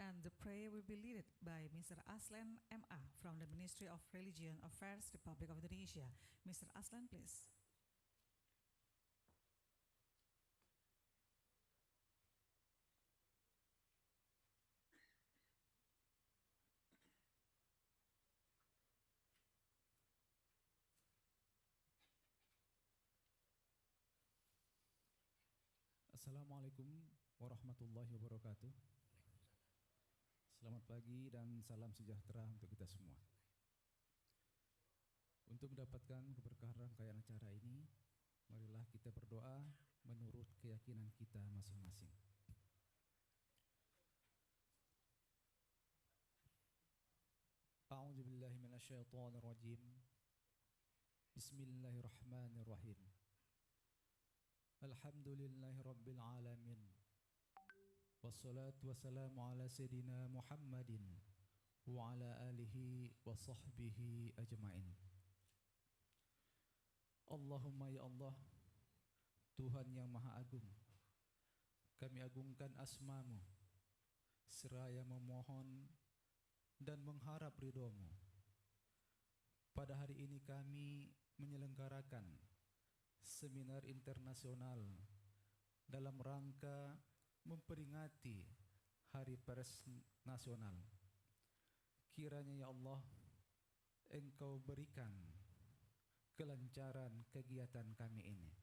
And the prayer will be led by Mr. Aslan MA from the Ministry of Religion Affairs, Republic of Indonesia. Mr. Aslan, please. Assalamualaikum warahmatullahi wabarakatuh. Selamat pagi dan salam sejahtera untuk kita semua. Untuk mendapatkan keberkahan rangkaian acara ini, marilah kita berdoa menurut keyakinan kita masing-masing. A'udzubillahi minasyaitonirrajim. Bismillahirrahmanirrahim. Alhamdulillahi rabbil alamin. Wassalatu wassalamu ala sayyidina Muhammadin wa ala alihi wa sahbihi ajma'in. Allahumma ya Allah, Tuhan yang Maha Agung, kami agungkan asma-Mu seraya memohon dan mengharap ridho-Mu. Pada hari ini kami menyelenggarakan seminar internasional dalam rangka memperingati Hari Pers Nasional. Kiranya ya Allah, Engkau berikan kelancaran kegiatan kami ini.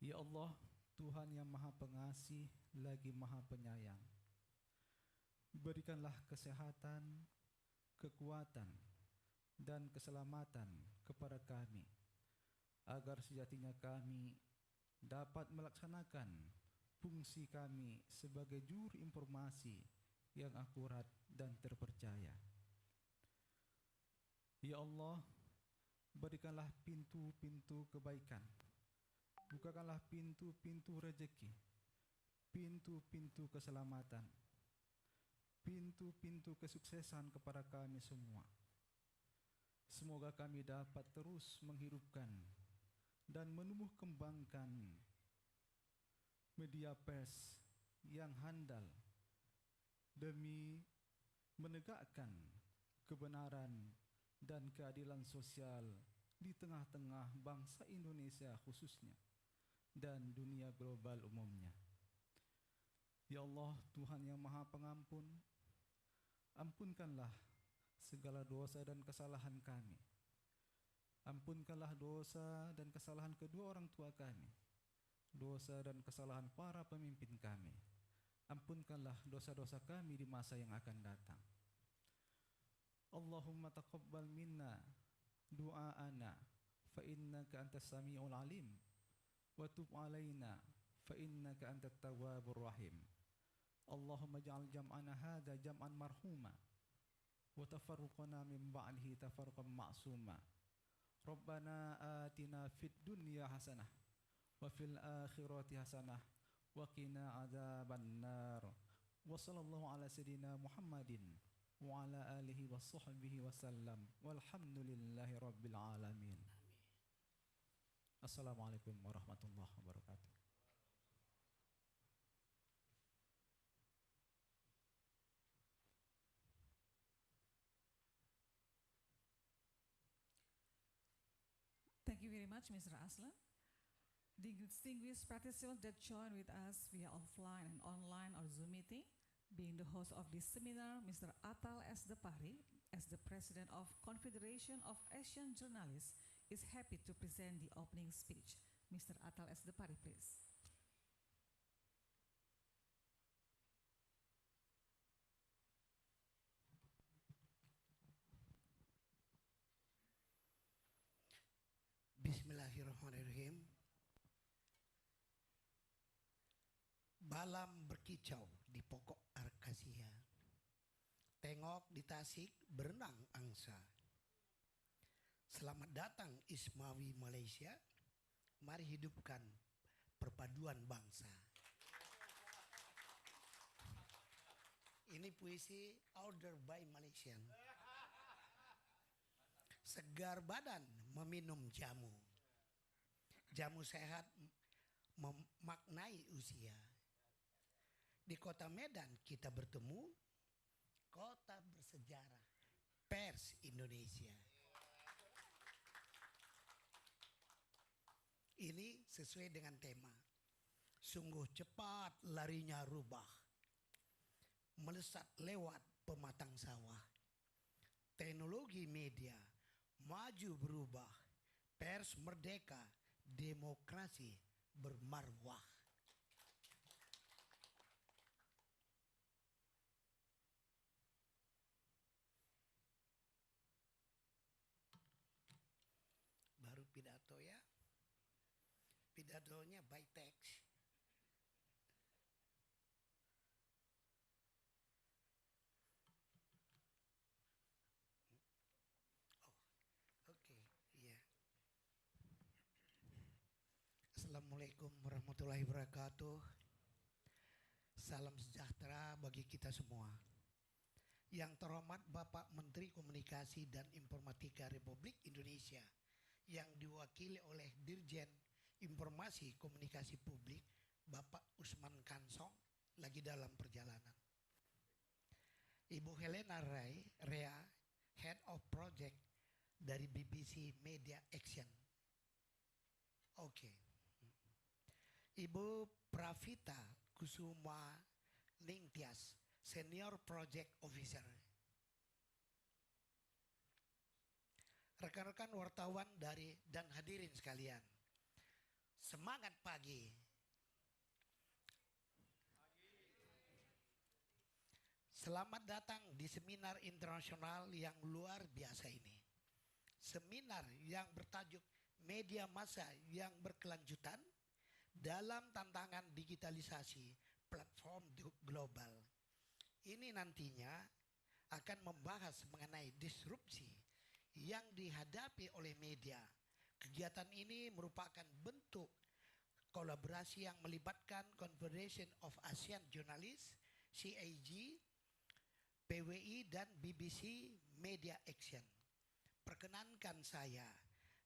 Ya Allah, Tuhan yang Maha Pengasih lagi Maha Penyayang, berikanlah kesehatan, kekuatan, dan keselamatan kepada kami, agar sejatinya kami dapat melaksanakan fungsi kami sebagai juru informasi yang akurat dan terpercaya. Ya Allah, berikanlah pintu-pintu kebaikan, bukakanlah pintu-pintu rezeki, pintu-pintu keselamatan, pintu-pintu kesuksesan kepada kami semua. Semoga kami dapat terus menghidupkan dan menumbuh kembangkan media pers yang handal demi menegakkan kebenaran dan keadilan sosial di tengah-tengah bangsa Indonesia khususnya dan dunia global umumnya. Ya Allah, Tuhan yang Maha Pengampun, ampunkanlah segala dosa dan kesalahan kami. Ampunkanlah dosa dan kesalahan kedua orang tua kami, dosa dan kesalahan para pemimpin kami. Ampunkanlah dosa-dosa kami di masa yang akan datang. Allahumma taqabbal minna du'aana fa innaka antas sami'ul alim wa tub alaina fa innaka antat tawwabur rahim. Allahumma ja'al jam'ana hadza jam'an marhuma wa tafarruqana min ba'dihi tafarruqan ma'suma. Rabbana atina fid dunya hasanah wa fil akhirati hasanah wa qina adzaban nar. Wa sallallahu ala sayyidina Muhammadin wa ala alihi wa sahbihi wasallam walhamdulillahi rabbil alamin. Assalamualaikum warahmatullahi wabarakatuh. Thank you very much, Mr. Aslan. The distinguished participants that join with us via offline and online or Zoom meeting, being the host of this seminar, Mr. Atal S. Depari, as the President of Confederation of Asian Journalists, is happy to present the opening speech. Mr. Atal S. Depari, please. Bismillahirrahmanirrahim. Balam berkicau di pokok akasia, tengok di Tasik berenang angsa. Selamat datang Ismawi Malaysia, mari hidupkan perpaduan bangsa. Ini puisi order by Malaysian. Segar badan meminum jamu, jamu sehat memaknai usia. Di kota Medan kita bertemu, kota bersejarah, pers Indonesia. Ini sesuai dengan tema. Sungguh cepat larinya rubah, melesat lewat pematang sawah. Teknologi media maju berubah, pers merdeka, demokrasi bermarwah. Baru pidato ya. Pidatonya by text. Oke, iya. Assalamualaikum warahmatullahi wabarakatuh. Salam sejahtera bagi kita semua. Yang terhormat Bapak Menteri Komunikasi dan Informatika Republik Indonesia yang diwakili oleh Dirjen Informasi Komunikasi Publik Bapak Usman Kansong lagi dalam perjalanan. Ibu Helena Rea, Head of Project dari BBC Media Action. Oke. Ibu Pravita Kusuma Ningtyas, Senior Project Officer. Rekan-rekan wartawan dan hadirin sekalian. Semangat pagi. Selamat datang di seminar internasional yang luar biasa ini. Seminar yang bertajuk Media Massa yang Berkelanjutan dalam Tantangan Digitalisasi Platform Global. Ini nantinya akan membahas mengenai disrupsi yang dihadapi oleh media. Kegiatan ini merupakan bentuk kolaborasi yang melibatkan Confederation of Asian Journalists, CAG, PWI, dan BBC Media Action. Perkenankan saya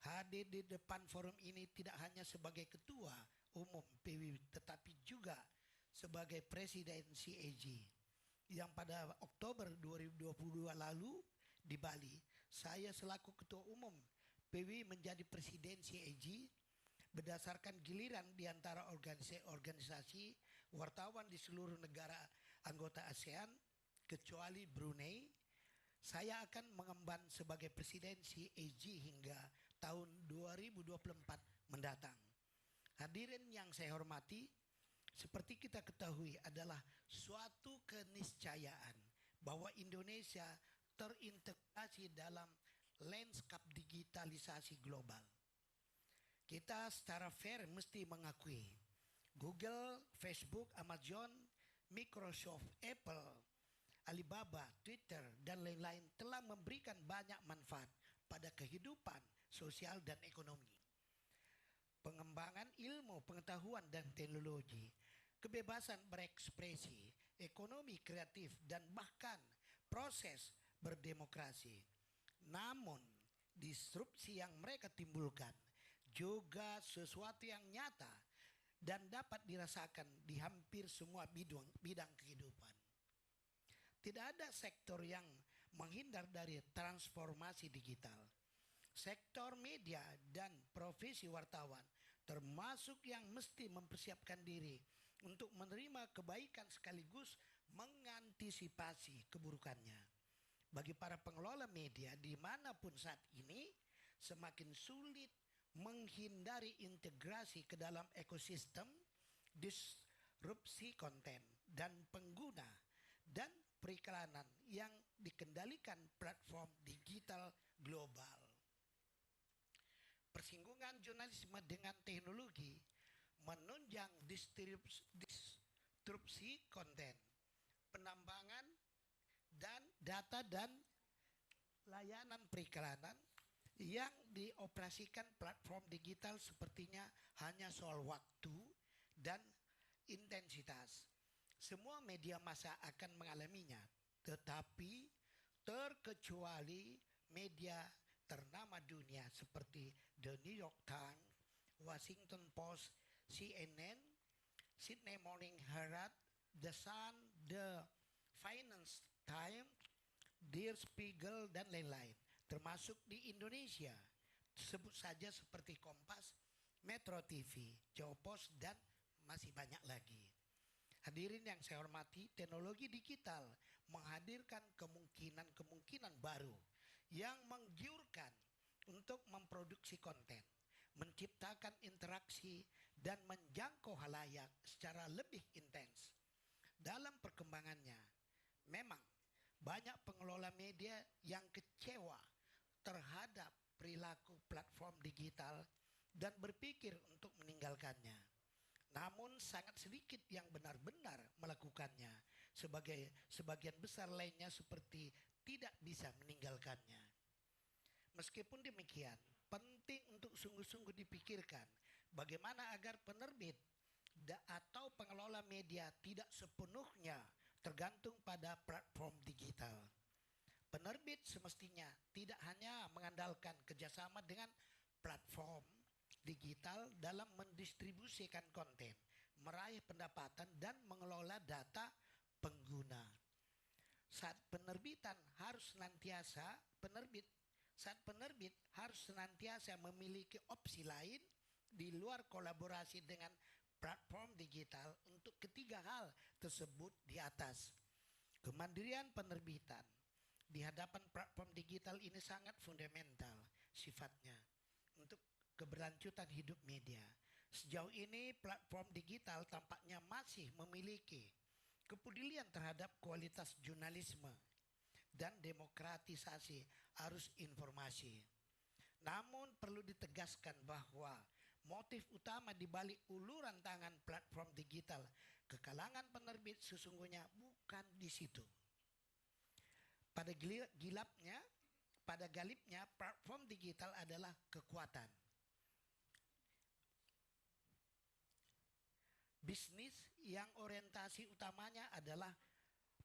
hadir di depan forum ini tidak hanya sebagai Ketua Umum PWI, tetapi juga sebagai Presiden CAG. Yang pada Oktober 2022 lalu di Bali, saya selaku Ketua Umum PWI menjadi Presiden CAG berdasarkan giliran di antara organisasi wartawan di seluruh negara anggota ASEAN kecuali Brunei. Saya akan mengemban sebagai Presiden CAG hingga tahun 2024 mendatang. Hadirin yang saya hormati, seperti kita ketahui adalah suatu keniscayaan bahwa Indonesia terintegrasi dalam lanskap digitalisasi global. Kita secara fair mesti mengakui Google, Facebook, Amazon, Microsoft, Apple, Alibaba, Twitter, dan lain-lain telah memberikan banyak manfaat pada kehidupan sosial dan ekonomi. Pengembangan ilmu, pengetahuan, dan teknologi, kebebasan berekspresi, ekonomi kreatif, dan bahkan proses berdemokrasi. Namun, disrupsi yang mereka timbulkan juga sesuatu yang nyata dan dapat dirasakan di hampir semua bidang kehidupan. Tidak ada sektor yang menghindar dari transformasi digital. Sektor media dan profesi wartawan termasuk yang mesti mempersiapkan diri untuk menerima kebaikan sekaligus mengantisipasi keburukannya. Bagi para pengelola media dimanapun saat ini, semakin sulit menghindari integrasi ke dalam ekosistem, disrupsi konten dan pengguna, dan periklanan yang dikendalikan platform digital global. Persinggungan jurnalisme dengan teknologi menunjang disrupsi konten, penambangan dan data dan layanan periklanan yang dioperasikan platform digital sepertinya hanya soal waktu dan intensitas. Semua media massa akan mengalaminya, tetapi terkecuali media ternama dunia seperti The New York Times, Washington Post, CNN, Sydney Morning Herald, The Sun, The Finance Time, Der Spiegel, dan lain-lain. Termasuk di Indonesia. Sebut saja seperti Kompas, Metro TV, Jawa Post, dan masih banyak lagi. Hadirin yang saya hormati, teknologi digital menghadirkan kemungkinan-kemungkinan baru yang menggiurkan untuk memproduksi konten, menciptakan interaksi, dan menjangkau halayak secara lebih intens. Dalam perkembangannya, memang banyak pengelola media yang kecewa terhadap perilaku platform digital dan berpikir untuk meninggalkannya. Namun sangat sedikit yang benar-benar melakukannya. Sebagian besar lainnya seperti tidak bisa meninggalkannya. Meskipun demikian, penting untuk sungguh-sungguh dipikirkan bagaimana agar penerbit atau pengelola media tidak sepenuhnya tergantung pada platform digital. Penerbit semestinya tidak hanya mengandalkan kerjasama dengan platform digital dalam mendistribusikan konten, meraih pendapatan, dan mengelola data pengguna. Saat penerbit harus senantiasa memiliki opsi lain di luar kolaborasi dengan platform digital untuk ketiga hal tersebut di atas. Kemandirian penerbitan di hadapan platform digital ini sangat fundamental sifatnya untuk keberlanjutan hidup media. Sejauh ini platform digital tampaknya masih memiliki kepedulian terhadap kualitas jurnalisme dan demokratisasi arus informasi. Namun perlu ditegaskan bahwa motif utama di balik uluran tangan platform digital ke kalangan penerbit sesungguhnya bukan di situ. Pada galipnya platform digital adalah kekuatan bisnis yang orientasi utamanya adalah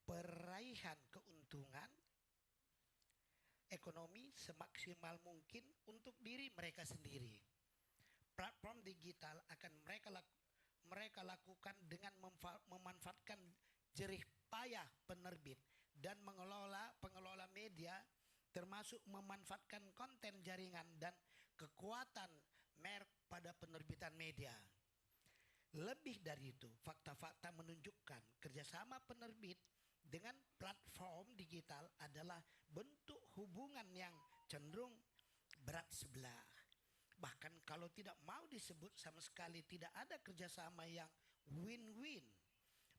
peraihan keuntungan ekonomi semaksimal mungkin untuk diri mereka sendiri. Platform digital akan mereka lakukan dengan memanfaatkan jerih payah penerbit dan pengelola media, termasuk memanfaatkan konten jaringan dan kekuatan merek pada penerbitan media. Lebih dari itu, fakta-fakta menunjukkan kerjasama penerbit dengan platform digital adalah bentuk hubungan yang cenderung berat sebelah. Bahkan kalau tidak mau disebut sama sekali tidak ada kerjasama yang win-win.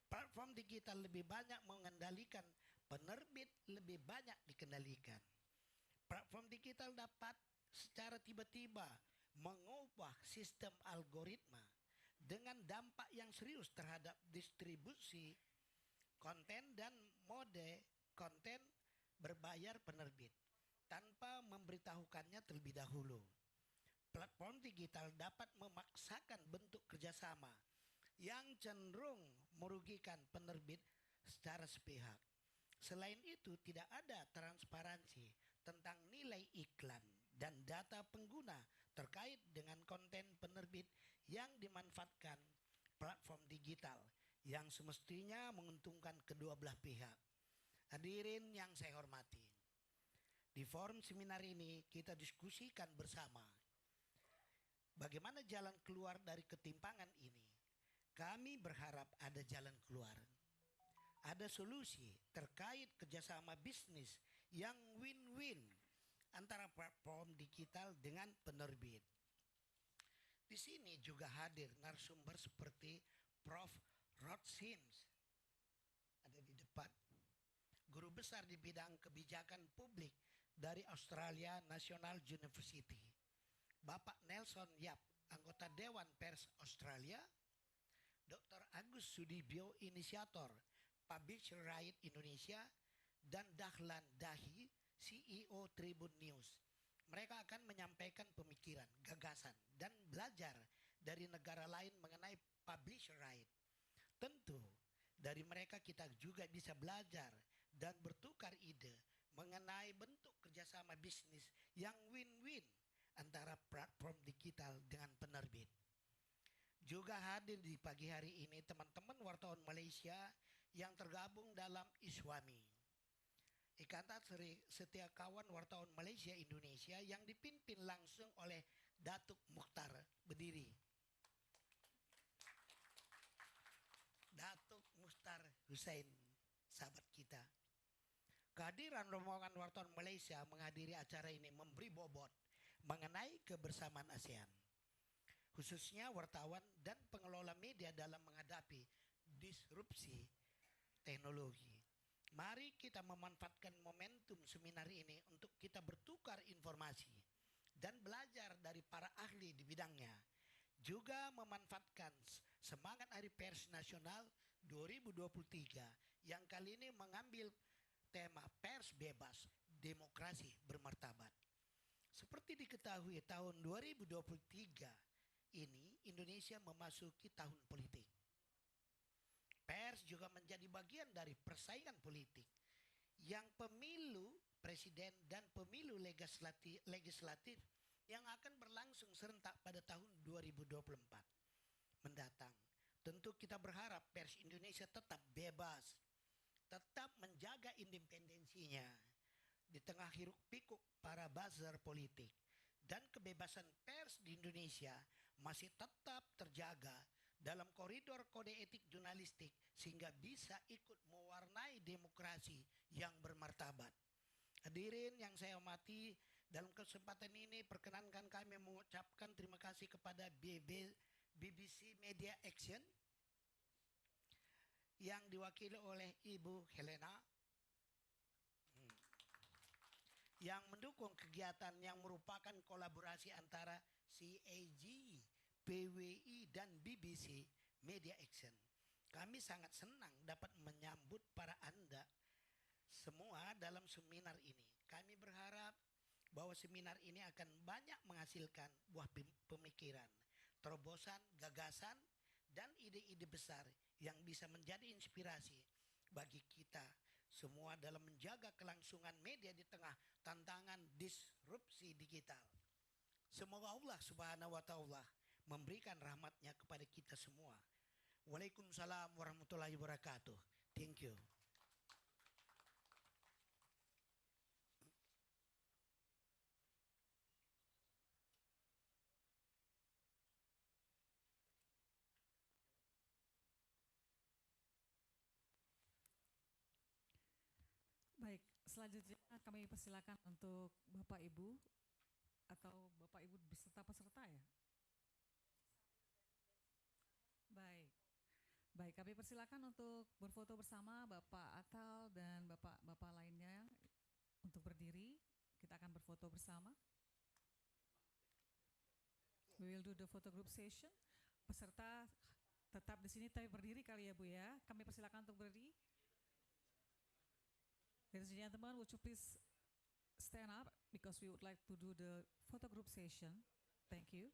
Platform digital lebih banyak mengendalikan, penerbit lebih banyak dikendalikan. Platform digital dapat secara tiba-tiba mengubah sistem algoritma dengan dampak yang serius terhadap distribusi konten dan mode konten berbayar penerbit tanpa memberitahukannya terlebih dahulu. Platform digital dapat memaksakan bentuk kerjasama yang cenderung merugikan penerbit secara sepihak. Selain itu, tidak ada transparansi tentang nilai iklan dan data pengguna terkait dengan konten penerbit yang dimanfaatkan platform digital yang semestinya menguntungkan kedua belah pihak. Hadirin yang saya hormati, di forum seminar ini kita diskusikan bersama bagaimana jalan keluar dari ketimpangan ini. Kami berharap ada jalan keluar, ada solusi terkait kerjasama bisnis yang win-win antara platform digital dengan penerbit. Di sini juga hadir narasumber seperti Prof. Rod Sims, ada di depan, guru besar di bidang kebijakan publik dari Australia National University. Bapak Nelson Yap, anggota Dewan Pers Australia. Dr. Agus Sudibyo, inisiator Publisher Right Indonesia, dan Dahlan Dahi, CEO Tribunnews. Mereka akan menyampaikan pemikiran, gagasan, dan belajar dari negara lain mengenai publisher right. Tentu, dari mereka kita juga bisa belajar dan bertukar ide mengenai bentuk kerjasama bisnis yang win-win antara platform digital dengan penerbit. Juga hadir di pagi hari ini teman-teman wartawan Malaysia yang tergabung dalam ISWAMI, Ikatan Setiakawan Wartawan Malaysia Indonesia, yang dipimpin langsung oleh Datuk Mukhtar. Berdiri. Datuk Mukhtar Hussein, sahabat kita. Kehadiran rombongan wartawan Malaysia menghadiri acara ini memberi bobot mengenai kebersamaan ASEAN, khususnya wartawan dan pengelola media dalam menghadapi disrupsi teknologi. Mari kita memanfaatkan momentum seminar ini untuk kita bertukar informasi dan belajar dari para ahli di bidangnya. Juga memanfaatkan semangat Hari Pers Nasional 2023 yang kali ini mengambil tema pers bebas, demokrasi bermartabat. Seperti diketahui, tahun 2023 ini Indonesia memasuki tahun politik. Pers juga menjadi bagian dari persaingan politik yang pemilu presiden dan pemilu legislatif yang akan berlangsung serentak pada tahun 2024 mendatang. Tentu kita berharap pers Indonesia tetap bebas, tetap menjaga independensinya di tengah hiruk pikuk para buzzer politik, dan kebebasan pers di Indonesia masih tetap terjaga dalam koridor kode etik jurnalistik sehingga bisa ikut mewarnai demokrasi yang bermartabat. Hadirin yang saya hormati, dalam kesempatan ini perkenankan kami mengucapkan terima kasih kepada BBC Media Action yang diwakili oleh Ibu Helena yang mendukung kegiatan yang merupakan kolaborasi antara CAG, PWI, dan BBC Media Action. Kami sangat senang dapat menyambut para Anda semua dalam seminar ini. Kami berharap bahwa seminar ini akan banyak menghasilkan buah pemikiran, terobosan, gagasan, dan ide-ide besar yang bisa menjadi inspirasi bagi kita semua dalam menjaga kelangsungan media di tengah tantangan disrupsi digital. Semoga Allah Subhanahu wa Ta'ala memberikan rahmatnya kepada kita semua. Waalaikumsalam warahmatullahi wabarakatuh. Thank you. Baik, selanjutnya kami persilakan untuk Bapak Ibu atau Bapak Ibu beserta peserta ya. Baik. Baik, kami persilakan untuk berfoto bersama Bapak Atal dan Bapak-bapak lainnya untuk berdiri. Kita akan berfoto bersama. We will do the photo group session. Peserta tetap di sini tapi berdiri kali ya Bu ya. Kami persilakan untuk berdiri. Ladies and gentlemen, would you please stand up because we would like to do the photo group session. Thank you.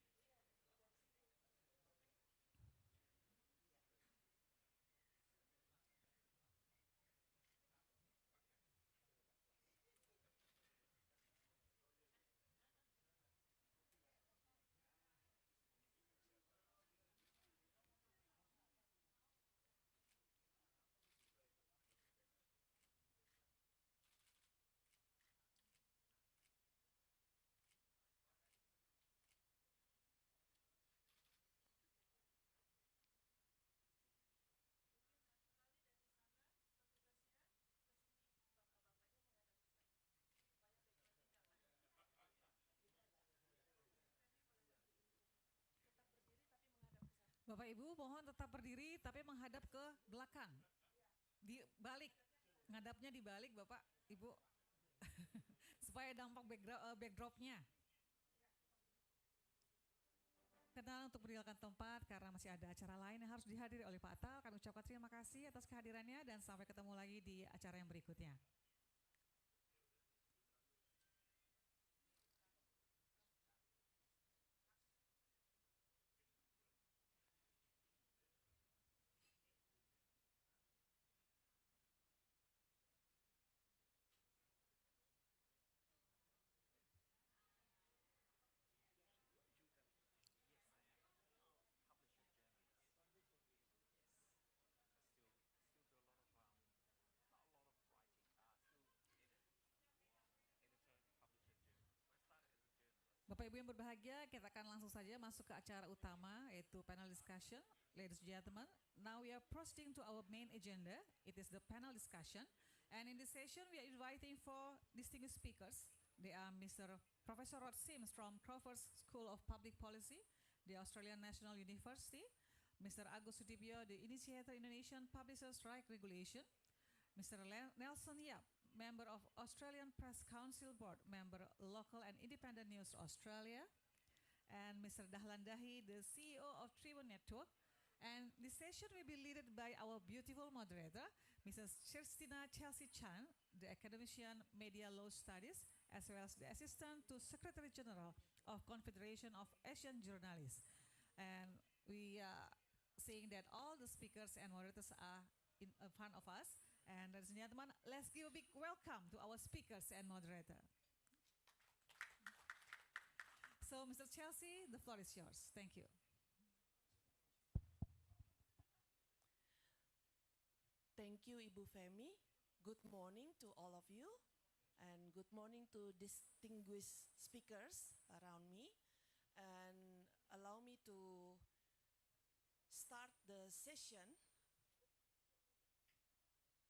Bapak Ibu mohon tetap berdiri tapi menghadap ke belakang. Di balik, ngadapnya di balik Bapak Ibu. Supaya dampak backdropnya. Karena untuk meninggalkan tempat karena masih ada acara lain yang harus dihadiri oleh Pak Atal. Kami ucapkan terima kasih atas kehadirannya dan sampai ketemu lagi di acara yang berikutnya. Bapak Ibu yang berbahagia, kita akan langsung saja masuk ke acara utama, yaitu panel discussion. Ladies and gentlemen, now we are proceeding to our main agenda. It is the panel discussion. And in this session, we are inviting for distinguished speakers. They are Mr. Professor Rod Sims from Crawford School of Public Policy, the Australian National University. Mr. Agus Sudibyo, the initiator Indonesian Publishers' Right Regulation. Mr. Nelson Yap, member of Australian Press Council Board, member Local and Independent News Australia, and Mr. Dahlan Dahi, the CEO of Tribunnews Network. And this session will be led by our beautiful moderator, Mrs. Cherstina Chelsea Chan, the academician Media Law Studies, as well as the assistant to Secretary General of Confederation of Asian Journalists. And we are seeing that all the speakers and moderators are in front of us. And ladies and gentlemen, let's give a big welcome to our speakers and moderator. So, Mr. Chelsea, the floor is yours. Thank you. Thank you, Ibu Femi. Good morning to all of you, and good morning to distinguished speakers around me. And allow me to start the session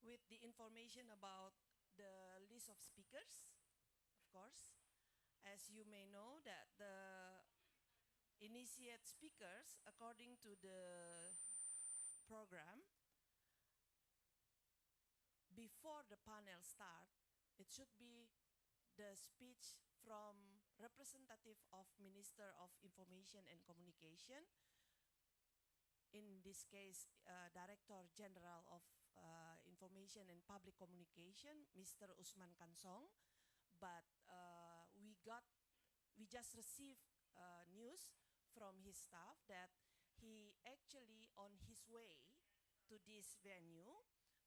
with the information about the list of speakers, of course. As you may know that the initiate speakers, according to the program, before the panel start, it should be the speech from representative of Minister of Information and Communication, in this case, Director General of Information and Public Communication, Mr. Usman Kansong. But we just received news from his staff that he actually on his way to this venue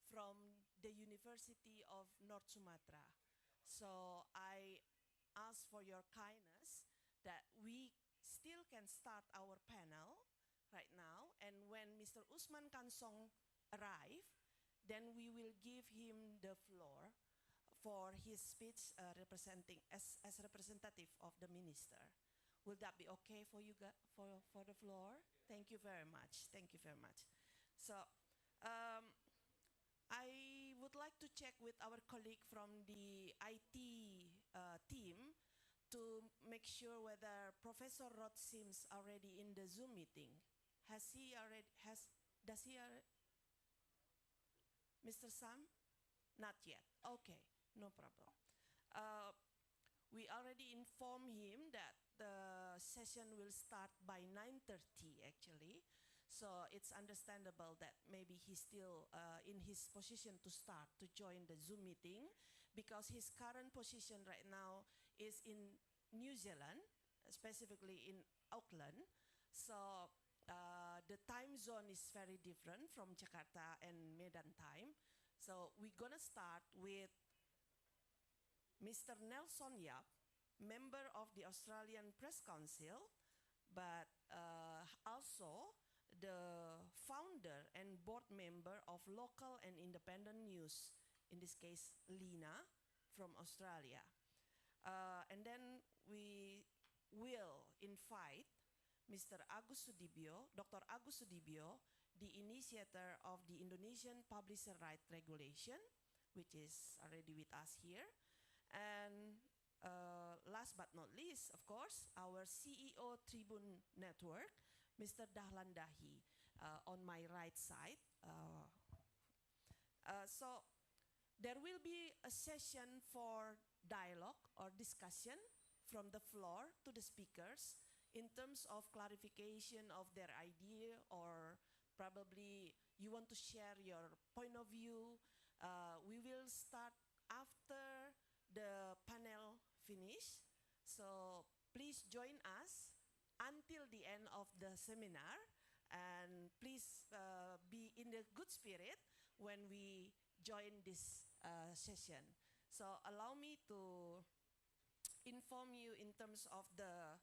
from the University of North Sumatra. So I ask for your kindness that we still can start our panel right now, and when Mr. Usman Kansong arrive, then we will give him the floor for his speech representing as representative of the minister. Will that be okay for you for the floor? Thank you very much. Thank you very much. So I would like to check with our colleague from the IT team to make sure whether Professor Rod Sims already in the Zoom meeting. Does he already? Mr. Sam? Not yet. Okay, no problem. We already informed him that the session will start by 9:30 actually. So it's understandable that maybe he's still in his position to start to join the Zoom meeting, because his current position right now is in New Zealand, specifically in Auckland. So the time zone is very different from Jakarta and Medan time. So we're gonna start with Mr. Nelson Yap, member of the Australian Press Council, but also the founder and board member of Local and Independent News, in this case, Lina, from Australia. And then we will invite Mr. Agus Sudibyo, Dr. Agus Sudibyo, the initiator of the Indonesian Publisher Right Regulation, which is already with us here. And last but not least, of course, our CEO Tribunnews Network, Mr. Dahlan Dahi, on my right side. So there will be a session for dialogue or discussion from the floor to the speakers in terms of clarification of their idea, or probably you want to share your point of view. We will start after the panel finish. So please join us until the end of the seminar, and please be in a good spirit when we join this session. So allow me to inform you in terms of the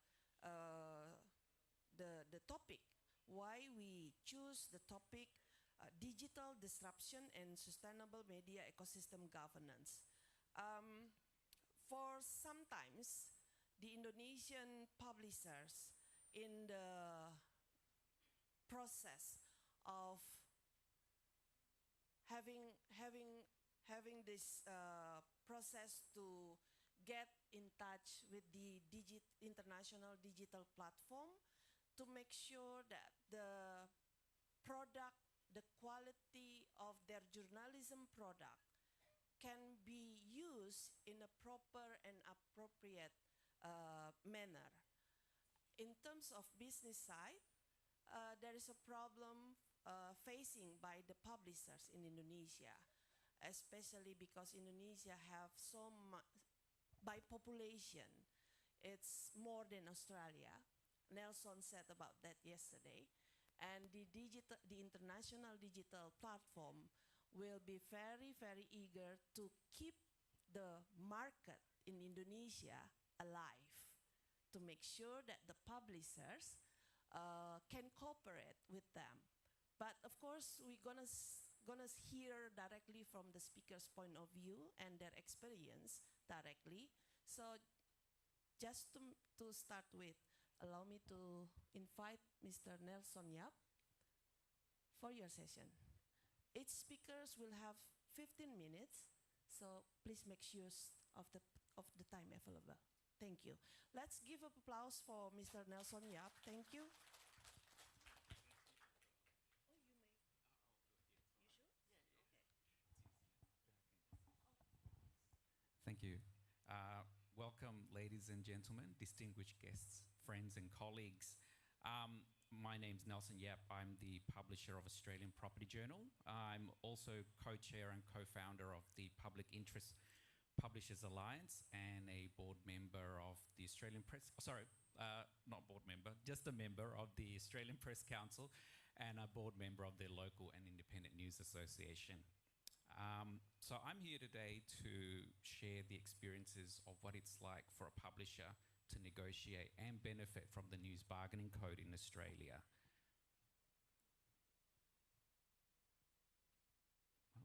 topic, why we choose the topic digital disruption and sustainable media ecosystem governance. For sometimes the Indonesian publishers in the process of having this process to get in touch with the international digital platform to make sure that the product, the quality of their journalism product can be used in a proper and appropriate manner. In terms of business side, there is a problem facing by the publishers in Indonesia, especially because Indonesia have by population, it's more than Australia. Nelson said about that yesterday. And the international digital platform will be very, very eager to keep the market in Indonesia alive, to make sure that the publishers can cooperate with them. But of course, we're gonna hear directly from the speaker's point of view and their experience directly. So just to start with, allow me to invite Mr. Nelson Yap for your session. Each speakers will have 15 minutes, so please make use of the time available. Thank you. Let's give an applause for Mr. Nelson Yap. Thank you. Thank you. Welcome, ladies and gentlemen, distinguished guests, friends and colleagues. My name's Nelson Yap. I'm the publisher of Australian Property Journal. I'm also co-chair and co-founder of the Public Interest Publishers Alliance and a board member of the Australian Press, not board member, just a member of the Australian Press Council and a board member of the local and independent news association. So I'm here today to share the experiences of what it's like for a publisher to negotiate and benefit from the news bargaining code in Australia. Oh.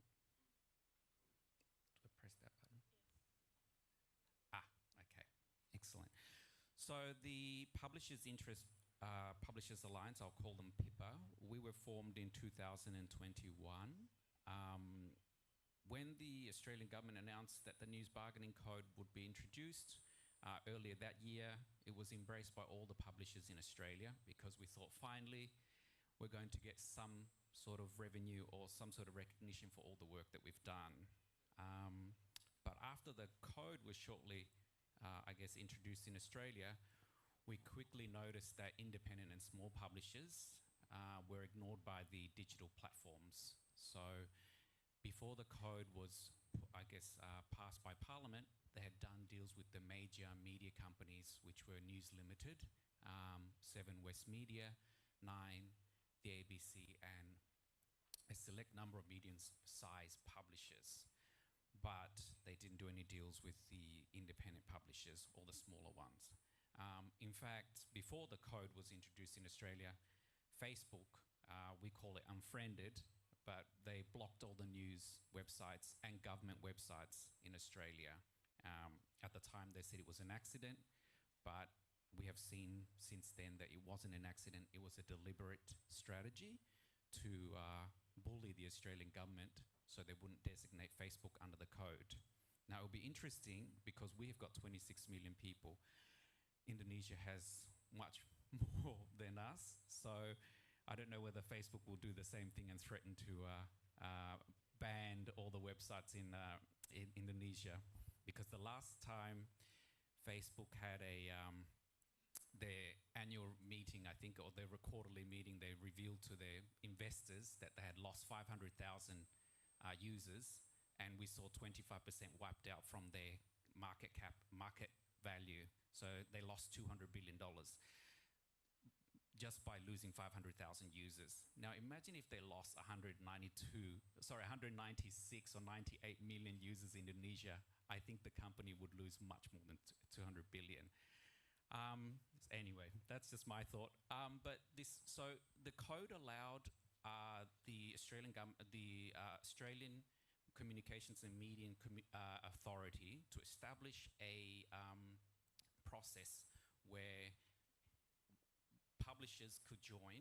Do I press that button? Yes. Okay, excellent. So the Publishers Alliance, I'll call them PIPA, we were formed in 2021. When the Australian government announced that the news bargaining code would be introduced earlier that year, it was embraced by all the publishers in Australia because we thought finally we're going to get some sort of revenue or some sort of recognition for all the work that we've done. But after the code was shortly, introduced in Australia, we quickly noticed that independent and small publishers were ignored by the digital platforms. So before the code was, passed by Parliament, they had done deals with the major media companies, which were News Limited, 7 West Media, 9, the ABC, and a select number of medium-sized publishers. But they didn't do any deals with the independent publishers or the smaller ones. In fact, before the code was introduced in Australia, Facebook, we call it unfriended, but they blocked all the news websites and government websites in Australia. At the time, they said it was an accident, but we have seen since then that it wasn't an accident. It was a deliberate strategy to bully the Australian government so they wouldn't designate Facebook under the code. Now, it'll be interesting because we have got 26 million people. Indonesia has much more than us, so I don't know whether Facebook will do the same thing and threaten to ban all the websites in Indonesia, because the last time Facebook had their annual meeting, I think, or their quarterly meeting, they revealed to their investors that they had lost 500,000 users, and we saw 25% wiped out from their market value. So they lost $200 billion. Just by losing 500,000 users. Now imagine if they lost 196 or 98 million users in Indonesia. I think the company would lose much more than 200 billion. Anyway, that's just my thought. So the code allowed the Australian Communications and Media Authority to establish a process publishers could join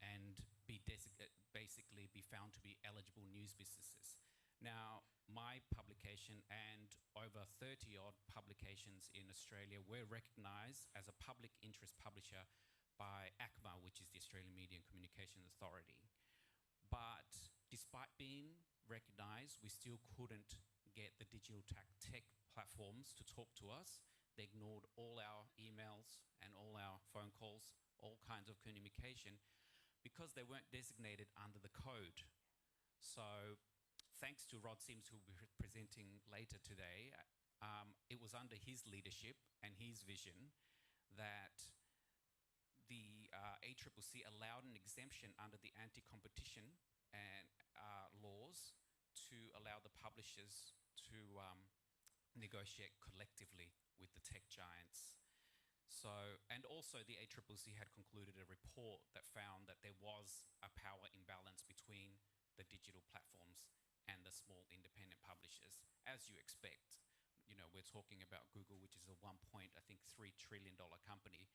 and basically be found to be eligible news businesses. Now, my publication and over 30 odd publications in Australia were recognised as a public interest publisher by ACMA, which is the Australian Media and Communications Authority. But despite being recognised, we still couldn't get the digital tech platforms to talk to us. They ignored all our emails and all our phone calls, all kinds of communication, because they weren't designated under the code. So thanks to Rod Sims, who will be presenting later today, it was under his leadership and his vision that the ACCC allowed an exemption under the anti-competition and laws to allow the publishers to negotiate collectively with the tech giants. So, and also the ACCC had concluded a report that found that there was a power imbalance between the digital platforms and the small independent publishers, as you expect. You know, we're talking about Google, which is a $1.3 trillion company,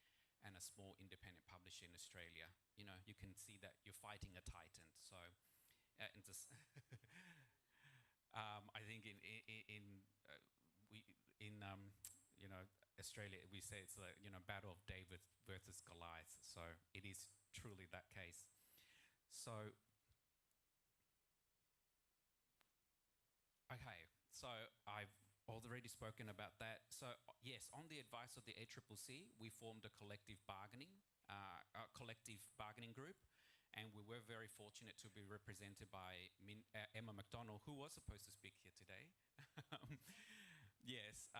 and a small independent publisher in Australia. You know, you can see that you're fighting a titan. So, and just I think you know, Australia, we say it's a, you know, battle of David versus Goliath. So it is truly that case. So, okay, so I've already spoken about that. So yes, on the advice of the ACCC, we formed a collective bargaining group, and we were very fortunate to be represented by Emma McDonald, who was supposed to speak here today. Yes,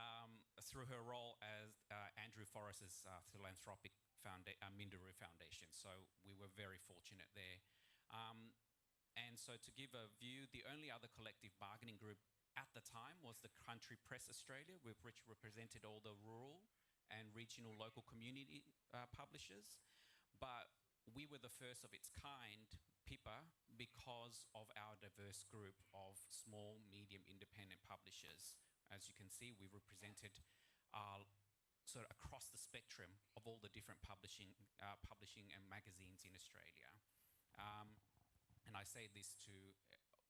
through her role as Andrew Forrest's philanthropic Minderoo Foundation. So we were very fortunate there. And so to give a view, the only other collective bargaining group at the time was the Country Press Australia, which represented all the rural and regional local community publishers. But we were the first of its kind, PIPA, because of our diverse group of small, medium, independent publishers. As you can see, we represented sort of across the spectrum of all the different publishing and magazines in Australia. And I say this to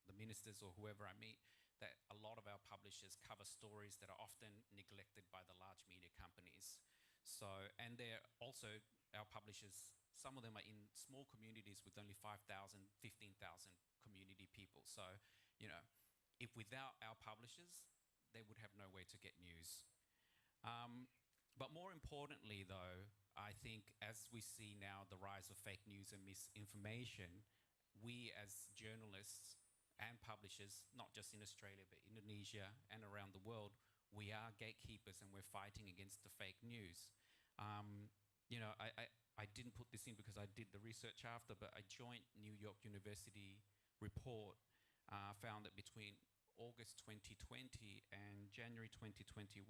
the ministers or whoever I meet, that a lot of our publishers cover stories that are often neglected by the large media companies. So, and they're also, our publishers, some of them are in small communities with only 5,000, 15,000 community people. So, you know, if without our publishers, they would have no way to get news. But more importantly, though, I think as we see now the rise of fake news and misinformation, we as journalists and publishers, not just in Australia, but Indonesia and around the world, we are gatekeepers and we're fighting against the fake news. You know, I didn't put this in because I did the research after, but a joint New York University report found that between August 2020 and January 2021,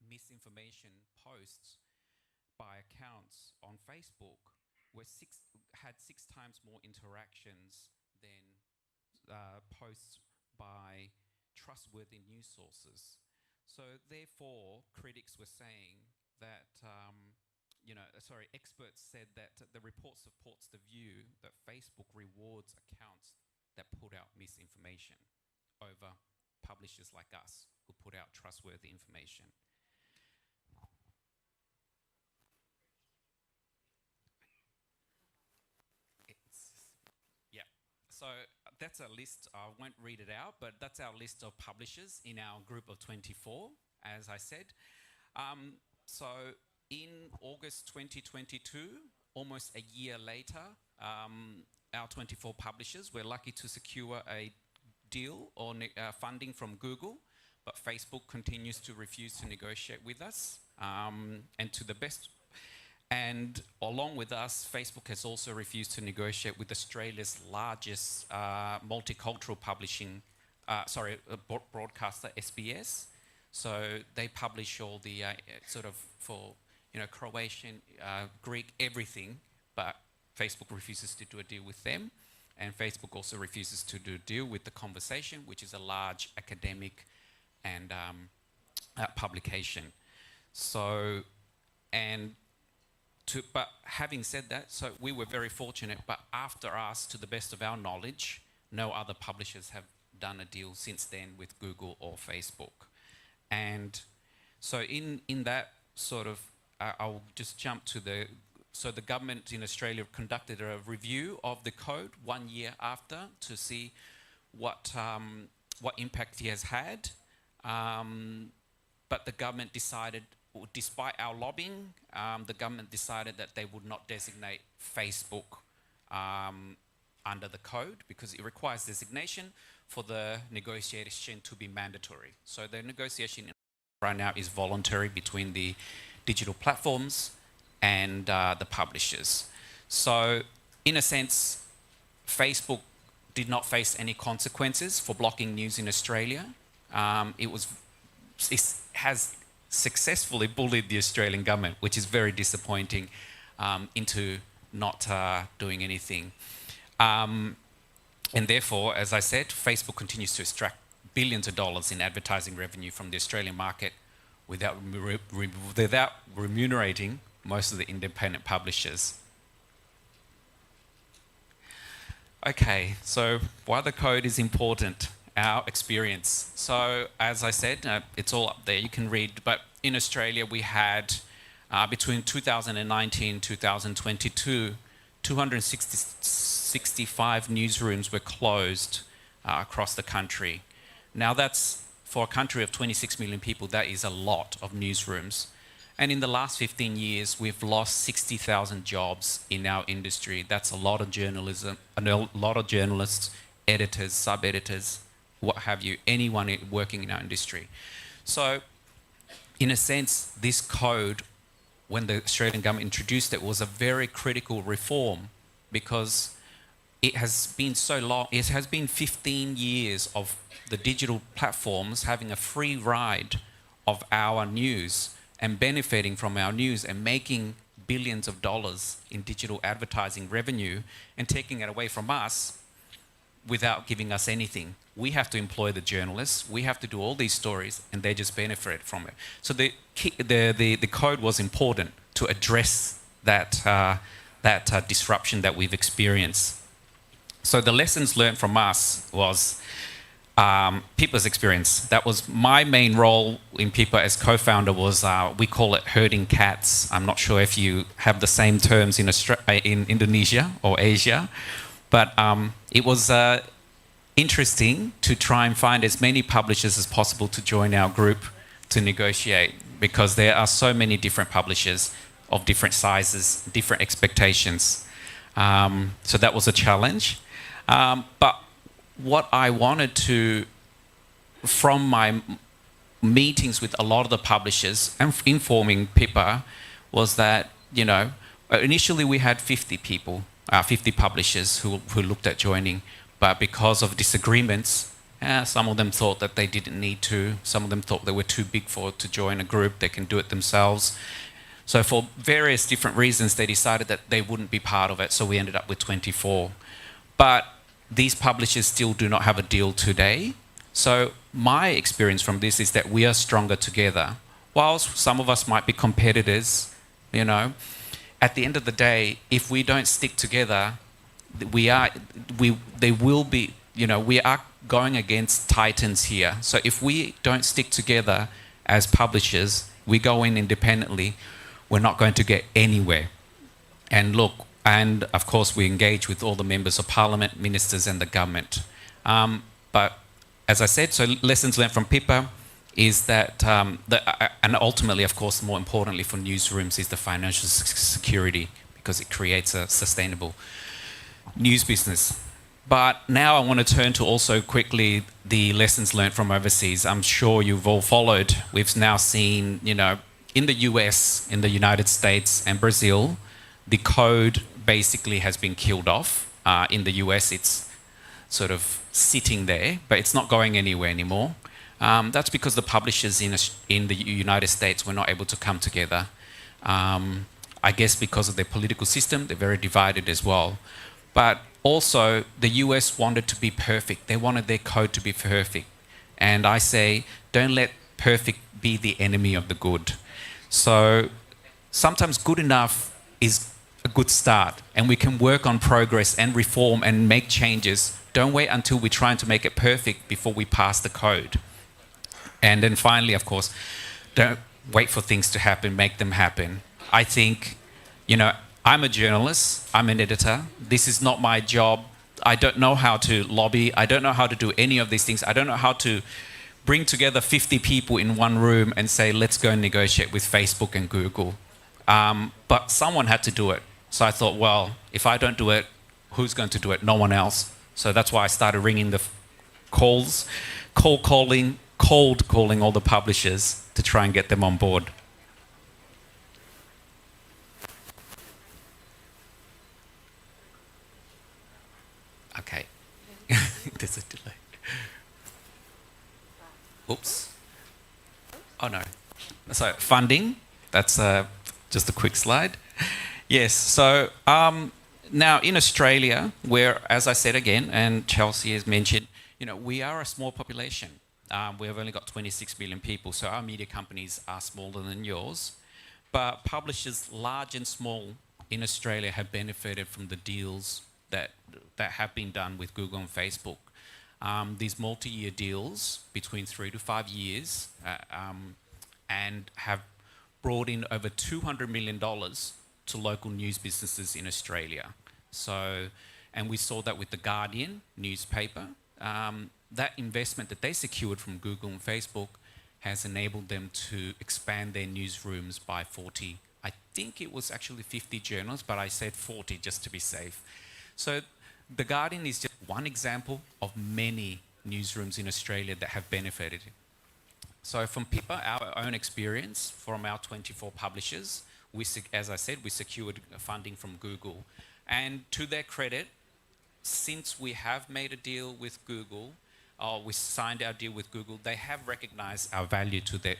misinformation posts by accounts on Facebook had 6 times more interactions than posts by trustworthy news sources. So therefore, critics were saying that, experts said that the report supports the view that Facebook rewards accounts that put out misinformation over publishers like us who put out trustworthy information. So that's a list. I won't read it out, but that's our list of publishers in our group of 24, as I said. So in August 2022, almost a year later, our 24 publishers were lucky to secure a deal or funding from Google, but Facebook continues to refuse to negotiate with us. And to the best, and along with us, Facebook has also refused to negotiate with Australia's largest multicultural broadcaster, SBS. So they publish all the Croatian, Greek, everything, but Facebook refuses to do a deal with them. And Facebook also refuses to do a deal with The Conversation, which is a large academic and publication. So, and But having said that, so we were very fortunate, but after us, to the best of our knowledge, no other publishers have done a deal since then with Google or Facebook. And so in that sort of, I'll just jump to so the government in Australia conducted a review of the code 1 year after to see what impact he has had. But the government decided, despite our lobbying, the government decided that they would not designate Facebook under the code because it requires designation for the negotiation to be mandatory. So the negotiation right now is voluntary between the digital platforms and the publishers. So in a sense, Facebook did not face any consequences for blocking news in Australia. It has successfully bullied the Australian government, which is very disappointing, into not doing anything. And therefore, as I said, Facebook continues to extract billions of dollars in advertising revenue from the Australian market without remunerating most of the independent publishers. Okay, so why the code is important, our experience. So as I said, it's all up there, you can read, but in Australia we had between 2019 and 2022, 265 newsrooms were closed across the country. Now that's, for a country of 26 million people, that is a lot of newsrooms. And in the last 15 years, we've lost 60,000 jobs in our industry. That's a lot of journalism, a lot of journalists, editors, sub-editors, what have you, anyone working in our industry. So, in a sense, this code, when the Australian government introduced it, was a very critical reform because it has been so long, it has been 15 years of the digital platforms having a free ride of our news and benefiting from our news and making billions of dollars in digital advertising revenue and taking it away from us without giving us anything. We have to employ the journalists, we have to do all these stories, and they just benefit from it. So the code was important to address that disruption that we've experienced. So the lessons learned from us was PIPA's experience. That was my main role in PIPA as co-founder was, we call it herding cats. I'm not sure if you have the same terms in Indonesia or Asia, but it was interesting to try and find as many publishers as possible to join our group to negotiate because there are so many different publishers of different sizes, different expectations. So that was a challenge. But what I wanted to, from my meetings with a lot of the publishers and informing PIPA, was that, you know, initially we had 50 people, 50 publishers who looked at joining, but because of disagreements, some of them thought that they didn't need to, some of them thought they were too big to join a group, they can do it themselves. So for various different reasons, they decided that they wouldn't be part of it, so we ended up with 24. But these publishers still do not have a deal today. So my experience from this is that we are stronger together. Whilst some of us might be competitors, you know, at the end of the day, if we don't stick together, we are going against titans here. So if we don't stick together as publishers, we go in independently, we're not going to get anywhere. And look, and of course we engage with all the members of parliament, ministers and the government. But as I said, so lessons learned from PIPA is that, and ultimately, of course, more importantly for newsrooms is the financial security because it creates a sustainable news business. But now I want to turn to also quickly the lessons learned from overseas. I'm sure you've all followed. We've now seen, you know, in the US, in the United States and Brazil, the code basically has been killed off. In the US, it's sort of sitting there, but it's not going anywhere anymore. That's because the publishers in the United States were not able to come together. I guess because of their political system, they're very divided as well. But also, the US wanted to be perfect. They wanted their code to be perfect. And I say, don't let perfect be the enemy of the good. So sometimes good enough is a good start, and we can work on progress and reform and make changes. Don't wait until we're trying to make it perfect before we pass the code. And then finally, of course, don't wait for things to happen, make them happen. I think, I'm a journalist, I'm an editor. This is not my job. I don't know how to lobby. I don't know how to do any of these things. I don't know how to bring together 50 people in one room and say, let's go and negotiate with Facebook and Google. But someone had to do it. So I thought, well, if I don't do it, who's going to do it? No one else. So that's why I started ringing the calls, cold calling all the publishers to try and get them on board. Okay. There's a delay. Oops. Oh no. So funding, that's just a quick slide. Yes, so now in Australia, where, as I said again, and Chelsea has mentioned, we are a small population. We have only got 26 million people, so our media companies are smaller than yours. But publishers, large and small, in Australia have benefited from the deals that have been done with Google and Facebook. These multi-year deals between 3 to 5 years and have brought in over $200 million to local news businesses in Australia. So, and we saw that with the Guardian newspaper. That investment that they secured from Google and Facebook has enabled them to expand their newsrooms by 40. I think it was actually 50 journals, but I said 40 just to be safe. So the Guardian is just one example of many newsrooms in Australia that have benefited. So from Pippa, our own experience from our 24 publishers, as I said, we secured funding from Google. And to their credit, since we have made a deal with Google, we signed our deal with Google, they have recognized our value to their,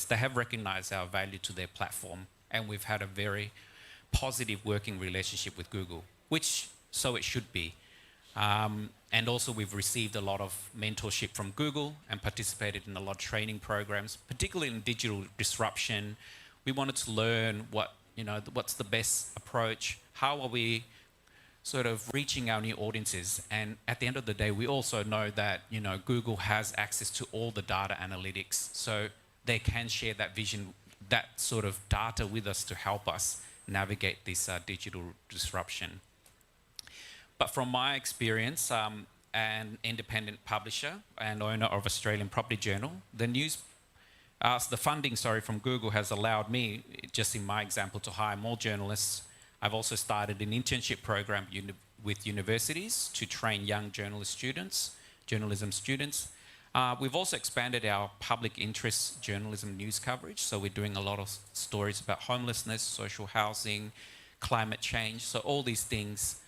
they have recognized our value to their platform, and we've had a very positive working relationship with Google, which so it should be. And also we've received a lot of mentorship from Google and participated in a lot of training programs, particularly in digital disruption. We wanted to learn what's the best approach, how are we sort of reaching our new audiences. And at the end of the day, we also know that Google has access to all the data analytics, so they can share that vision, that sort of data with us to help us navigate this digital disruption. But from my experience, an independent publisher and owner of Australian Property Journal, the funding from Google has allowed me, just in my example, to hire more journalists. I've also started an internship program with universities to train young journalism students. We've also expanded our public interest journalism news coverage. So we're doing a lot of stories about homelessness, social housing, climate change. So all these things.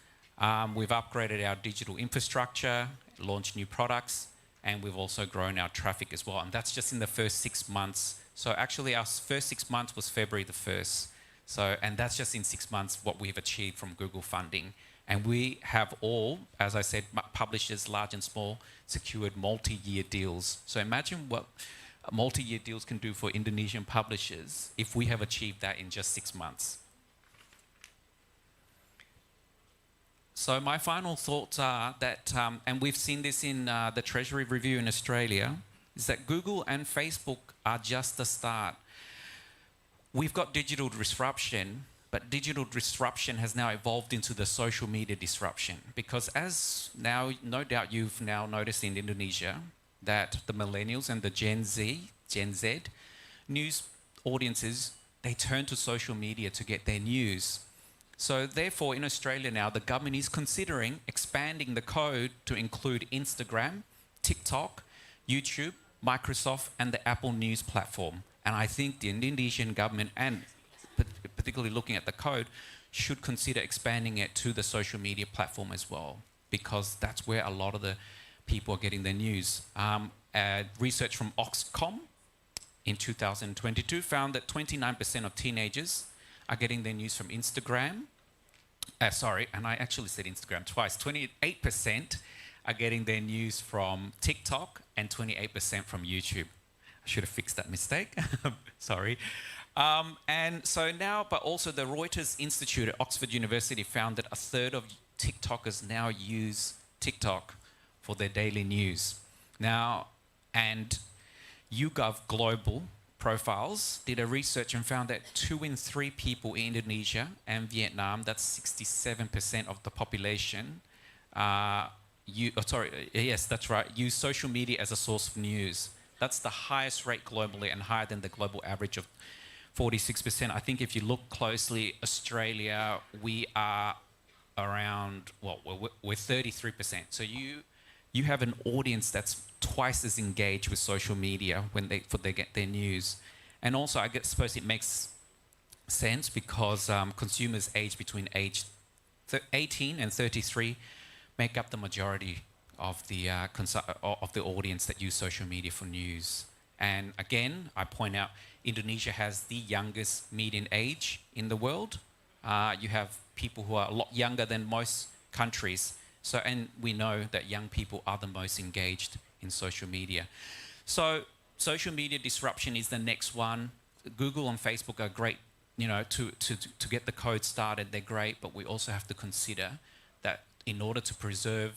We've upgraded our digital infrastructure, launched new products, and we've also grown our traffic as well. And that's just in the first 6 months. So actually our first 6 months was February the 1st. And that's just in 6 months what we've achieved from Google funding. And we have all, as I said, publishers, large and small, secured multi-year deals. So imagine what multi-year deals can do for Indonesian publishers if we have achieved that in just 6 months. So my final thoughts are that, and we've seen this in the Treasury Review in Australia, is that Google and Facebook are just the start. We've got digital disruption, but digital disruption has now evolved into the social media disruption, because as now, no doubt you've now noticed in Indonesia that the millennials and the Gen Z news audiences, they turn to social media to get their news. So therefore, in Australia now, the government is considering expanding the code to include Instagram, TikTok, YouTube, Microsoft, and the Apple News platform. And I think the Indonesian government, and particularly looking at the code, should consider expanding it to the social media platform as well, because that's where a lot of the people are getting their news. Research from Oxcom in 2022 found that 29% of teenagers are getting their news from Instagram. And I actually said Instagram twice. 28% are getting their news from TikTok and 28% from YouTube. I should have fixed that mistake. Sorry. And so now, but also the Reuters Institute at Oxford University found that a third of TikTokers now use TikTok for their daily news. Now, and YouGov Global Profiles did a research and found that 2 in 3 people in Indonesia and Vietnam, that's 67% of the population, yes, that's right, use social media as a source of news. That's the highest rate globally and higher than the global average of 46%. I think if you look closely, Australia, we are around, well, we're 33%. So you have an audience that's twice as engaged with social media when they get their news. And also, I suppose it makes sense because consumers aged between age 18 and 33 make up the majority of the audience that use social media for news. And again, I point out, Indonesia has the youngest median age in the world. You have people who are a lot younger than most countries. So, and we know that young people are the most engaged in social media. So, social media disruption is the next one. Google and Facebook are great, you know, to get the code started. They're great, but we also have to consider that in order to preserve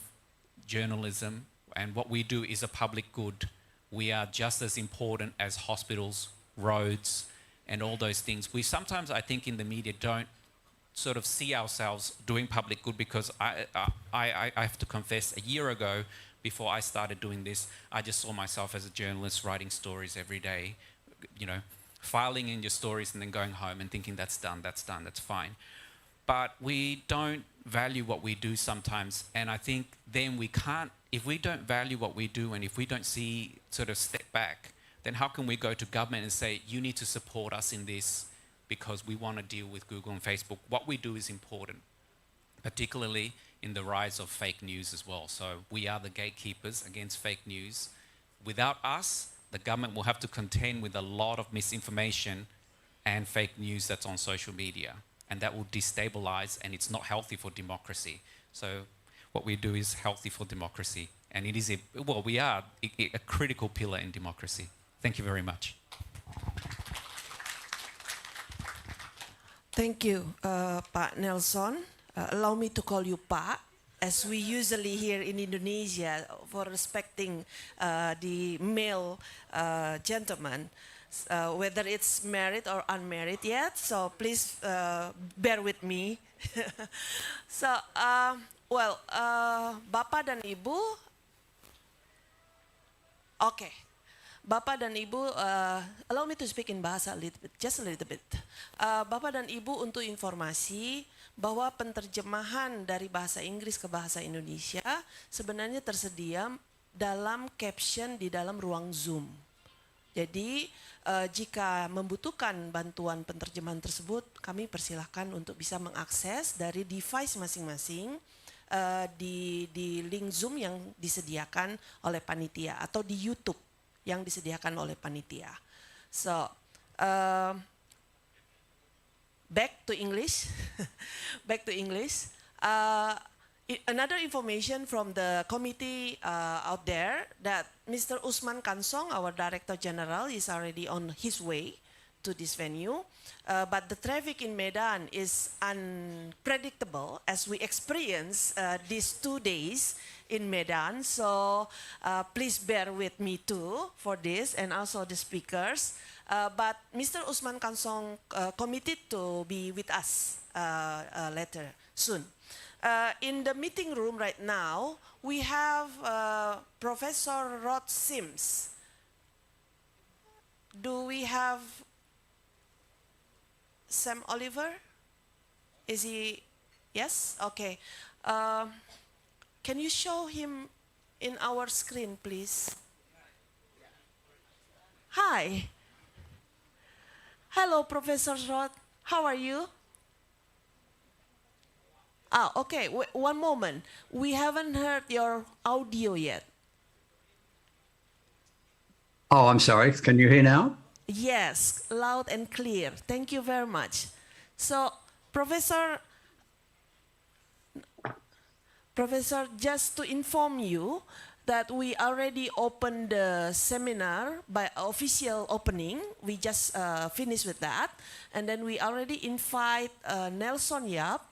journalism, and what we do is a public good, we are just as important as hospitals, roads, and all those things. We sometimes, I think, in the media don't sort of see ourselves doing public good, because I have to confess, a year ago, before I started doing this, I just saw myself as a journalist writing stories every day, you know, filing in your stories and then going home and thinking that's done, that's fine. But we don't value what we do sometimes, and I think then we can't, if we don't value what we do and if we don't see, sort of step back, then how can we go to government and say, you need to support us in this because we want to deal with Google and Facebook? What we do is important, particularly in the rise of fake news as well. So we are the gatekeepers against fake news. Without us, the government will have to contend with a lot of misinformation and fake news that's on social media. And that will destabilize, and it's not healthy for democracy. So what we do is healthy for democracy. And it is, we are a critical pillar in democracy. Thank you very much. Thank you, Pak Nelson. Allow me to call you Pak, as we usually here in Indonesia, for respecting the male gentleman, whether it's married or unmarried yet. So please bear with me. So, Bapak dan Ibu, okay. Bapak dan Ibu, allow me to speak in bahasa a little bit, just a little bit. Bapak dan Ibu, untuk informasi bahwa penterjemahan dari bahasa Inggris ke bahasa Indonesia sebenarnya tersedia dalam caption di dalam ruang Zoom. Jadi jika membutuhkan bantuan penterjemahan tersebut, kami persilahkan untuk bisa mengakses dari device masing-masing di link Zoom yang disediakan oleh panitia atau di YouTube yang disediakan oleh panitia. So, back to English. Back to English. Another information from the committee out there that Mr. Usman Kansong, our Director General, is already on his way to this venue. But the traffic in Medan is unpredictable, as we experience these 2 days in Medan. So please bear with me too for this, and also the speakers. But Mr. Usman Kansong committed to be with us later soon. In the meeting room right now, we have Professor Rod Sims. Do we have Sam Oliver? Is he? Yes? Okay. Can you show him in our screen, please? Hi. Hello, Professor Rod. How are you? Okay. One moment. We haven't heard your audio yet. Oh, I'm sorry. Can you hear now? Yes, loud and clear. Thank you very much. So, Professor, just to inform you that we already opened the seminar by official opening. We just finished with that. And then we already invite Nelson Yap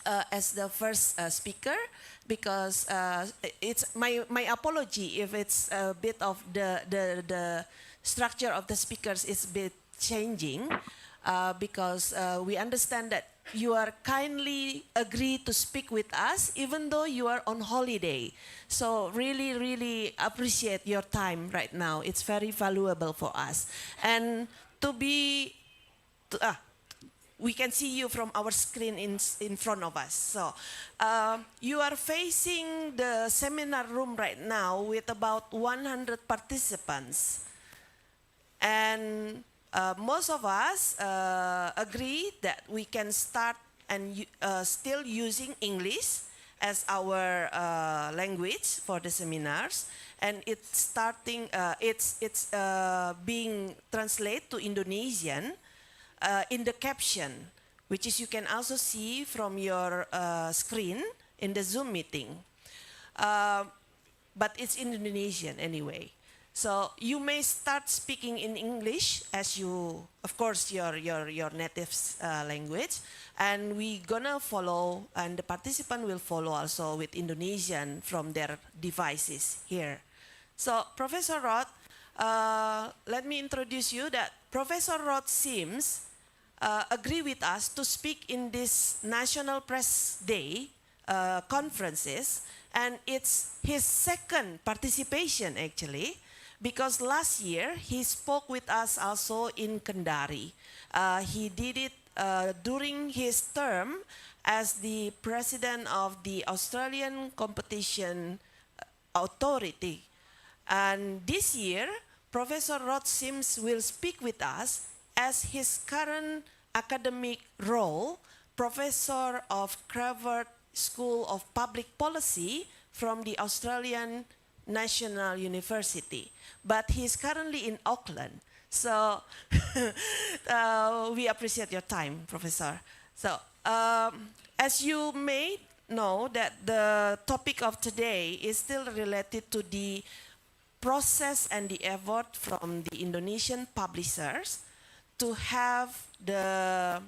as the first speaker, because it's my apology if it's a bit of the structure of the speakers is a bit changing, because we understand that you are kindly agree to speak with us even though you are on holiday. So really appreciate your time right now. It's very valuable for us. And we can see you from our screen in front of us. So you are facing the seminar room right now with about 100 participants. And most of us agree that we can start and still using English as our language for the seminars, and it's being translated to Indonesian in the caption, which is you can also see from your screen in the Zoom meeting, but it's in Indonesian anyway. So you may start speaking in English as you, of course, your native language, and we gonna follow, and the participant will follow also with Indonesian from their devices here. So Professor Rod, let me introduce you that Professor Rod Sims agree with us to speak in this National Press Day conferences, and it's his second participation actually, because last year he spoke with us also in Kendari. He did it during his term as the president of the Australian Competition Authority. And this year, Professor Rod Sims will speak with us as his current academic role, Professor of Harvard School of Public Policy from the Australian National University. But he's currently in Auckland. So we appreciate your time, Professor. So as you may know that the topic of today is still related to the process and the effort from the Indonesian publishers to have the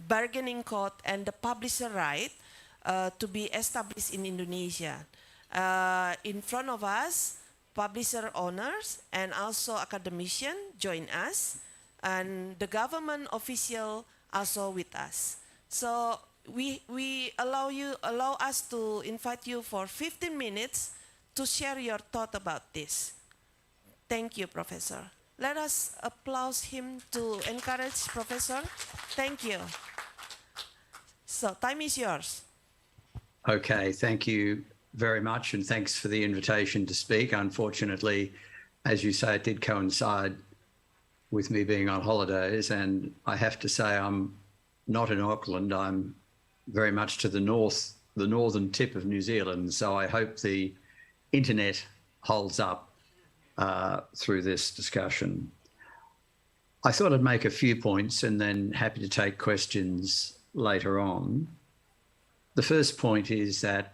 bargaining code and the publisher right to be established in Indonesia. In front of us, publisher owners and also academician join us, and the government official also with us. So we allow us to invite you for 15 minutes to share your thought about this. Thank you, Professor. Let us applaud him to encourage Professor. Thank you. So time is yours. Okay, thank you very much, and thanks for the invitation to speak. Unfortunately, as you say, it did coincide with me being on holidays, and I have to say I'm not in Auckland. I'm very much to the north, the northern tip of New Zealand, so I hope the internet holds up through this discussion. I thought I'd make a few points and then happy to take questions later on. The first point is that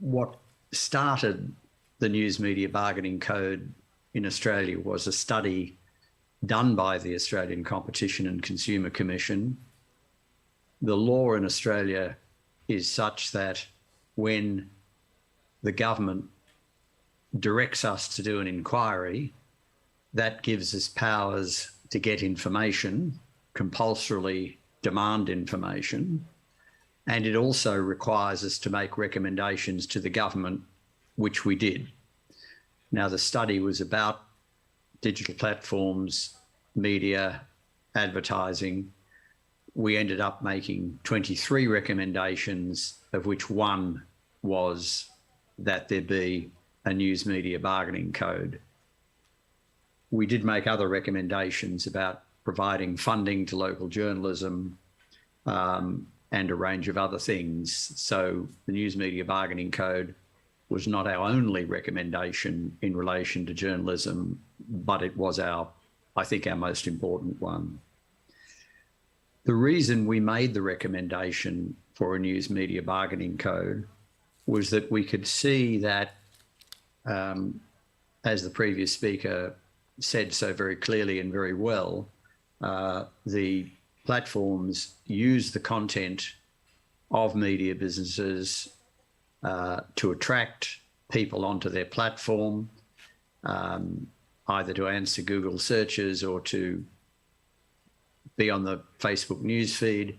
what started the News Media Bargaining Code in Australia was a study done by the Australian Competition and Consumer Commission. The law in Australia is such that when the government directs us to do an inquiry, that gives us powers to get information, compulsorily demand information, and it also requires us to make recommendations to the government, which we did. Now, the study was about digital platforms, media, advertising. We ended up making 23 recommendations, of which one was that there be a news media bargaining code. We did make other recommendations about providing funding to local journalism, and a range of other things. So the News Media Bargaining Code was not our only recommendation in relation to journalism, but it was I think our most important one. The reason we made the recommendation for a News Media Bargaining Code was that we could see that, as the previous speaker said so very clearly and very well, the platforms use the content of media businesses to attract people onto their platform, either to answer Google searches or to be on the Facebook newsfeed.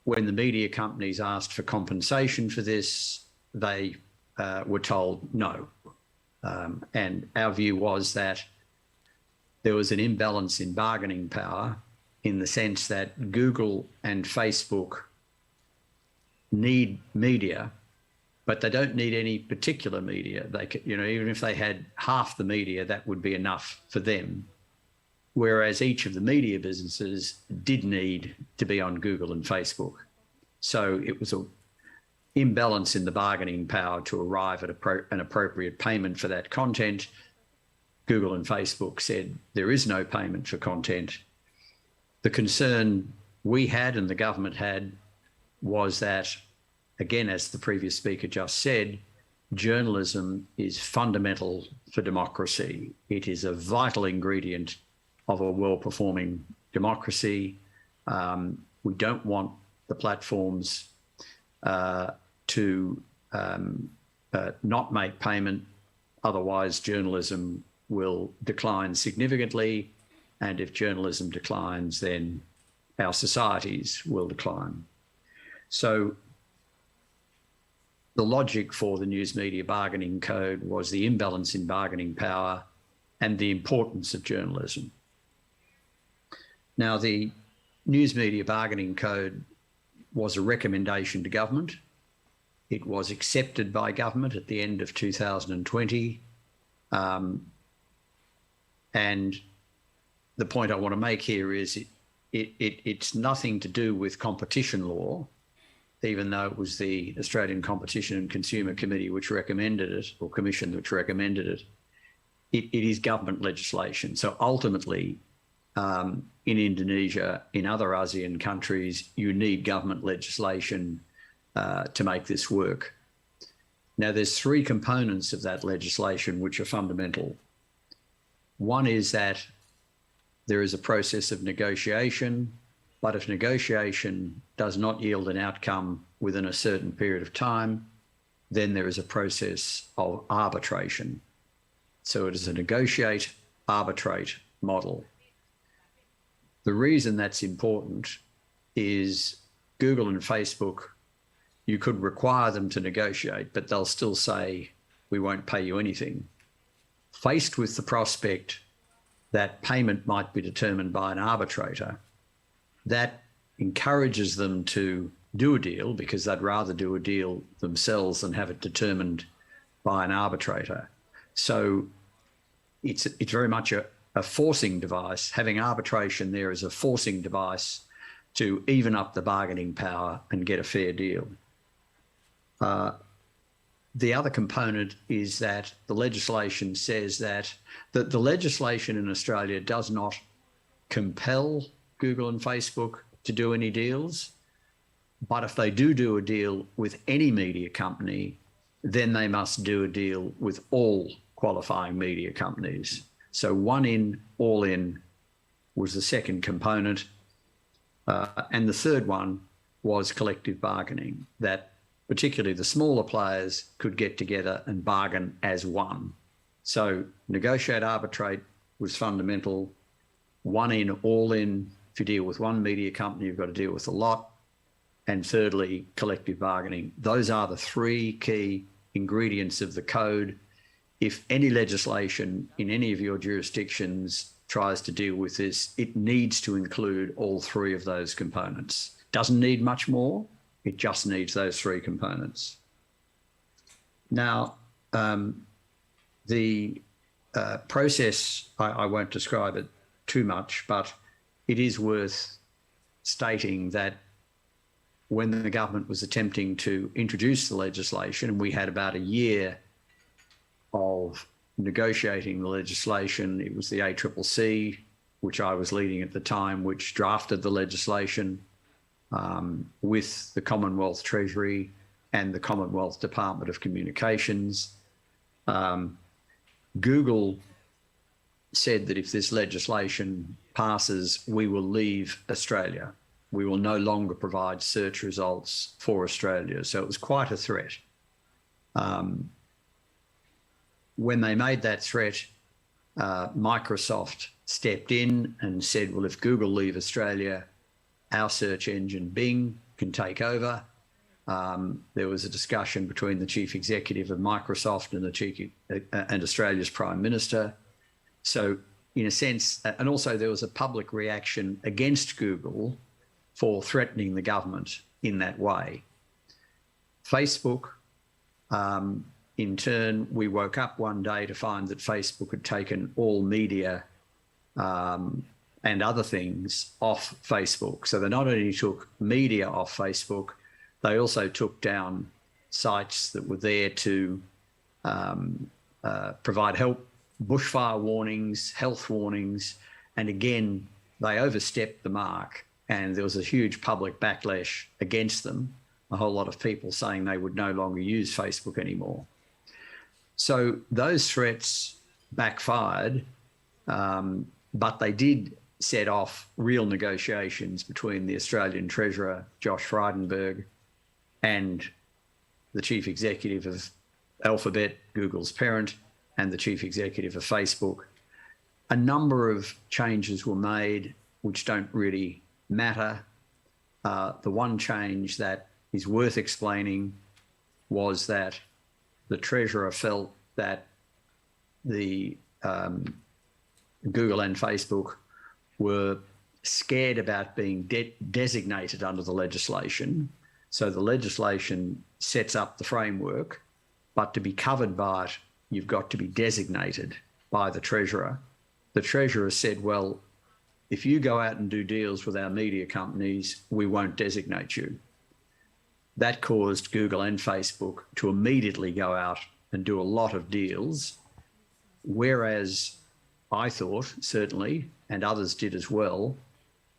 When the media companies asked for compensation for this, they were told no. And our view was that there was an imbalance in bargaining power, in the sense that Google and Facebook need media, but they don't need any particular media. They could, even if they had half the media, that would be enough for them. Whereas each of the media businesses did need to be on Google and Facebook. So it was an imbalance in the bargaining power to arrive at an appropriate payment for that content. Google and Facebook said there is no payment for content. The concern we had and the government had was that, again, as the previous speaker just said, journalism is fundamental for democracy. It is a vital ingredient of a well-performing democracy. We don't want the platforms to not make payment, otherwise journalism will decline significantly, and if journalism declines, then our societies will decline. So the logic for the News Media Bargaining Code was the imbalance in bargaining power and the importance of journalism. Now, the News Media Bargaining Code was a recommendation to government. It was accepted by government at the end of 2020. And the point I want to make here is it's nothing to do with competition law, even though it was the Australian Competition and Consumer Committee which recommended it, or Commission which recommended it. It is government legislation. So ultimately, in Indonesia, in other ASEAN countries, you need government legislation to make this work. Now, there's three components of that legislation which are fundamental. One is that there is a process of negotiation, but if negotiation does not yield an outcome within a certain period of time, then there is a process of arbitration. So it is a negotiate, arbitrate model. The reason that's important is Google and Facebook, you could require them to negotiate, but they'll still say, we won't pay you anything. Faced with the prospect that payment might be determined by an arbitrator, that encourages them to do a deal because they'd rather do a deal themselves than have it determined by an arbitrator. So it's very much a forcing device. Having arbitration there is a forcing device to even up the bargaining power and get a fair deal. The other component is that the legislation says that the legislation in Australia does not compel Google and Facebook to do any deals, but if they do a deal with any media company, then they must do a deal with all qualifying media companies. So one in, all in was the second component. And the third one was collective bargaining, that particularly the smaller players could get together and bargain as one. So negotiate, arbitrate was fundamental. One in, all in. If you deal with one media company, you've got to deal with a lot. And thirdly, collective bargaining. Those are the three key ingredients of the code. If any legislation in any of your jurisdictions tries to deal with this, it needs to include all three of those components. Doesn't need much more. It just needs those three components. Now, the process, I won't describe it too much, but it is worth stating that when the government was attempting to introduce the legislation, and we had about a year of negotiating the legislation, it was the ACCC, which I was leading at the time, which drafted the legislation with the Commonwealth Treasury, and the Commonwealth Department of Communications. Google said that if this legislation passes, we will leave Australia. We will no longer provide search results for Australia. So it was quite a threat. When they made that threat, Microsoft stepped in and said, well, if Google leave Australia, our search engine Bing can take over. There was a discussion between the chief executive of Microsoft and Australia's Prime Minister. So in a sense, and also there was a public reaction against Google for threatening the government in that way. Facebook, in turn, we woke up one day to find that Facebook had taken all media and other things off Facebook. So they not only took media off Facebook, they also took down sites that were there to provide help, bushfire warnings, health warnings, and again, they overstepped the mark and there was a huge public backlash against them, a whole lot of people saying they would no longer use Facebook anymore. So those threats backfired, but they did set off real negotiations between the Australian Treasurer, Josh Frydenberg, and the chief executive of Alphabet, Google's parent, and the chief executive of Facebook. A number of changes were made which don't really matter. The one change that is worth explaining was that the Treasurer felt that the Google and Facebook were scared about being designated under the legislation. So the legislation sets up the framework, but to be covered by it, you've got to be designated by the Treasurer. The Treasurer said, well, if you go out and do deals with our media companies, we won't designate you. That caused Google and Facebook to immediately go out and do a lot of deals, whereas I thought, certainly, and others did as well,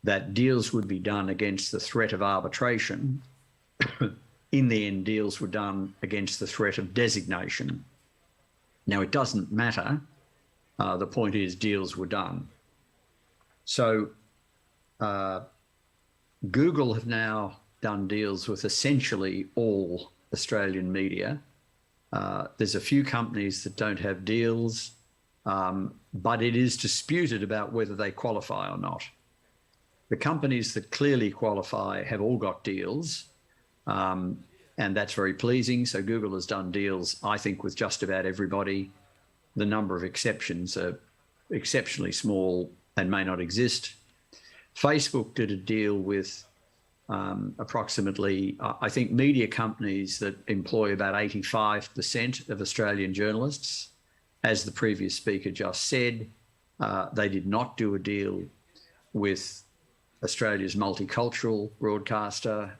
that deals would be done against the threat of arbitration. In the end, deals were done against the threat of designation. Now, it doesn't matter. The point is deals were done. So Google have now done deals with essentially all Australian media. There's a few companies that don't have deals, but it is disputed about whether they qualify or not. The companies that clearly qualify have all got deals, and that's very pleasing. So Google has done deals, I think, with just about everybody. The number of exceptions are exceptionally small and may not exist. Facebook did a deal with approximately, I think, media companies that employ about 85% of Australian journalists. As the previous speaker just said, they did not do a deal with Australia's multicultural broadcaster,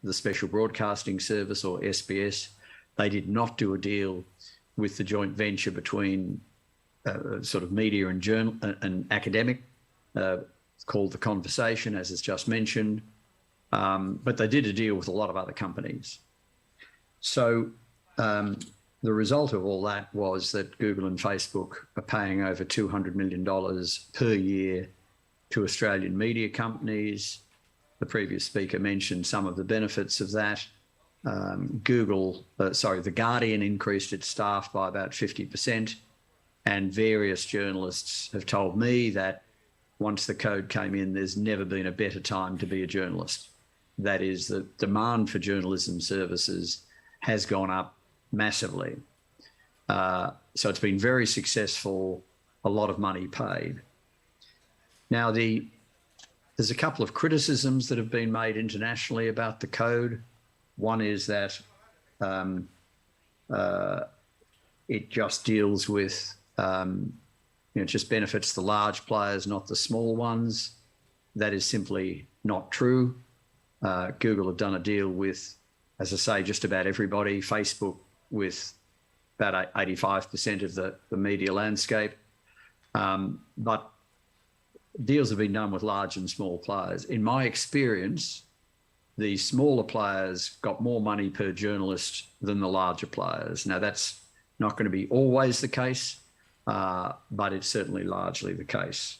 the Special Broadcasting Service, or SBS. They did not do a deal with the joint venture between sort of media and academic, called The Conversation, as is just mentioned. But they did a deal with a lot of other companies. So the result of all that was that Google and Facebook are paying over $200 million per year to Australian media companies. The previous speaker mentioned some of the benefits of that. The Guardian increased its staff by about 50%, and various journalists have told me that once the code came in, there's never been a better time to be a journalist. That is, the demand for journalism services has gone up massively. So it's been very successful, a lot of money paid. Now, there's a couple of criticisms that have been made internationally about the code. One is that it just deals with, it just benefits the large players, not the small ones. That is simply not true. Google have done a deal with, as I say, just about everybody. Facebook with about 85% of the media landscape. But deals have been done with large and small players. In my experience, the smaller players got more money per journalist than the larger players. Now, that's not going to be always the case, but it's certainly largely the case.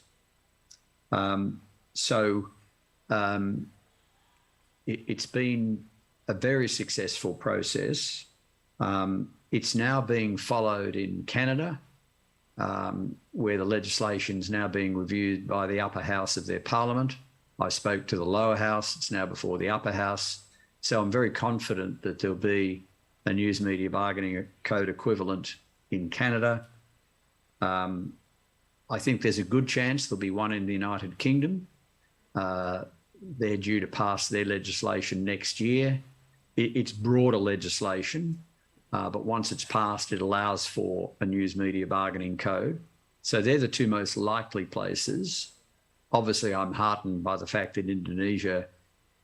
It's been a very successful process. It's now being followed in Canada, where the legislation is now being reviewed by the upper house of their parliament. I spoke to the lower house. It's now before the upper house. So I'm very confident that there'll be a news media bargaining code equivalent in Canada. I think there's a good chance there'll be one in the United Kingdom. They're due to pass their legislation next year. It's broader legislation, but once it's passed, it allows for a news media bargaining code. So they're the two most likely places. Obviously, I'm heartened by the fact that Indonesia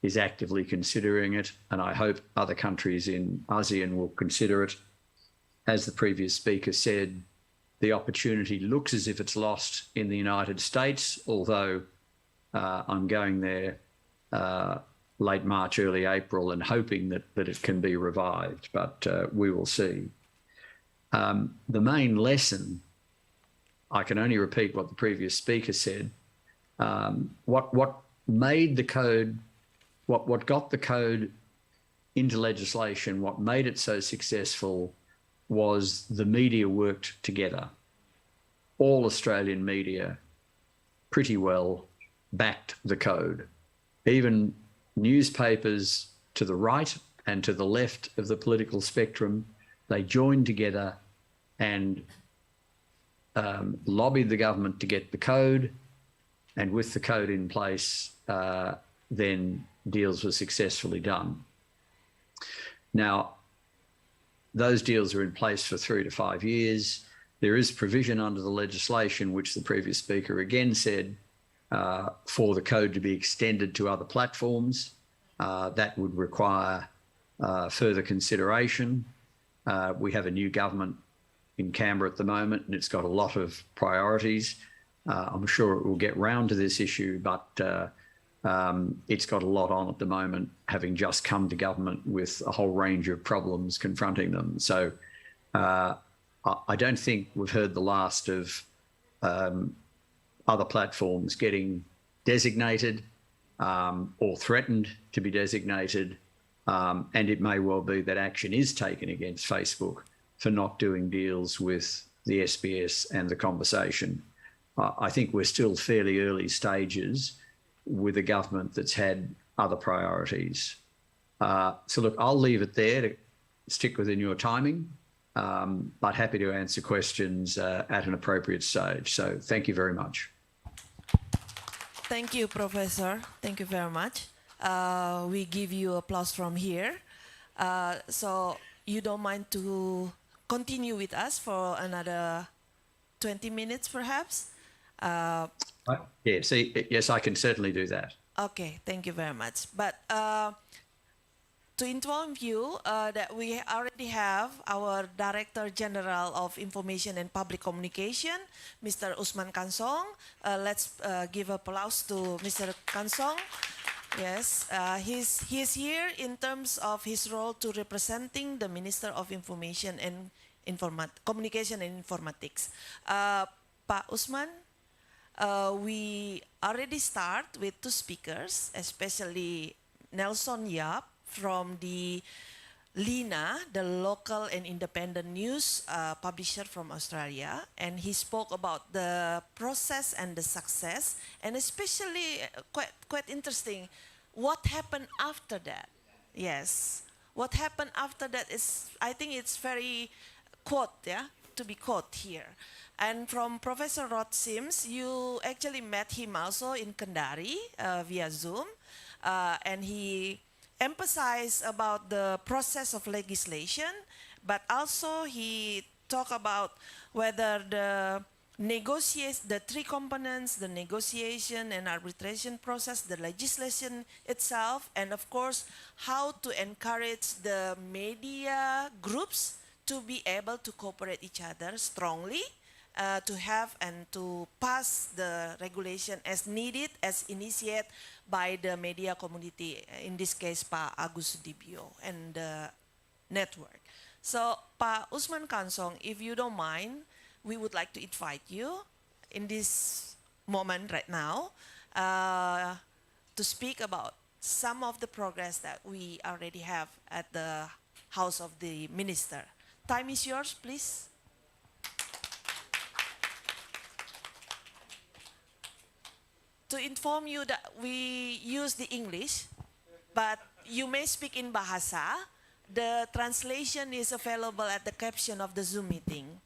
is actively considering it, and I hope other countries in ASEAN will consider it. As the previous speaker said, the opportunity looks as if it's lost in the United States, although I'm going there late March, early April, and hoping that it can be revived, but we will see. The main lesson, I can only repeat what the previous speaker said. What made the code, what got the code into legislation, what made it so successful was the media worked together. All Australian media pretty well backed the code. Even newspapers to the right and to the left of the political spectrum, they joined together and lobbied the government to get the code. And with the code in place, then deals were successfully done. Now, those deals are in place for 3 to 5 years. There is provision under the legislation, which the previous speaker again said, for the code to be extended to other platforms. That would require further consideration. We have a new government in Canberra at the moment, and it's got a lot of priorities. I'm sure it will get round to this issue, but it's got a lot on at the moment, having just come to government with a whole range of problems confronting them. So I don't think we've heard the last of other platforms getting designated or threatened to be designated. And it may well be that action is taken against Facebook for not doing deals with the SBS and The Conversation. I think we're still fairly early stages with a government that's had other priorities. So look, I'll leave it there to stick within your timing, but happy to answer questions at an appropriate stage. So thank you very much. Thank you, Professor. Thank you very much. We give you applause from here. So you don't mind to continue with us for another 20 minutes, perhaps? Yes, I can certainly do that. Okay, thank you very much. But to inform you that we already have our Director General of Information and Public Communication, Mr. Usman Kansong. Let's give applause to Mr. Kansong. Yes, he's here in terms of his role to representing the Minister of Information and Communication and Informatics. Pak Usman, we already start with 2 speakers, especially Nelson Yap from the LINA, the local and independent news publisher from Australia, and he spoke about the process and the success, and especially quite interesting, what happened after that. Yes, what happened after that is, I think it's very to be quote here. And from Professor Rod Sims, you actually met him also in Kendari via Zoom, and he emphasized about the process of legislation, but also he talked about whether the 3 components, the negotiation and arbitration process, the legislation itself, and of course, how to encourage the media groups to be able to cooperate each other strongly to have and to pass the regulation as needed, as initiated by the media community, in this case Pak Agus Sudibyo and the network. So Pak Usman Kansong, if you don't mind, we would like to invite you in this moment right now to speak about some of the progress that we already have at the House of the Minister. Time is yours, please. To inform you that we use the English, but you may speak in Bahasa. The translation is available at the caption of the Zoom meeting.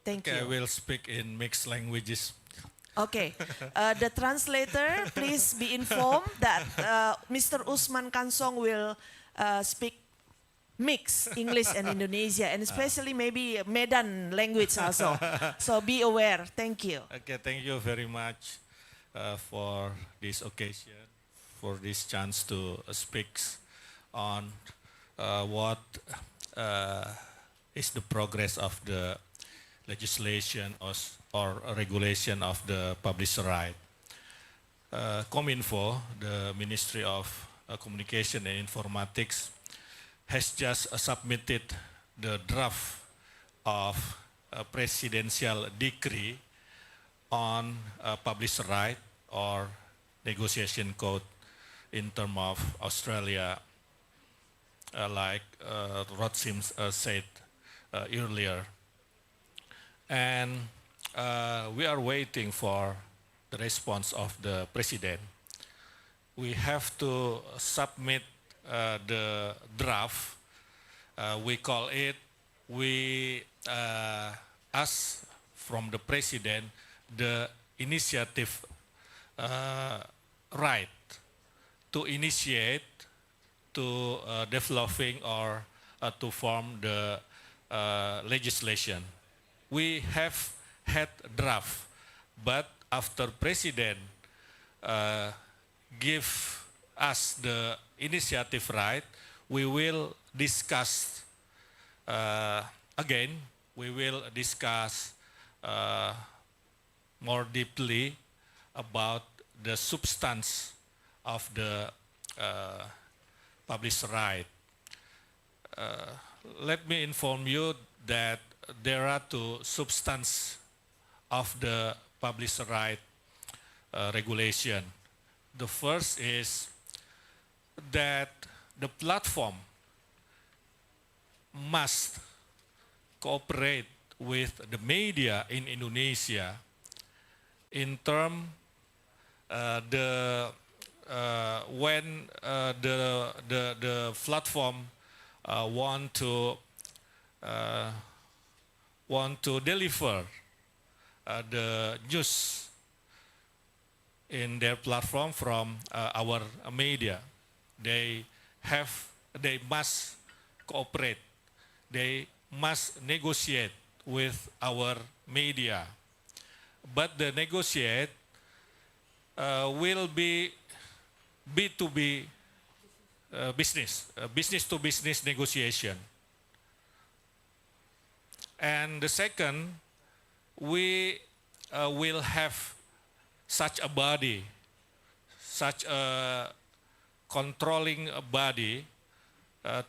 Thank Okay, I you. will speak in mixed languages. Okay, the translator, please be informed that Mr. Usman Kansong will speak mix English and Indonesia, and especially maybe Medan language also. So be aware. Thank you. Okay, thank you very much for this occasion, for this chance to speak on what is the progress of the legislation or regulation of the publisher right. Cominfo, the Ministry of Communication and Informatics, has just submitted the draft of a presidential decree on publisher right or negotiation code in terms of Australia, like Rod Sims said earlier. And we are waiting for the response of the president. We have to submit the draft. We call it, we ask from the president the initiative right to initiate, to developing or to form the legislation. We have had draft, but after president give us the initiative right, we will discuss again. We will discuss more deeply about the substance of the publisher right. Let me inform you that there are two substance of the publisher right regulation. The first is that the platform must cooperate with the media in Indonesia in term when the platform want to deliver the news in their platform from our media. They must cooperate. They must negotiate with our media. But the negotiate will be B2B business, business to business negotiation. And the second, we will have such a body, such a controlling body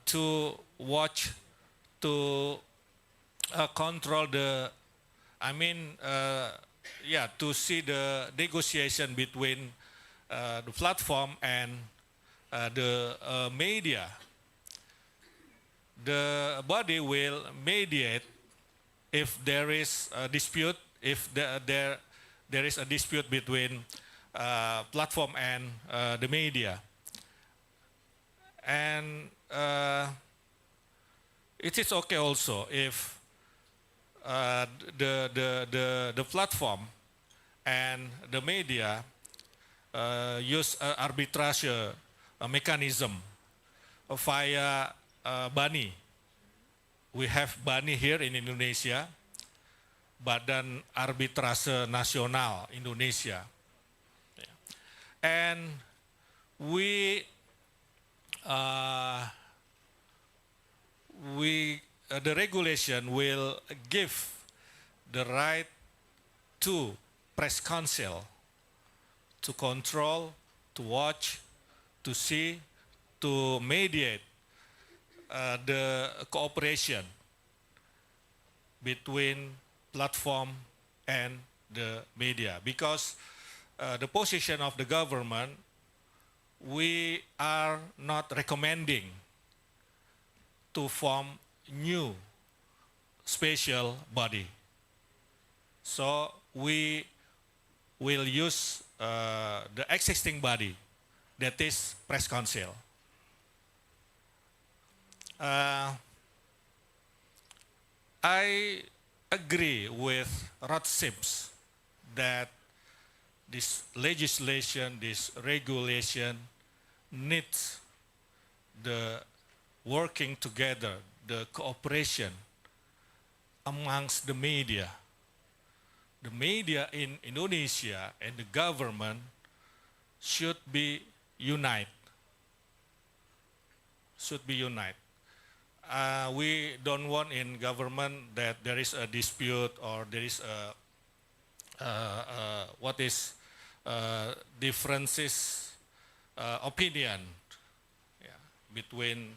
to watch, to control the, to see the negotiation between the platform and the media. The body will mediate if there is a dispute, if there is a dispute between platform and the media. And it is okay also if the platform and the media use arbitrage mechanism via BANI. We have BANI here in Indonesia, Badan Arbitrase Nasional Indonesia. And the regulation will give the right to press council to control, to watch, to see, to mediate the cooperation between platform and the media. Because the position of the government, we are not recommending to form new special body. So we will use the existing body, that is press council. I agree with Rod Sims that this legislation, this regulation needs the working together, the cooperation amongst the media. The media in Indonesia and the government should be united. Should be united. We don't want in government that there is a dispute or there is differences opinion between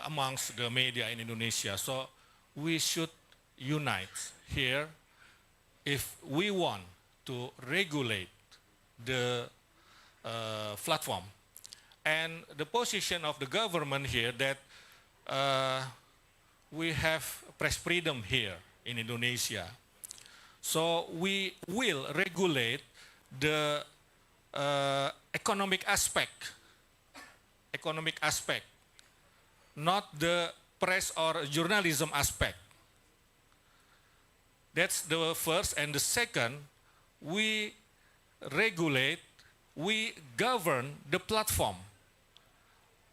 amongst the media in Indonesia. So we should unite here if we want to regulate the platform. And the position of the government here that we have press freedom here in Indonesia. So we will regulate the economic aspect, not the press or journalism aspect. That's the first. And the second, we regulate, we govern the platform,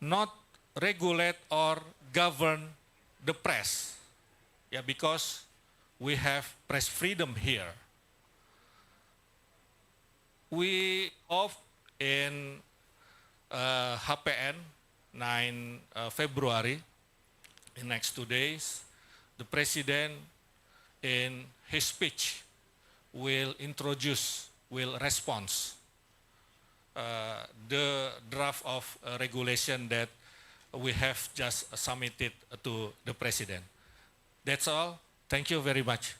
not regulate or govern the press. Yeah, because we have press freedom here. We off in HPN 9 February, in next 2 days, the president in his speech will respond the draft of regulation that we have just submitted to the president. That's all. Thank you very much.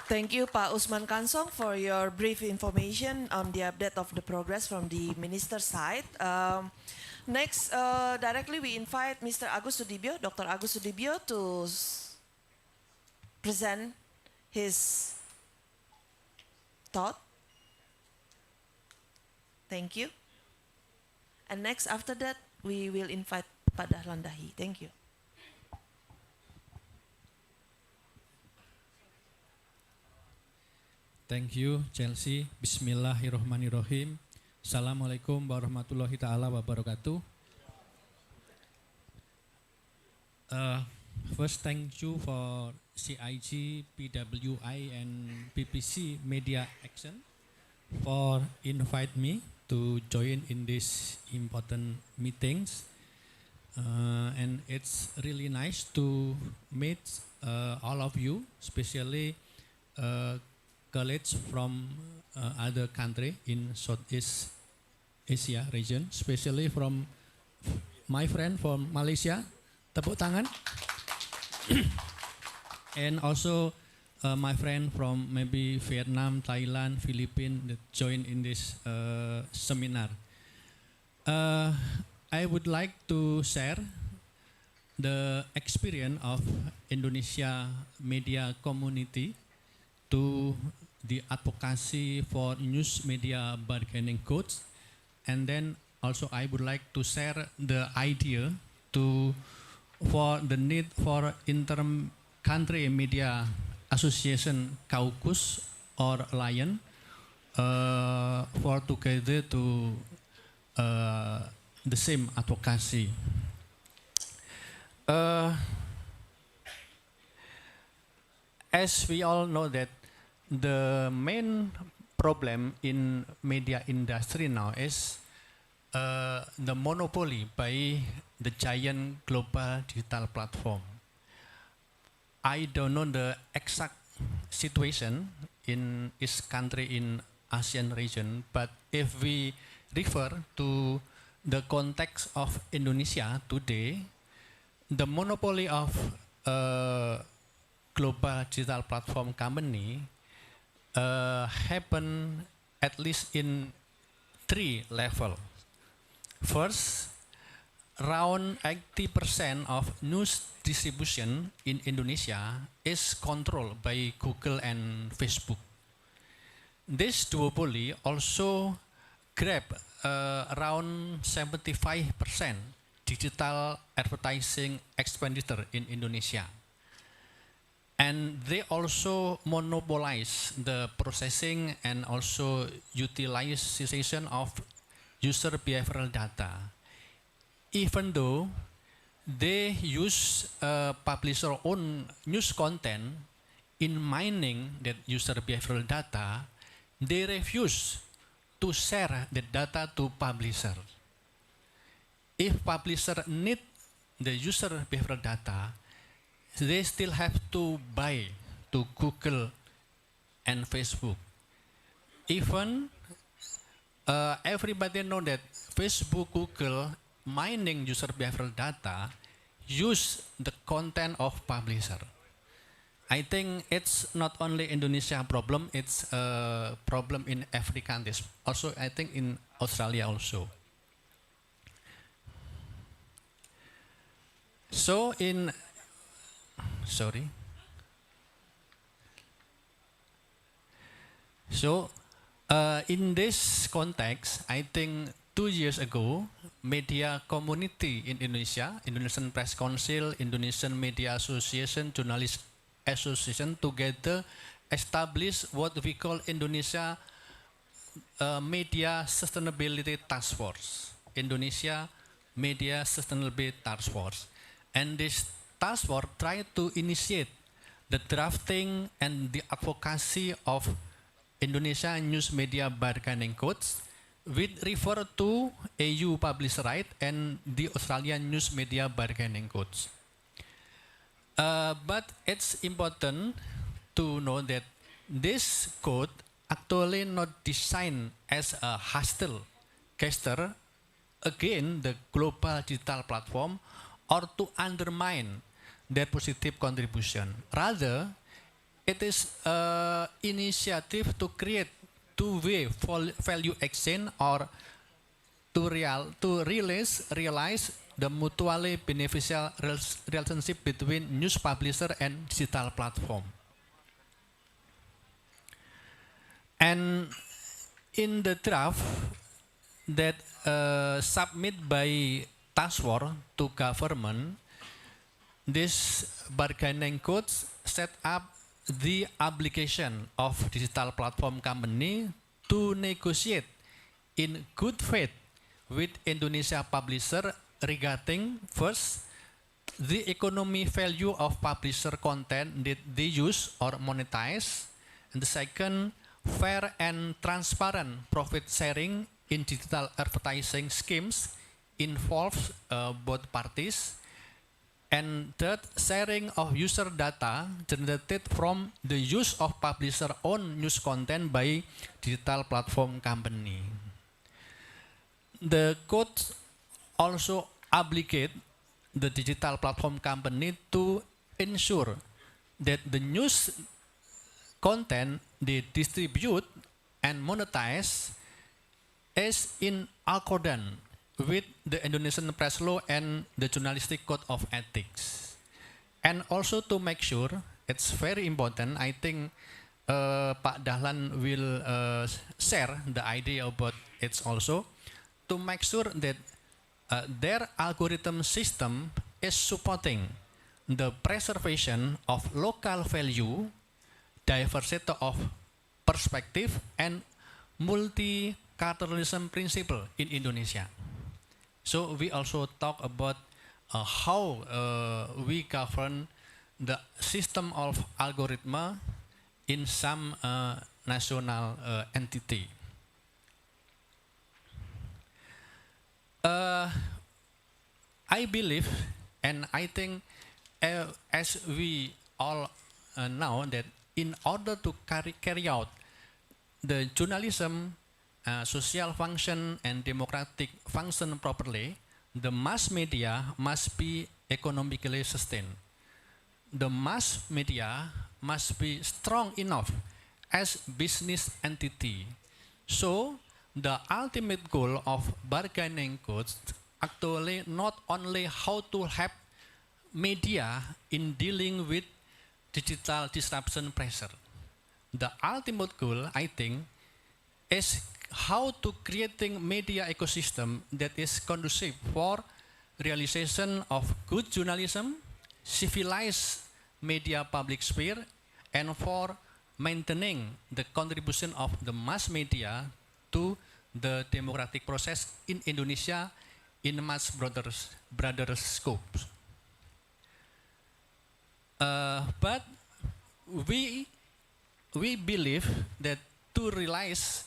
Thank you, Pak Usman Kansong, for your brief information on the update of the progress from the minister's side. Next, directly we invite Mr. Agus Sudibyo, Dr. Agus Sudibyo, to present his thought. Thank you. And next, after that, we will invite Pak Dahlan Dahi. Thank you. Thank you, Chelsea. Bismillahirrahmanirrahim. Assalamualaikum warahmatullahi ta'ala wabarakatuh. First, thank you for CIG, PWI, and PPC Media Action for invite me to join in these important meetings. And it's really nice to meet all of you, especially colleagues from other country in Southeast Asia region, especially from my friend from Malaysia, tepuk tangan, and also my friend from maybe Vietnam, Thailand, Philippines that join in this seminar. I would like to share the experience of Indonesia media community to the advocacy for news media bargaining codes, and then also I would like to share the idea for the need for inter-country media association caucus or alliance for together to the same advocacy. As we all know that the main problem in media industry now is the monopoly by the giant global digital platform. I don't know the exact situation in each country in ASEAN region, but if we refer to the context of Indonesia today, the monopoly of a global digital platform company happen at least in 3 levels. First, around 80% of news distribution in Indonesia is controlled by Google and Facebook. This duopoly also grab around 75% digital advertising expenditure in Indonesia. And they also monopolize the processing and also utilization of user behavioral data. Even though they use publisher own news content in mining that user behavioral data, they refuse to share the data to publisher. If publisher need the user behavioral data, they still have to buy to Google and Facebook. Even everybody know that Facebook, Google mining user behavioral data use the content of publisher. I think it's not only Indonesia problem, it's a problem in every country. Also, I think in Australia also. So in, sorry. So in this context, I think 2 years ago, media community in Indonesia, Indonesian Press Council, Indonesian Media Association, Journalist Association together established what we call Indonesia Media Sustainability Task Force. Indonesia Media Sustainability Task Force. And this task force tried to initiate the drafting and the advocacy of Indonesia News Media Bargaining Codes, which refer to EU Publisher Right and the Australian News Media Bargaining Codes. But it's important to know that this code actually not designed as a hostile gesture against the global digital platform or to undermine their positive contribution. Rather, it is an initiative to create two-way value exchange or to realize the mutually beneficial relationship between news publisher and digital platform. And in the draft that submitted by task force to government, this bargaining codes set up the obligation of digital platform company to negotiate in good faith with Indonesia publisher regarding first the economy value of publisher content that they use or monetize, and the second fair and transparent profit sharing in digital advertising schemes involves both parties, and third, sharing of user data generated from the use of publisher own news content by digital platform company. The code also obligate the digital platform company to ensure that the news content they distribute and monetize is in accordance with the Indonesian press law and the journalistic code of ethics. And also to make sure, it's very important, I think Pak Dahlan will share the idea about it also, to make sure that their algorithm system is supporting the preservation of local value, diversity of perspective, and multiculturalism principle in Indonesia. So we also talk about how we govern the system of algorithm in some national entity. I believe, and I think as we all know that in order to carry out the journalism, social function, and democratic function properly, the mass media must be economically sustained. The mass media must be strong enough as business entity. So the ultimate goal of bargaining codes actually not only how to help media in dealing with digital disruption pressure. The ultimate goal, I think, is how to creating media ecosystem that is conducive for realization of good journalism, civilized media public sphere, and for maintaining the contribution of the mass media to the democratic process in Indonesia in much broader scope. But we believe that to realize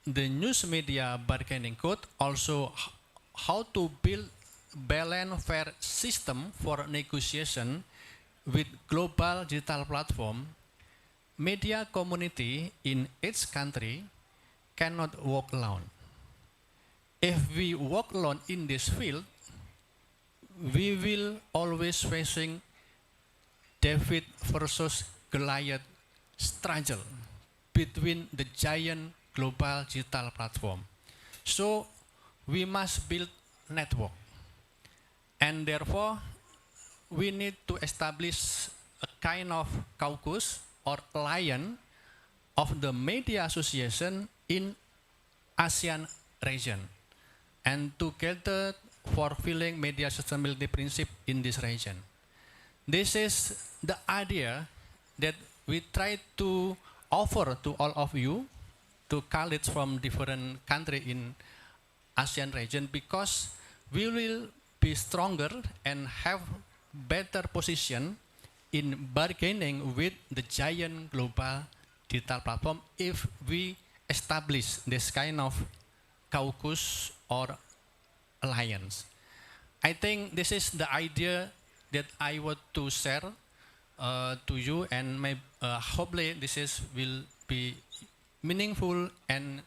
the news media bargaining code, also how to build balanced fair system for negotiation with global digital platform, media community in each country cannot walk alone. If we walk alone in this field, we will always facing David versus Goliath struggle between the giant global digital platform. So we must build network, and therefore we need to establish a kind of caucus or alliance of the media association in ASEAN region, and together fulfilling media sustainability principle in this region. This is the idea that we try to offer to all of you, to colleagues from different countries in ASEAN region, because we will be stronger and have better position in bargaining with the giant global digital platform if we establish this kind of caucus or alliance. I think this is the idea that I want to share to you, and hopefully this will be meaningful and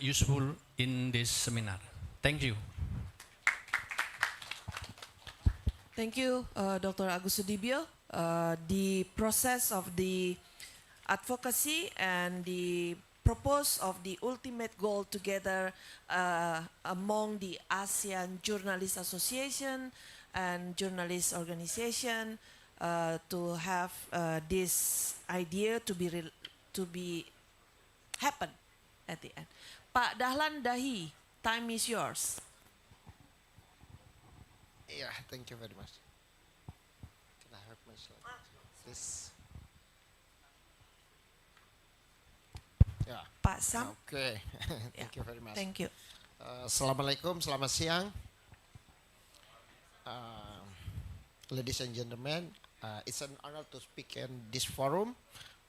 useful in this seminar. Thank you. Thank you, Dr. Agus Sudibyo. The process of the advocacy and the purpose of the ultimate goal together among the ASEAN Journalist Association and journalist organization to have this idea to be happen at the end. Pak Dahlan Dahi, time is yours. Yeah, thank you very much. Can I have my slide? This. Yeah. Pak Sam. Okay. Thank Yeah. you very much. Thank you. Assalamualaikum, selamat siang. Ladies and gentlemen, it's an honor to speak in this forum,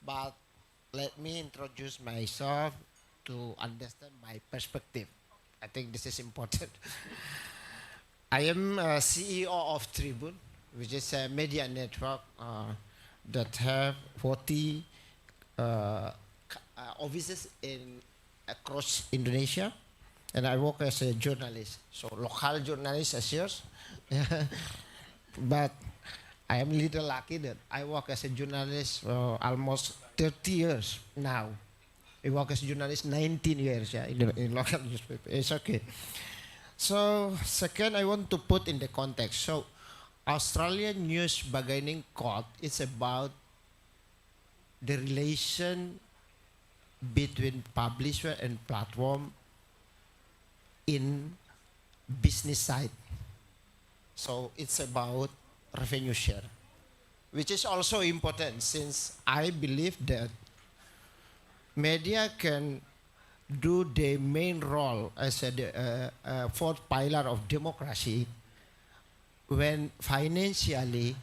but let me introduce myself to understand my perspective. I think this is important. I am CEO of Tribune, which is a media network that have 40 offices across Indonesia, and I work as a journalist, so local journalist as yours. But I am a little lucky that I work as a journalist for almost 30 years now. I work as a journalist 19 years, yeah, in local newspaper. It's okay. So second, I want to put in the context. So Australian News Bargaining Code is about the relation between publisher and platform in business side. So it's about revenue share, which is also important since I believe that media can do the main role as a fourth pillar of democracy when financially,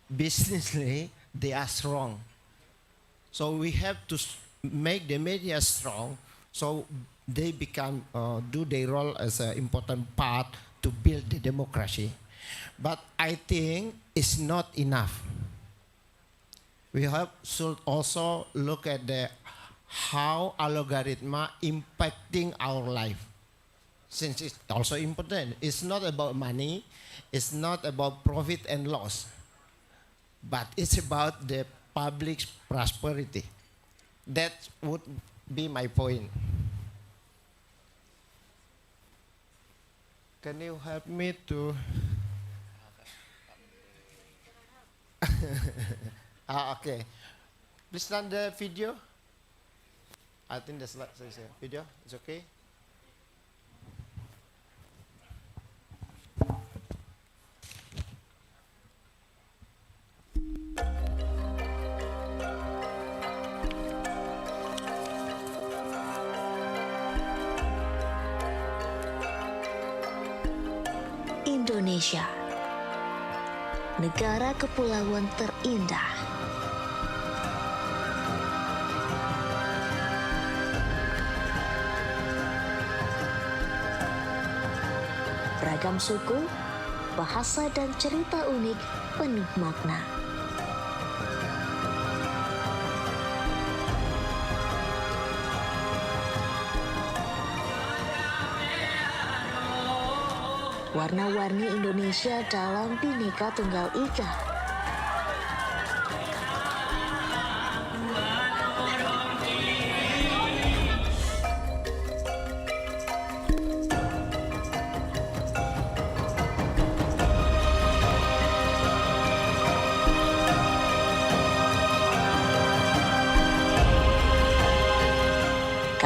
businessly, they are strong. So we have to make the media strong so they become do their role as an important part to build the democracy. But I think it's not enough. We should also look at the how algorithm impacting our life. Since it's also important. It's not about money, it's not about profit and loss, but it's about the public's prosperity. That would be my point. Can you help me to? Okay. Please run the video. I think the slide says video. It's okay. Indonesia, negara kepulauan terindah. Beragam suku, bahasa dan cerita unik penuh makna. Warna-warni Indonesia dalam Bhinneka Tunggal Ika.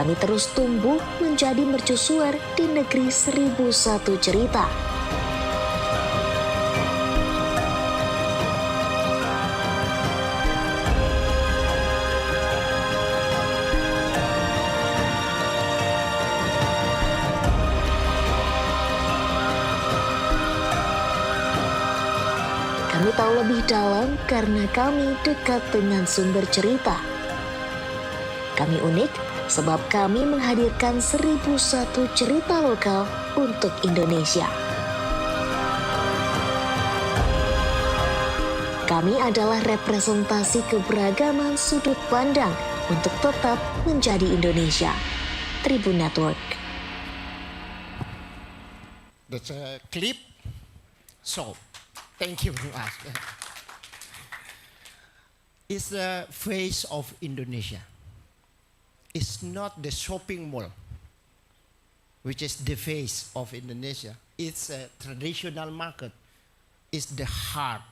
Kami terus tumbuh menjadi mercusuar di negeri 1001 cerita. Kami tahu lebih dalam karena kami dekat dengan sumber cerita. Kami unik sebab kami menghadirkan 1001 cerita lokal untuk Indonesia. Kami adalah representasi keberagaman sudut pandang untuk tetap menjadi Indonesia. Tribun Network. That's a clip. So, thank you very much. It's the face of Indonesia. It's not the shopping mall, which is the face of Indonesia. It's a traditional market. It's the heart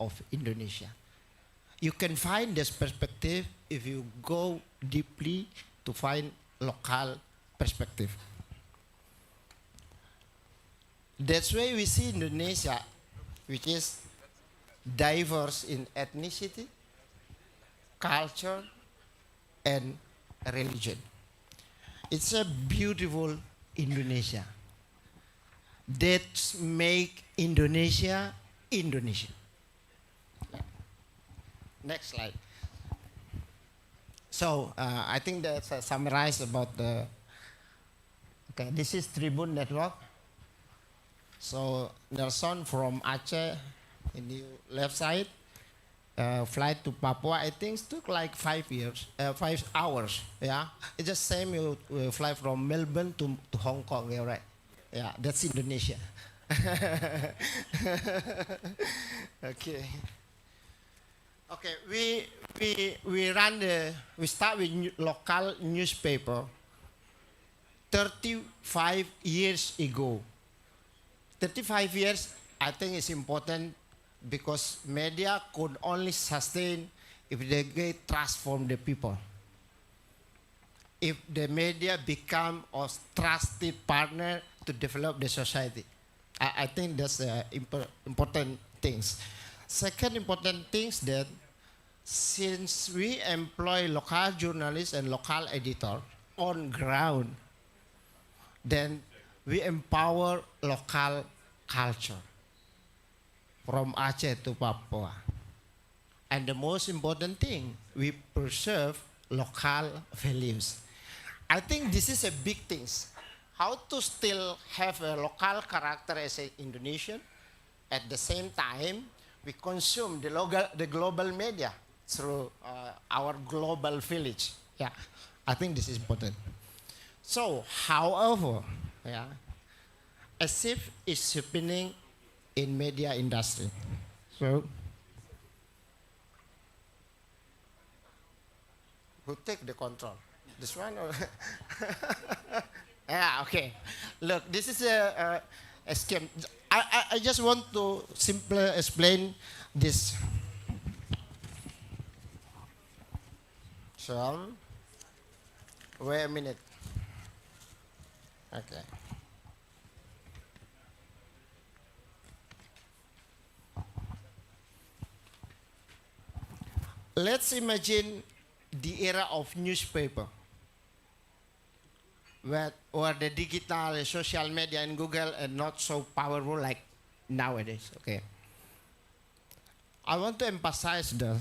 of Indonesia. You can find this perspective if you go deeply to find local perspective. That's why we see Indonesia, which is diverse in ethnicity, culture, and religion. It's a beautiful Indonesia that make Indonesia Indonesia. Next slide. So I think that's summarized about the. Okay, this is Tribun Network. So Nelson from Aceh in the left side. Flight to Papua, I think took like 5 hours. Yeah, it's the same you fly from Melbourne to Hong Kong. Yeah, right. Yeah, that's Indonesia. Okay. Okay, we start with local newspaper 35 years ago. 35 years, I think it's important because media could only sustain if they get trust from the people. If the media become a trusted partner to develop the society. I think that's important things. Second important things that since we employ local journalists and local editor on ground, then we empower local culture. From Aceh to Papua. And the most important thing, we preserve local values. I think this is a big thing. How to still have a local character as an Indonesian, at the same time, we consume the global media. through our global village. Yeah, I think this is important. So, however, yeah, a shift is happening in media industry. So, who take the control? This one or? Yeah, okay. Look, this is a scheme. I just want to simply explain this. So, wait a minute. Okay. Let's imagine the era of newspaper, where the digital social media and Google are not so powerful like nowadays. Okay. I want to emphasize that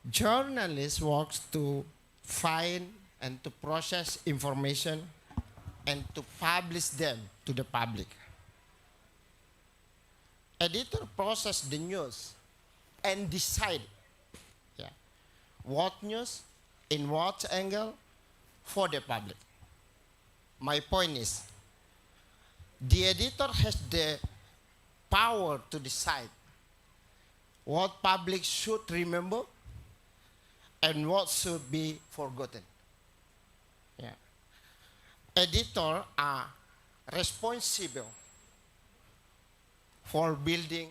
journalists works to find and to process information and to publish them to the public. Editor process the news and decide what news, in what angle, for the public. My point is, the editor has the power to decide what public should remember and what should be forgotten. Yeah. Editors are responsible for building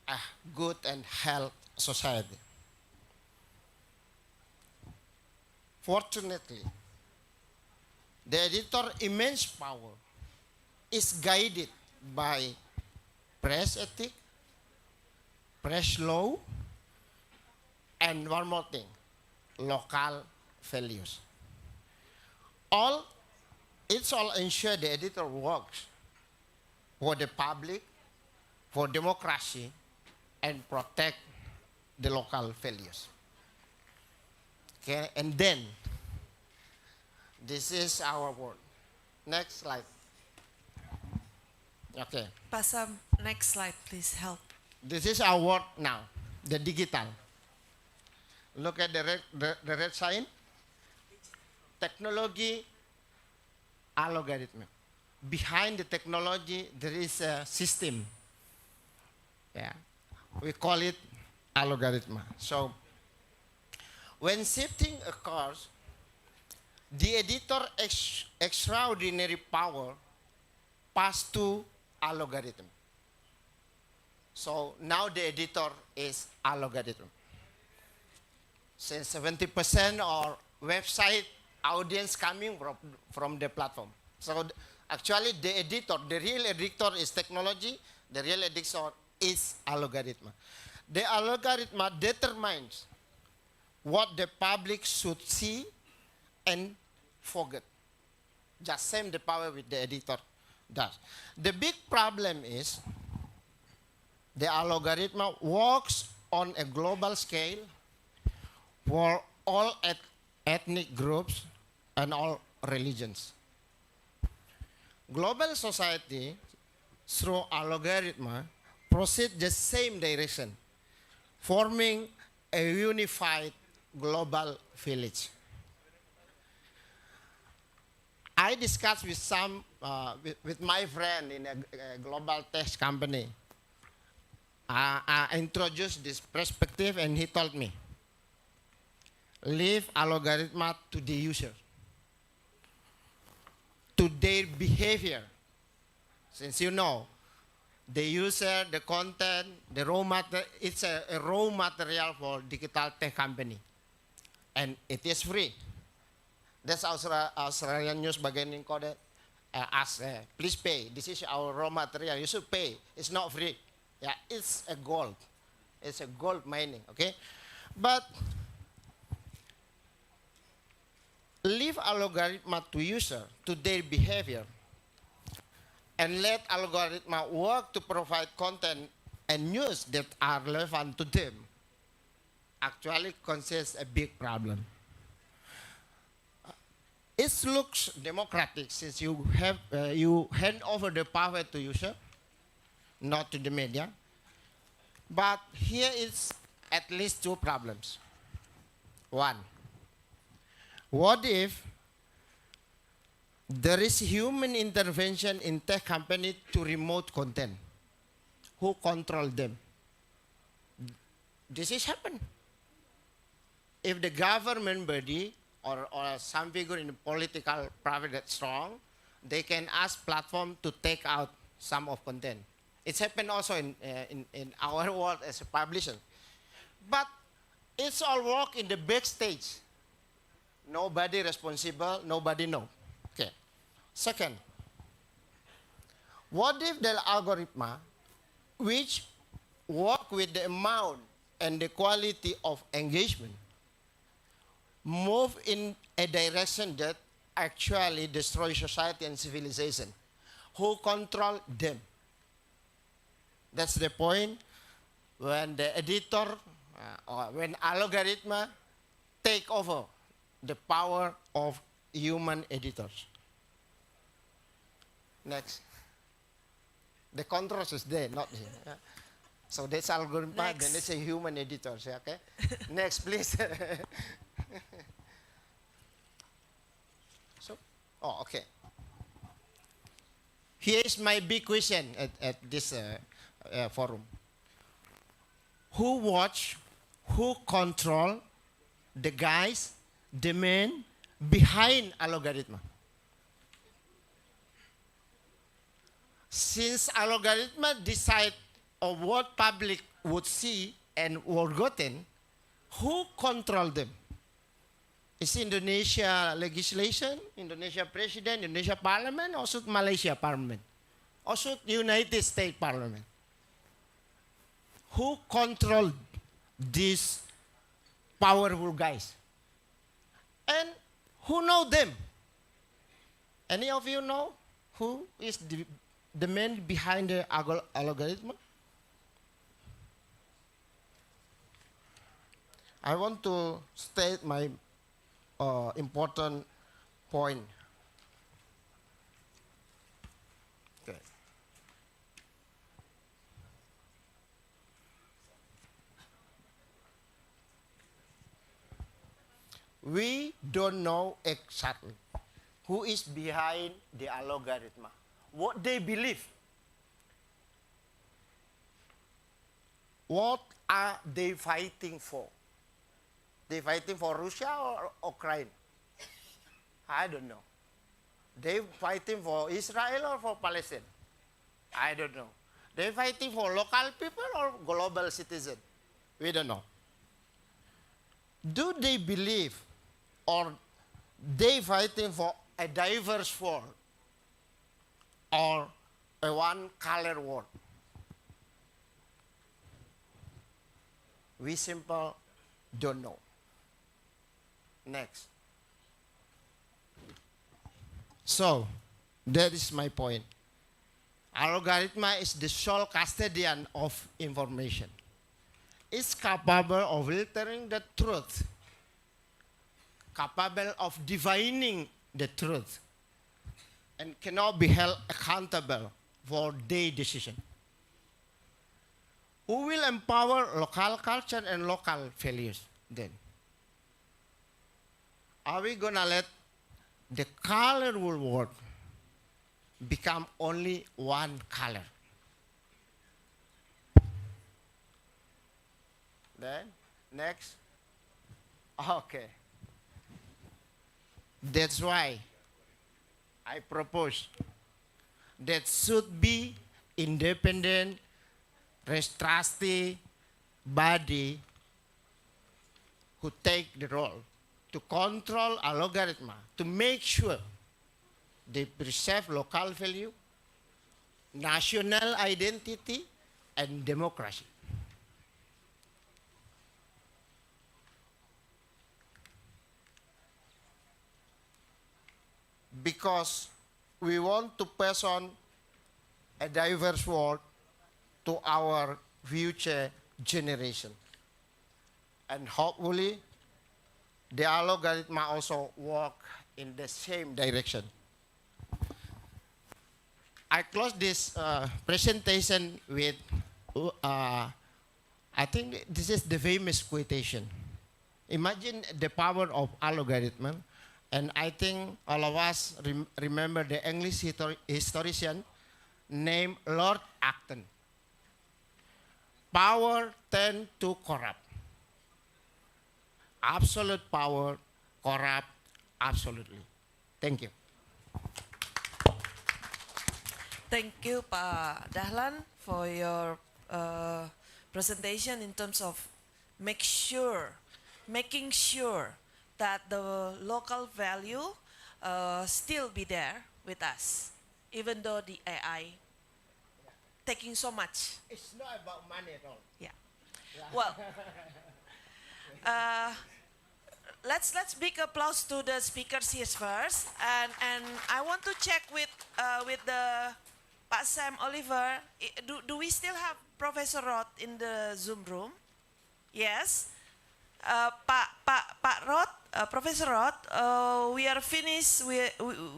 a good and healthy society. Fortunately, the editor's immense power is guided by press ethics, press law, and one more thing, local values. It's all ensure the editor works for the public, for democracy, and protect the local values. Okay, and then this is our word. Next slide. Okay. Pasam, next slide, please help. This is our word now, the digital. Look at the red sign. Technology, algorithm. Behind the technology, there is a system. Yeah, we call it algorithm. So, when shifting occurs, the editor extraordinary power pass to algorithm. So now the editor is algorithm. Since 70% of website audience coming from the platform. So actually the editor, the real editor is technology, the real editor is algorithm. The algorithm determines what the public should see and forget. Just same the power with the editor does. The big problem is the algorithm works on a global scale for all ethnic groups and all religions. Global society through algorithm proceed the same direction, forming a unified global village. I discussed with with my friend in a global tech company. I introduced this perspective and he told me, leave algorithm to the user, to their behavior. Since you know, the user, the content, the raw material, it's a raw material for digital tech company. And it is free. That's Australian news bagian encoded. Ask, please pay. This is our raw material. You should pay. It's not free. Yeah, it's a gold. It's a gold mining, okay? But leave algorithm to user, to their behavior, and let algorithm work to provide content and news that are relevant to them, actually consists a big problem. It looks democratic since you have you hand over the power to user, not to the media. But here is at least two problems. One, what if there is human intervention in tech company to remote content? Who control them? This is happen. If the government body or some figure in the political private that's strong, they can ask platform to take out some of content. It's happened also in our world as a publisher. But it's all work in the backstage. Nobody responsible, nobody know. Okay. Second, what if the algorithm which work with the amount and the quality of engagement move in a direction that actually destroys society and civilization? Who control them? That's the point when the editor or when algorithm take over the power of human editors. Next. The contrast is there, not here. Yeah. So that's algorithm, then it's a human editor. Okay? Next, please. Okay. Here is my big question at this forum. Who watch, who control the guys, the men behind algorithm? Since algorithm decide on what public would see and forgotten, who control them? Is Indonesia legislation, Indonesia president, Indonesia parliament, or should Malaysia parliament? Or should United States parliament? Who control these powerful guys? And who know them? Any of you know who is the man behind the algorithm? I want to state my important point. Okay. We don't know exactly who is behind the algorithm, what they believe, what are they fighting for. They fighting for Russia or Ukraine? I don't know. They fighting for Israel or for Palestine? I don't know. They fighting for local people or global citizen? We don't know. Do they believe or they fighting for a diverse world or a one-color world? We simply don't know. Next. So, that is my point. Algorithm is the sole custodian of information. It's capable of filtering the truth, capable of divining the truth, and cannot be held accountable for their decision. Who will empower local culture and local values then? Are we going to let the colorful world become only one color? Then, next. Okay. That's why I propose that should be independent, trustee body who take the role to control algorithm, to make sure they preserve local value, national identity, and democracy. Because we want to pass on a diverse world to our future generation. And hopefully, the algorithm also work in the same direction. I close this presentation with I think this is the famous quotation. Imagine the power of algorithm, and I think all of us remember the English historian named Lord Acton. Power tend to corrupt. Absolute power corrupt absolutely. Thank you. Thank you, Pak Dahlan, for your presentation in terms of making sure that the local value still be there with us, even though the AI taking so much. It's not about money at all. Yeah. Well, let's big applause to the speakers here first, and I want to check with the Pak Sam Oliver. Do we still have Professor Roth in the Zoom room? Yes. Pak Roth, Professor Roth, we are finished.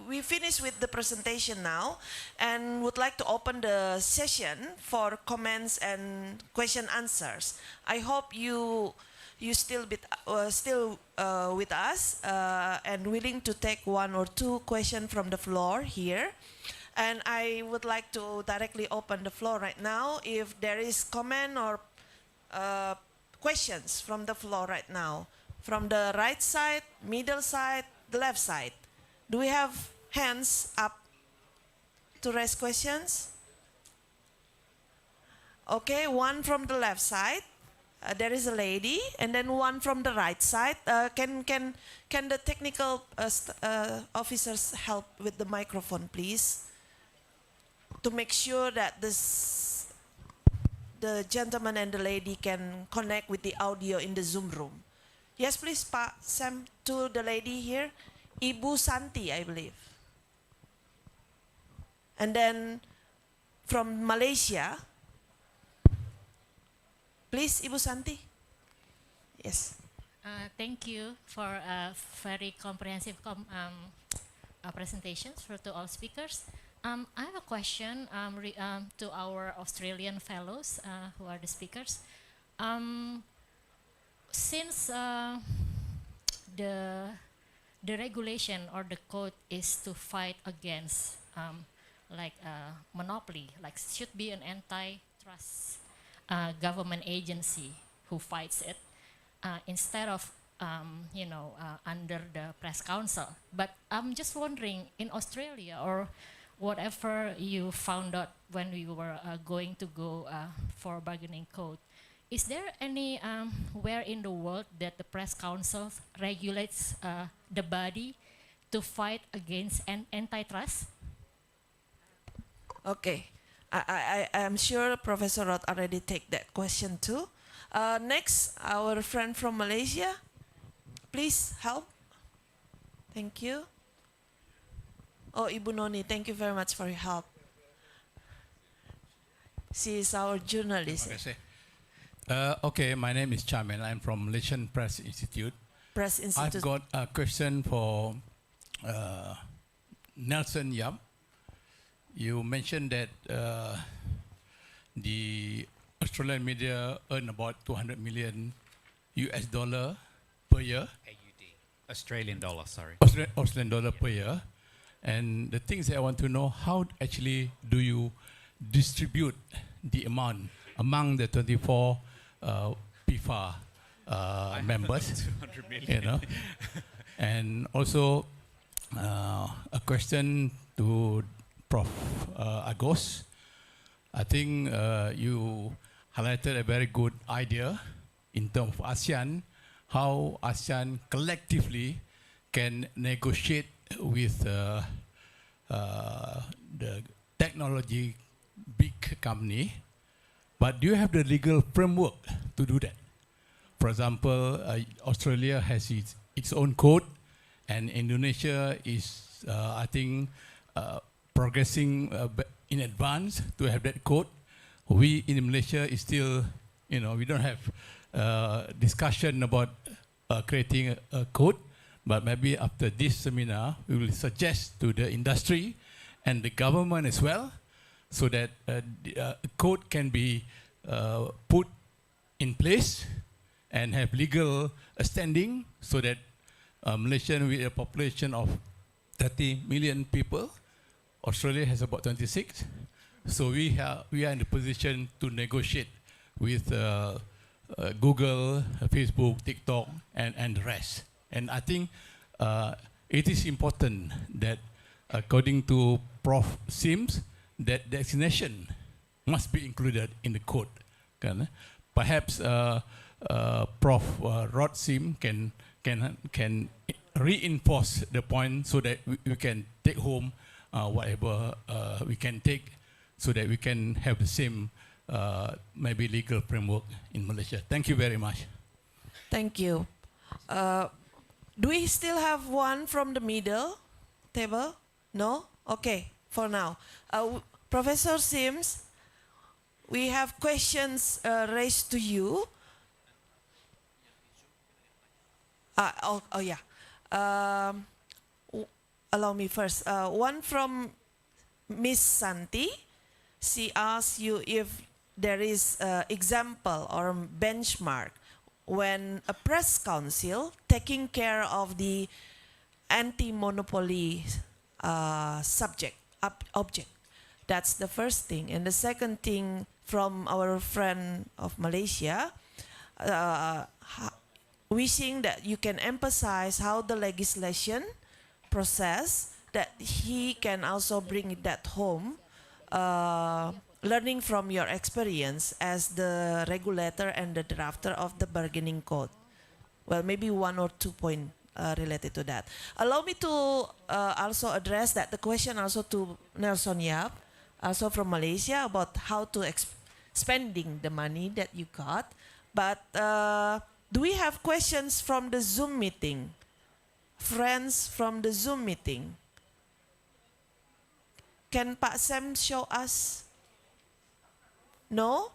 We finished with the presentation now, and would like to open the session for comments and question answers. I hope you still with us and willing to take one or two questions from the floor here. And I would like to directly open the floor right now if there is comment or questions from the floor right now. From the right side, middle side, the left side. Do we have hands up to raise questions? Okay, one from the left side. There is a lady, and then one from the right side. Can the technical officers help with the microphone, please, to make sure that the gentleman and the lady can connect with the audio in the Zoom room? Yes, please, Pak Sam, to the lady here, Ibu Santi, I believe. And then from Malaysia, please, Ibu Santi. Yes. Thank you for a very comprehensive presentations to all speakers. I have a question to our Australian fellows who are the speakers. Since the regulation or the code is to fight against monopoly, like should be an antitrust government agency who fights it instead of under the press council. But I'm just wondering, in Australia or whatever you found out when we were going to go for bargaining code, is there any where in the world that the press council regulates the body to fight against antitrust? Okay, I'm sure Professor Roth already take that question too. Next, our friend from Malaysia, please help. Thank you. Oh, Ibu Noni, thank you very much for your help. She is our journalist. Okay, my name is Chamen. I'm from Malaysian Press Institute. Press Institute. I've got a question for Nelson Yap. You mentioned that the Australian media earn about 200 million US dollar per year. AUD. Australian dollar, sorry. Australian dollar per year. And the things that I want to know, how actually do you distribute the amount among the 24 PIFA members? 200 million. You know? And also a question to Prof. Agos. I think you highlighted a very good idea in terms of ASEAN, how ASEAN collectively can negotiate with the technology big company. But do you have the legal framework to do that? For example, Australia has its own code, and Indonesia is, I think, progressing in advance to have that code. We in Malaysia is still, we don't have discussion about creating a code, but maybe after this seminar, we will suggest to the industry and the government as well, so that the code can be put in place and have legal standing so that Malaysia with a population of 30 million people, Australia has about 26. So we are in the position to negotiate with Google, Facebook, TikTok, and the rest. And I think it is important that, according to Prof. Sims, that designation must be included in the code. Perhaps Prof. Rod Sim can reinforce the point so that we can take home whatever we can take, so that we can have the same maybe legal framework in Malaysia. Thank you very much. Thank you. Do we still have one from the middle table? No? Okay, for now. Professor Sims, we have questions raised to you. Yeah. Allow me first. One from Miss Santi. She asks you if there is example or benchmark when a press council taking care of the anti-monopoly object. That's the first thing. And the second thing from our friend of Malaysia, wishing that you can emphasize how the legislation process, that he can also bring that home, learning from your experience as the regulator and the drafter of the bargaining code. Well, maybe 1 or 2 points related to that. Allow me to also address the question also to Nelson Yap, also from Malaysia, about how to spending the money that you got. But do we have questions from the Zoom meeting? Friends from the Zoom meeting? Can Pak Sam show us? No?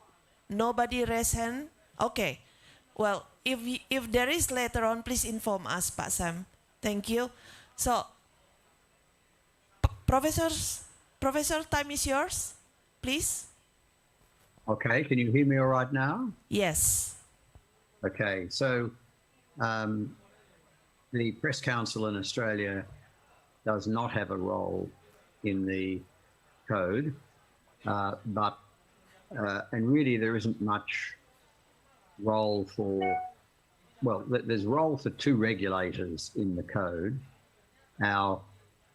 Nobody raise hand? Okay. Well, if there is later on, please inform us, Pak Sam. Thank you. So, Professor, time is yours, please. Okay, can you hear me all right now? Yes. Okay, so the Press Council in Australia does not have a role in the code, and really there isn't much role for, well, there's role for two regulators in the code. Our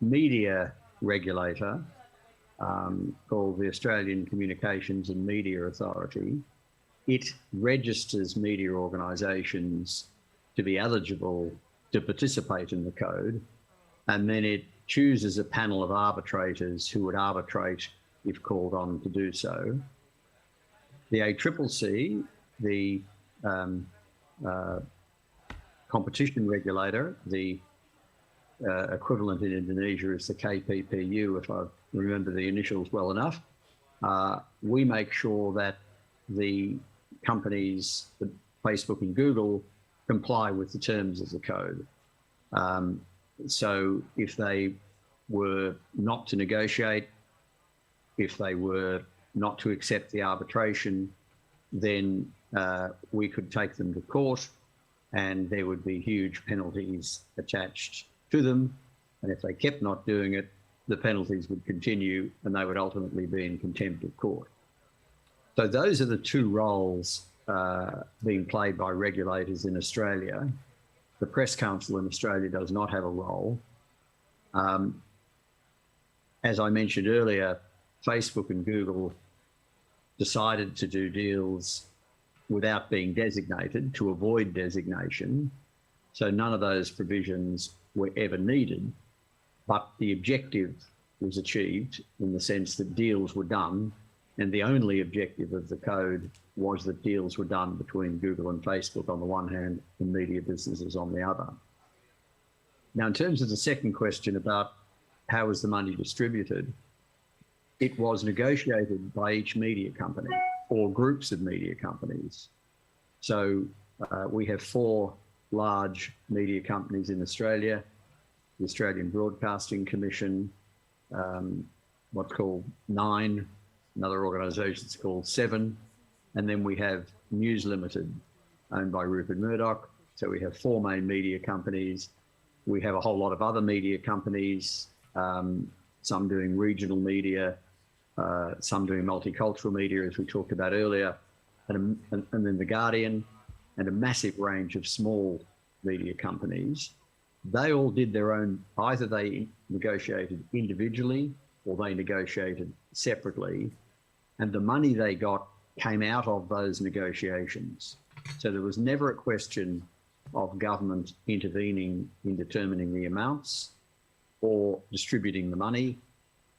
media regulator, called the Australian Communications and Media Authority, it registers media organisations to be eligible to participate in the code, and then it chooses a panel of arbitrators who would arbitrate if called on to do so. The ACCC, the competition regulator, the equivalent in Indonesia is the KPPU, if I remember the initials well enough. We make sure that the companies, Facebook and Google, comply with the terms of the code. So if they were not to negotiate, if they were not to accept the arbitration, then we could take them to court and there would be huge penalties attached to them. And if they kept not doing it, the penalties would continue and they would ultimately be in contempt of court. So those are the two roles being played by regulators in Australia. The Press Council in Australia does not have a role. As I mentioned earlier, Facebook and Google decided to do deals without being designated to avoid designation. So none of those provisions were ever needed, but the objective was achieved in the sense that deals were done, and the only objective of the code was that deals were done between Google and Facebook on the one hand and media businesses on the other. Now, in terms of the second question about how was the money distributed, it was negotiated by each media company or groups of media companies. So we have 4 large media companies in Australia: the Australian Broadcasting Commission, what's called 9, another organisation's called 7, and then we have News Limited, owned by Rupert Murdoch. So we have 4 main media companies. We have a whole lot of other media companies, some doing regional media, some doing multicultural media, as we talked about earlier, and then The Guardian, and a massive range of small media companies. They all did their own, either they negotiated individually or they negotiated separately, and the money they got came out of those negotiations. So there was never a question of government intervening in determining the amounts or distributing the money.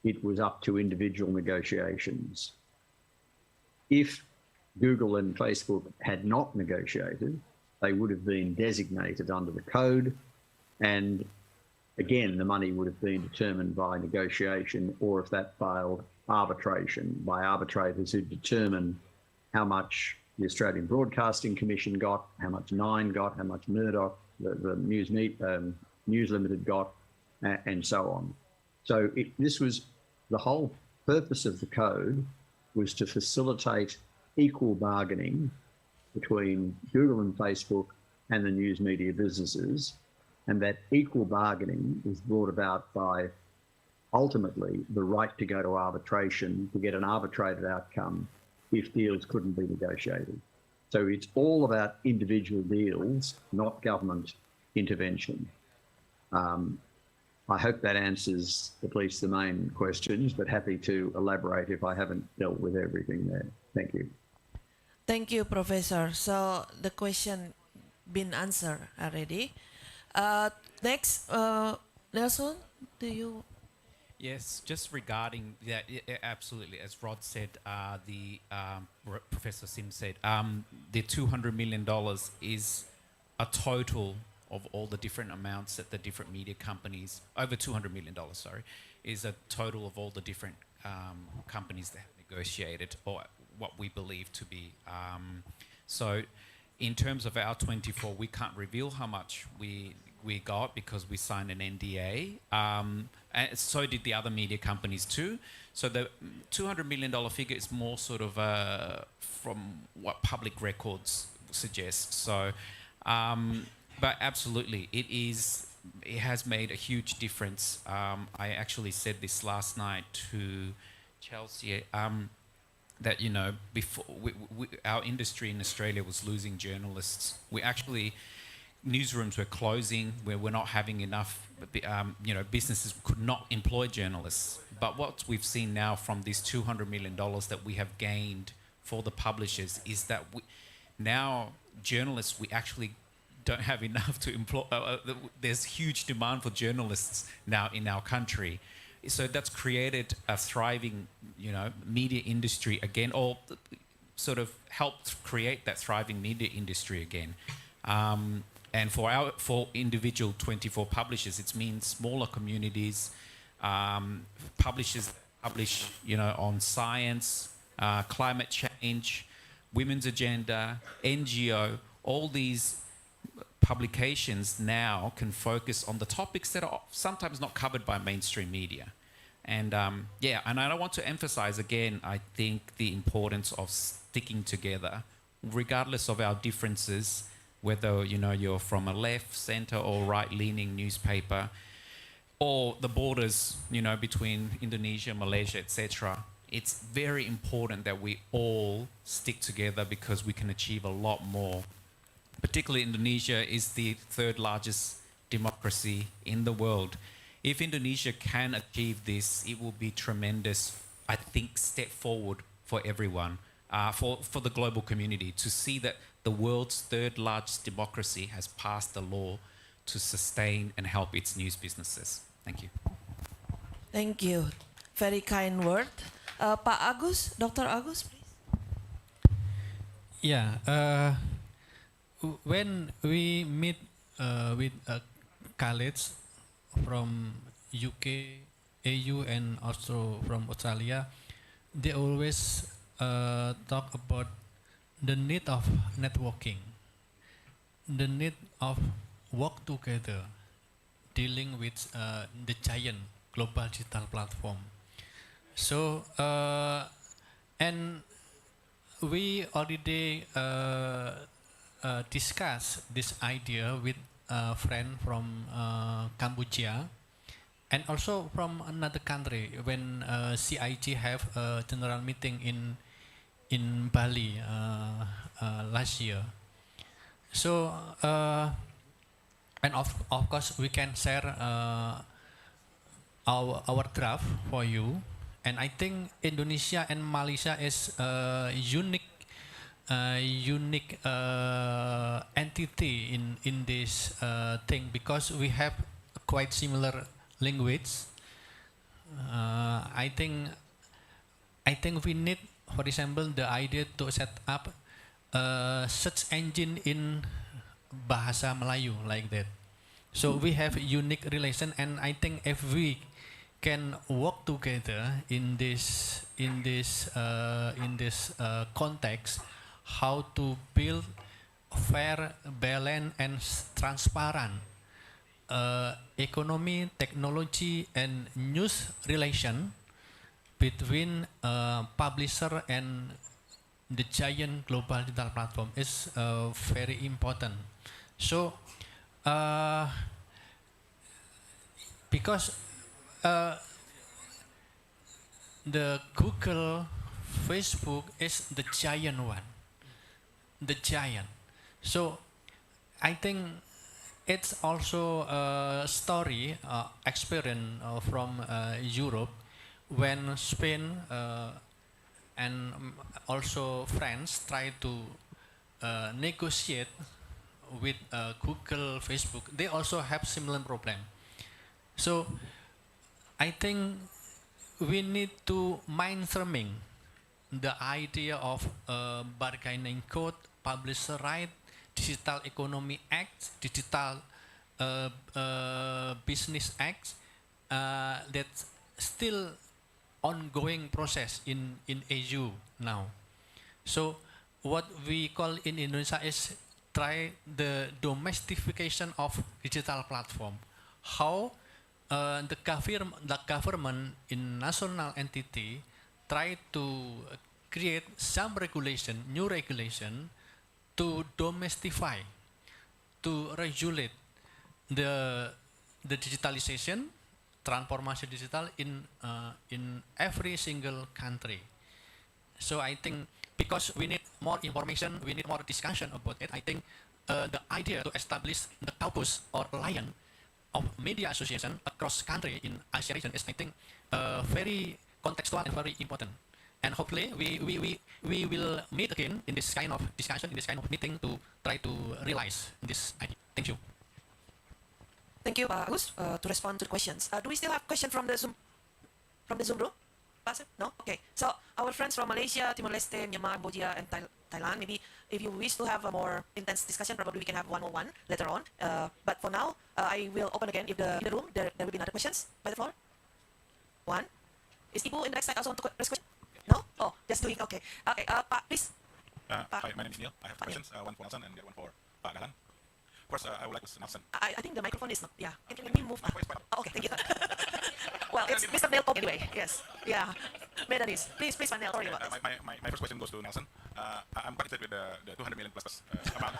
It was up to individual negotiations. If Google and Facebook had not negotiated, they would have been designated under the code, and again, the money would have been determined by negotiation, or if that failed, arbitration by arbitrators who determine how much the Australian Broadcasting Commission got, how much Nine got, how much Murdoch, the News Limited got, and so on. So this was the whole purpose of the code, was to facilitate equal bargaining between Google and Facebook and the news media businesses, and that equal bargaining was brought about by ultimately the right to go to arbitration to get an arbitrated outcome if deals couldn't be negotiated. So it's all about individual deals, not government intervention. I hope that answers at least the main questions, but happy to elaborate if I haven't dealt with everything there. Thank you. Thank you, Professor. So the question been answered already. Next, Nelson, do you? Yes, just regarding that, absolutely. As Rod said, Professor Sim said, the $200 million is a total of all the different amounts that the different media companies, over $200 million, sorry, is a total of all the different companies that have negotiated, or what we believe to be. So in terms of our 24, we can't reveal how much we got because we signed an NDA. And so did the other media companies too. So the $200 million figure is more sort of from what public records suggest. So, but absolutely, it has made a huge difference. I actually said this last night to Chelsea, that, you know, before our industry in Australia was losing journalists. Newsrooms were closing, where we're not having enough, businesses could not employ journalists. But what we've seen now from this $200 million that we have gained for the publishers is that now journalists, we actually don't have enough to employ. There's huge demand for journalists now in our country. So that's created a thriving, media industry again, or sort of helped create that thriving media industry again. And for individual 24 publishers, it means smaller communities, publishers publish, on science, climate change, women's agenda, NGO, all these publications now can focus on the topics that are sometimes not covered by mainstream media. And and I want to emphasize again, I think the importance of sticking together, regardless of our differences, whether you're from a left, center, or right-leaning newspaper, or the borders between Indonesia, Malaysia, etc. It's very important that we all stick together because we can achieve a lot more. Particularly Indonesia is the third largest democracy in the world. If Indonesia can achieve this, it will be tremendous, I think, step forward for everyone, for the global community, to see that the world's third largest democracy has passed a law to sustain and help its news businesses. Thank you. Thank you. Very kind word. Pak Agus, Dr. Agus, please. Yeah. When we meet with colleagues from UK, AU, and also from Australia, they always talk about the need of networking, the need of work together, dealing with the giant global digital platform. So, and we already discussed this idea with a friend from Cambodia and also from another country when CIG have a general meeting in Bali last year. So and of course we can share our draft for you. And I think Indonesia and Malaysia is a unique entity in this thing because we have quite similar language. I think we need, for example, the idea to set up a search engine in Bahasa Melayu like that. So we have unique relation, and I think if we can work together in this context, how to build fair, balanced, and transparent economy, technology, and news relation between publisher and the giant global digital platform is very important. So because the Google, Facebook is the giant one, the giant. So I think it's also a story, experience from Europe when Spain and also France try to negotiate with Google, Facebook. They also have similar problem. So I think we need to mainstreaming the idea of bargaining code, publisher right, Digital Economy Act, Digital Business Act, that's still ongoing process in EU now. So what we call in Indonesia is try the domestication of digital platform. How the government in national entity try to create some regulation, new regulation, to domestify, to regulate the digitalization, transformation digital in every single country. So I think because we need more information, we need more discussion about it. I think the idea to establish the caucus or lion of media association across country in Asia region is, I think, very contextual and very important. And hopefully we will meet again in this kind of discussion, in this kind of meeting to try to realize this idea. Thank you. Thank you, Pak Agus, to respond to the questions. Do we still have question from the Zoom room? No? Okay. So our friends from Malaysia, Timor-Leste, Myanmar, Cambodia, and Thailand, maybe if you wish to have a more intense discussion, probably we can have one-on-one later on. But for now, I will open again. If in the room there will be another questions by the floor. One. Is Ibu in the next slide also want to raise question? No? Oh, just doing. Okay. Okay. Pak, please. Hi, my name is Neil. I have two questions. One for Nelson and the other one for Pak Dahlan. First, I would like to ask Nelson. I think the microphone is not. Yeah. Can we move? Oh, okay. Thank you. Well, it's Mr. Neil Pop anyway. Yes. Yeah. Medanis. Please, Pak Neil. Sorry about this. My first question goes to Nelson. I'm quite excited with the 200 million plus amount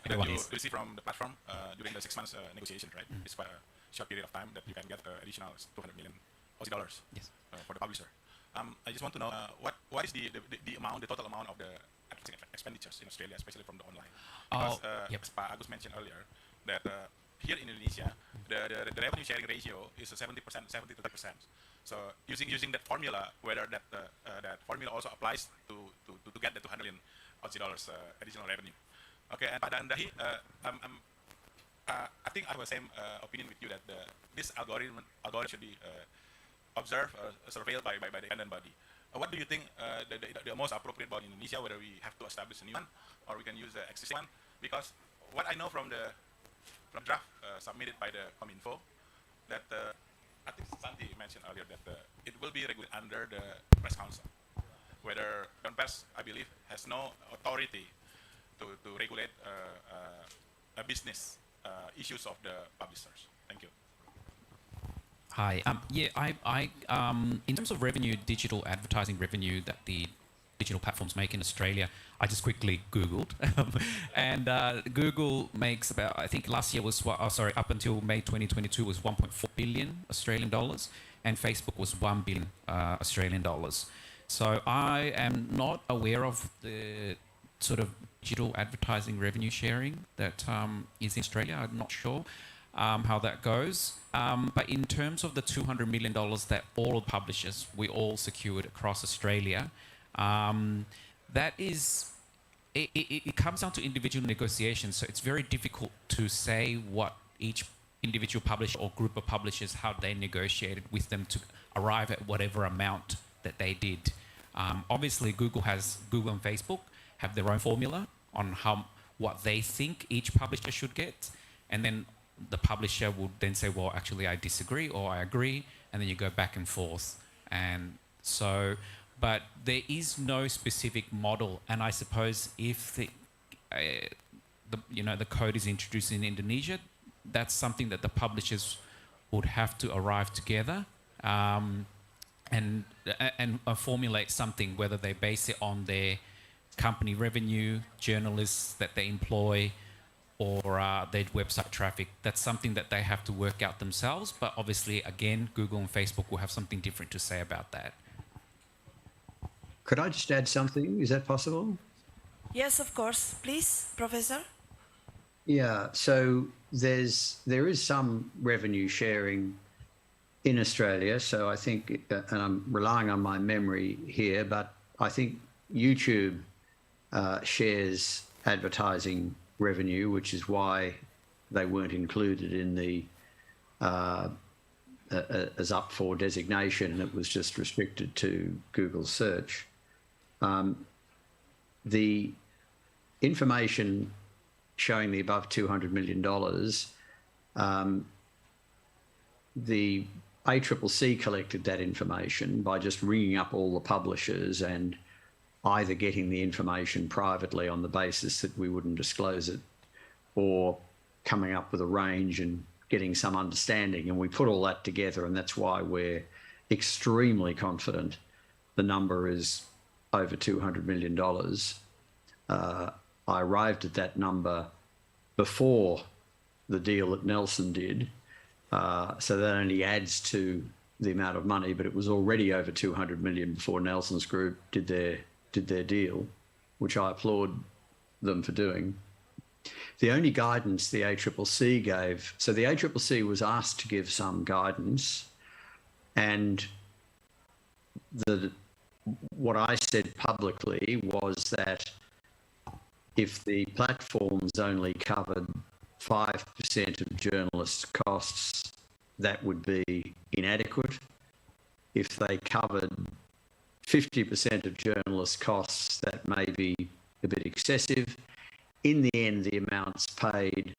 that you receive from the platform during the 6 months negotiation, right? It's quite a short period of time that you can get additional 200 million Aussie dollars. Yes. For the publisher. I just want to know what is the amount, the total amount of the expenditures in Australia, especially from the online. Because as Pak Agus mentioned earlier, that here in Indonesia, the revenue sharing ratio is 70%, 70 to 30%. So using that formula, whether that formula also applies to get the 200 million Aussie dollars additional revenue. Okay, and Pak Dahi, I think I have the same opinion with you that this algorithm should be observed or surveilled by the independent body. What do you think the most appropriate body in Indonesia, whether we have to establish a new one or we can use the existing one? Because what I know from the draft submitted by the Cominfo, that I think Santi mentioned earlier that it will be regulated under the Press Council, whether the press, I believe, has no authority to regulate a business issues of the publishers. Thank you. Hi. In terms of revenue, digital advertising revenue that the digital platforms make in Australia. I just quickly Googled, and Google makes about, I think last year was, up until May 2022 was 1.4 billion Australian dollars, and Facebook was 1 billion Australian dollars. So I am not aware of the sort of digital advertising revenue sharing that is in Australia. I'm not sure how that goes. But in terms of the $200 million that all publishers, we all secured across Australia, that is, it comes down to individual negotiations. So it's very difficult to say what each individual publisher or group of publishers, how they negotiated with them to arrive at whatever amount that they did. Obviously, Google and Facebook have their own formula on what they think each publisher should get, and then the publisher would then say, well, actually I disagree or I agree, and then you go back and forth. And so, but there is no specific model, and I suppose if the code is introduced in Indonesia, that's something that the publishers would have to arrive together and formulate something, whether they base it on their company revenue, journalists that they employ, or their website traffic. That's something that they have to work out themselves. But obviously, again, Google and Facebook will have something different to say about that. Could I just add something? Is that possible? Yes, of course. Please, Professor. Yeah, so there is some revenue sharing in Australia. So I think, and I'm relying on my memory here, but I think YouTube shares advertising revenue, which is why they weren't included in the as up for designation. It was just restricted to Google search. The information showing the above $200 million, the ACCC collected that information by just ringing up all the publishers and either getting the information privately on the basis that we wouldn't disclose it, or coming up with a range and getting some understanding. And we put all that together, and that's why we're extremely confident the number is over $200 million. I arrived at that number before the deal that Nelson did, so that only adds to the amount of money, but it was already over 200 million before Nelson's group did their deal, which I applaud them for doing. The only guidance the ACCC gave, so the ACCC was asked to give some guidance, and what I said publicly was that if the platforms only covered 5% of journalists' costs, that would be inadequate. If they covered 50% of journalists' costs, that may be a bit excessive. In the end, the amounts paid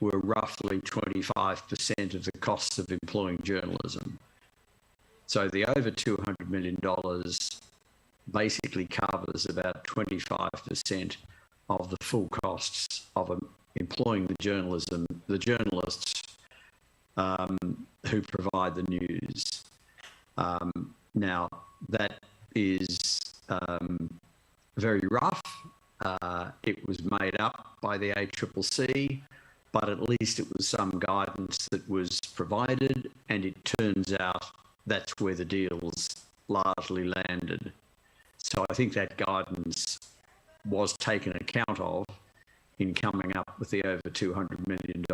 were roughly 25% of the costs of employing journalism. So the over $200 million basically covers about 25% of the full costs of employing the journalists who provide the news. Now, that is very rough. It was made up by the ACCC, but at least it was some guidance that was provided, and it turns out that's where the deals largely landed. So I think that guidance was taken account of in coming up with the over $200 million.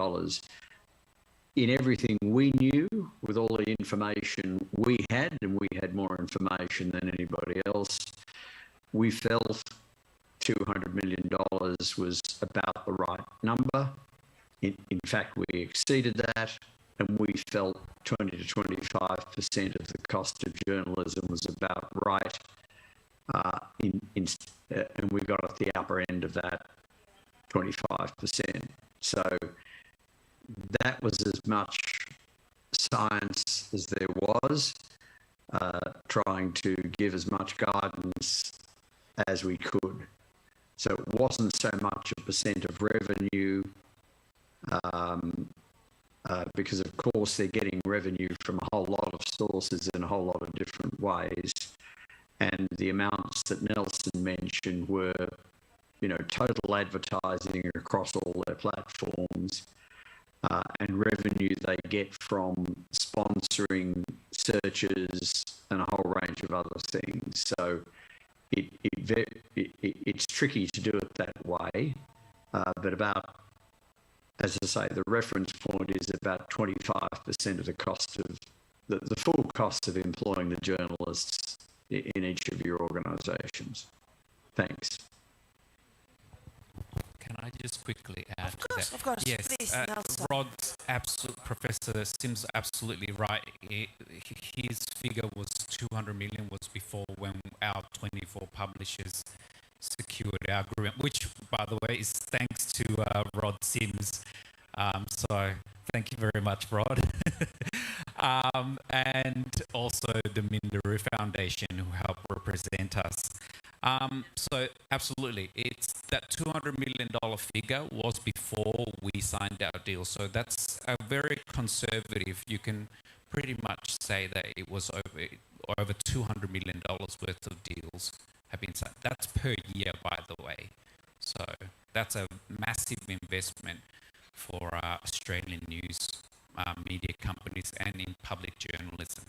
In everything we knew, with all the information we had, and we had more information than anybody else, we felt $200 million was about the right number. In fact, we exceeded that, and we felt 20 to 25% of the cost of journalism was about right. And we got at the upper end of that 25%. So that was as much science as there was, trying to give as much guidance as we could. So it wasn't so much a percent of revenue, because of course they're getting revenue from a whole lot of sources in a whole lot of different ways. and the amounts that Nelson mentioned were, total advertising across all their platforms, and revenue they get from sponsoring searches and a whole range of other things. So it's tricky to do it that way, but as I say, the reference point is about 25% of the cost of the full cost of employing the journalists in each of your organisations. Thanks. Can I just quickly add to that? Of course, yes, please, Nelson. Professor Sim's absolutely right. His figure was 200 million was before when our 24 publishers secured our agreement, which, by the way, is thanks to Rod Sims. So thank you very much, Rod. And also the Mindaru Foundation, who helped represent us. So absolutely, it's that $200 million figure was before we signed our deal. So that's a very conservative. You can pretty much say that it was over $200 million worth of deals have been signed. That's per year, by the way. So that's a massive investment for Australian news media companies and in public journalism.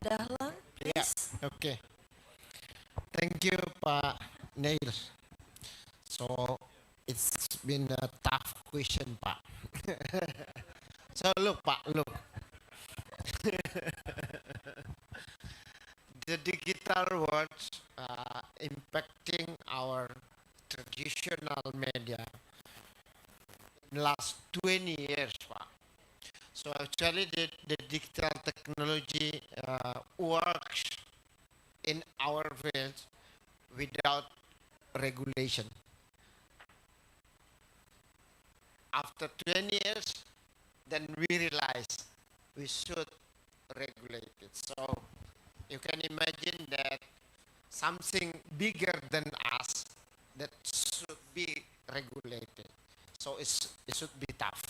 Dahlan, please. Yeah, okay. Thank you, Pak Neil. So it's been a tough question, Pak. So look, Pak, look. The digital world impacting our traditional media in the last 20 years, Pak. So actually the digital technology works in our field without regulation. After 20 years, then we realize we should regulate it. So you can imagine that something bigger than us that should be regulated. So it should be tough.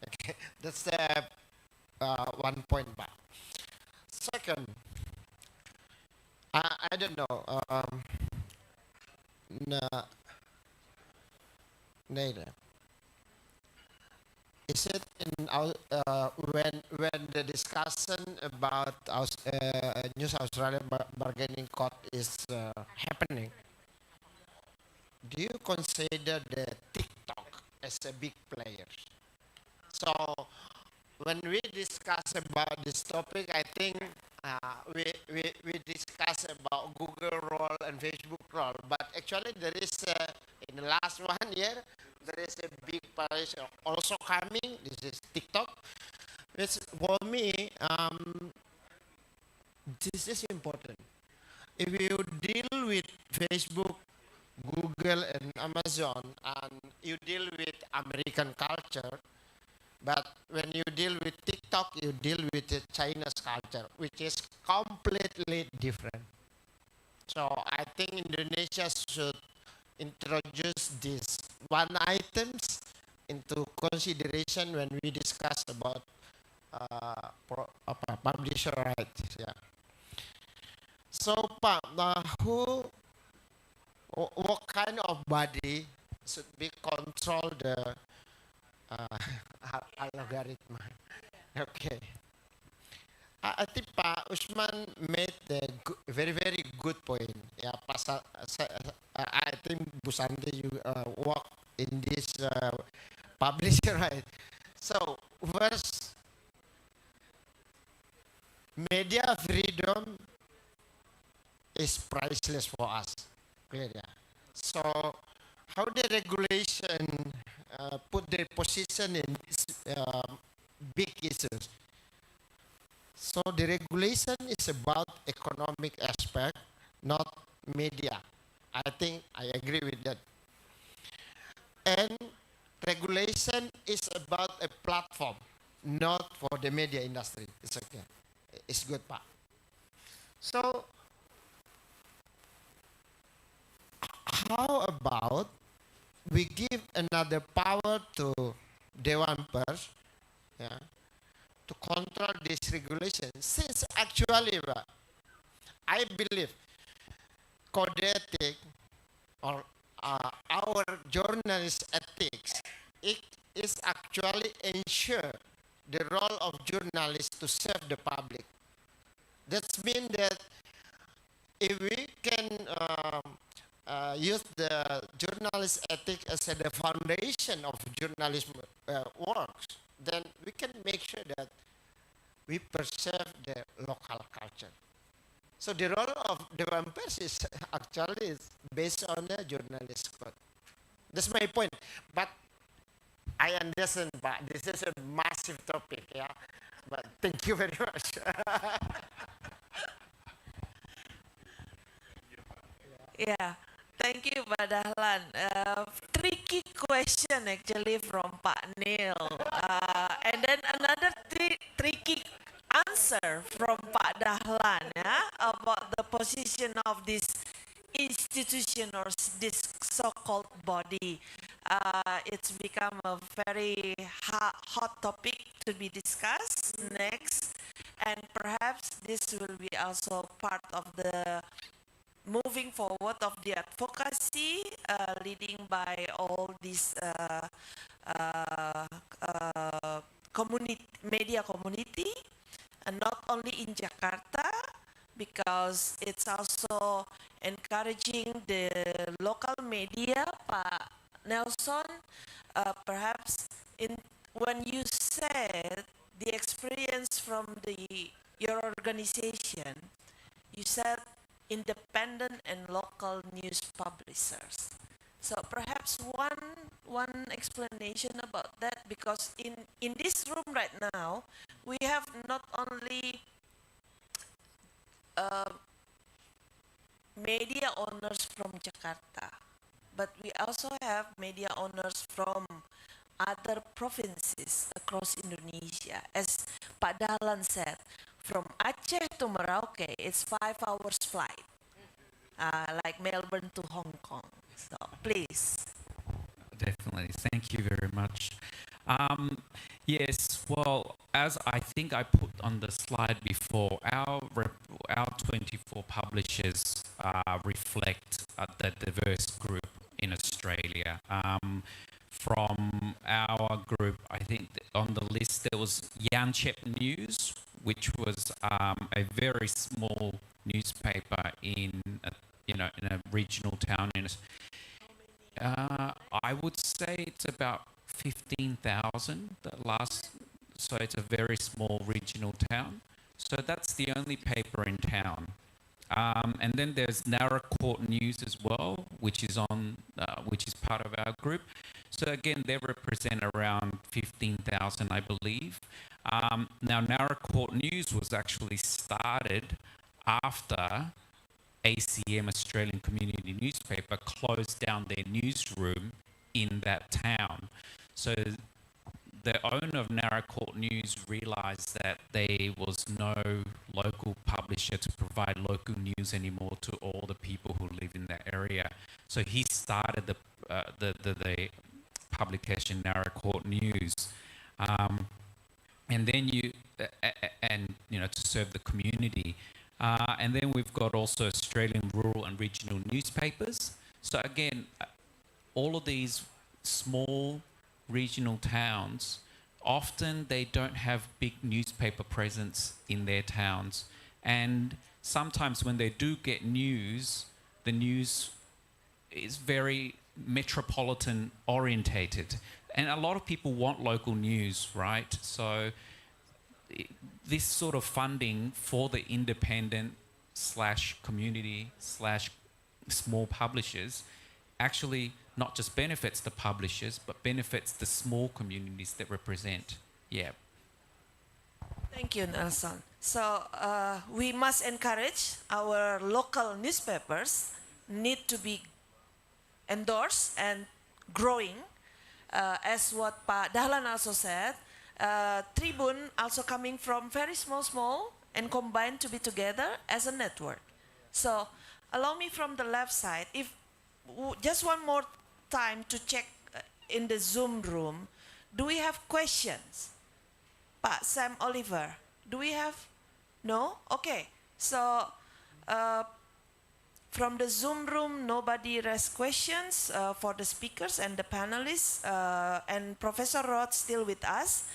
Okay, that's the one point back. Second, I don't know. Neither. Is it in our when the discussion about News Australia bargaining court is happening? Do you consider the TikTok as a big player? So when we discuss about this topic, I think we discuss about Google role and Facebook role, but actually there is in the last 1 year there is a big place also coming. This is TikTok, which for me this is important. If you deal with Facebook, Google, and Amazon, and you deal with American culture, but when you deal with TikTok, you deal with the China's culture, which is completely different. So I think Indonesia should introduce these one items into consideration when we discuss about publisher rights. Yeah. So, Pak, what kind of body should be control the algorithm? Okay. I think Pak Usman made a very, very good point. Yeah, pasal I think Bu Santi you work in this publisher, right? So first, media freedom is priceless for us. Clear, yeah. So how the regulation put their position in this big issues? So the regulation is about economic aspect, not media. I think I agree with that. And regulation is about a platform, not for the media industry. It's okay. It's good, Pak. So how about we give another power to Dewan Pers, yeah, to control this regulation? Since actually, I believe code ethic or our journalist ethics, it is actually ensure the role of journalists to serve the public. That means that if we can use the journalist ethic as the foundation of journalism works, then we can make sure that we preserve the local culture. So the role of the vampires is actually is based on the journalist code. That's my point. But I understand, but this is a massive topic, yeah. But thank you very much. Yeah, thank you, Pak Dahlan. Tricky question actually from Pak Neil. And then another tricky answer from Pak Dahlan, yeah, about the position of this institution or this so-called body. It's become a very hot topic to be discussed next, and perhaps this will be also part of the moving forward of the advocacy leading by all these media community, and not only in Jakarta, because it's also encouraging the local media. Pak Nelson, perhaps when you said the experience from your organization, you said independent and local news publishers. So perhaps one explanation about that, because in this room right now we have not only media owners from Jakarta, but we also have media owners from other provinces across Indonesia. As Pak Dahlan said, from Aceh to Merauke, it's 5 hours flight, like Melbourne to Hong Kong. So please. Definitely. Thank you very much. Yes, well, as I think I put on the slide before, our 24 publishers reflect the diverse group in Australia. From our group, I think on the list there was Yanchep News, which was a very small newspaper in in a regional town in. I would say it's about 15,000. So it's a very small regional town. So that's the only paper in town. And then there's Narra Court News as well, which is part of our group. So again, they represent around 15,000, I believe. Now, Narra Court News was actually started after ACM, Australian Community Newspaper, closed down their newsroom in that town. So the owner of Narra Court News realised that there was no local publisher to provide local news anymore to all the people who live in that area. So he started the publication Narra Court News, and then to serve the community. And then we've got also Australian rural and regional newspapers. So again, all of these small regional towns, often they don't have big newspaper presence in their towns. And sometimes when they do get news, the news is very metropolitan orientated. And a lot of people want local news, right? So this sort of funding for the independent / community / small publishers actually not just benefits the publishers, but benefits the small communities that represent. Yeah. Thank you, Nelson. So we must encourage our local newspapers need to be endorsed and growing, as what Pak Dahlan also said. Tribun also coming from very small and combined to be together as a network. So allow me from the left side, if just one more time to check in the Zoom room, do we have questions? Pak Sam Oliver, do we have? No? Okay, so From the Zoom room, nobody raised questions for the speakers and the panelists, and Professor Roth still with us.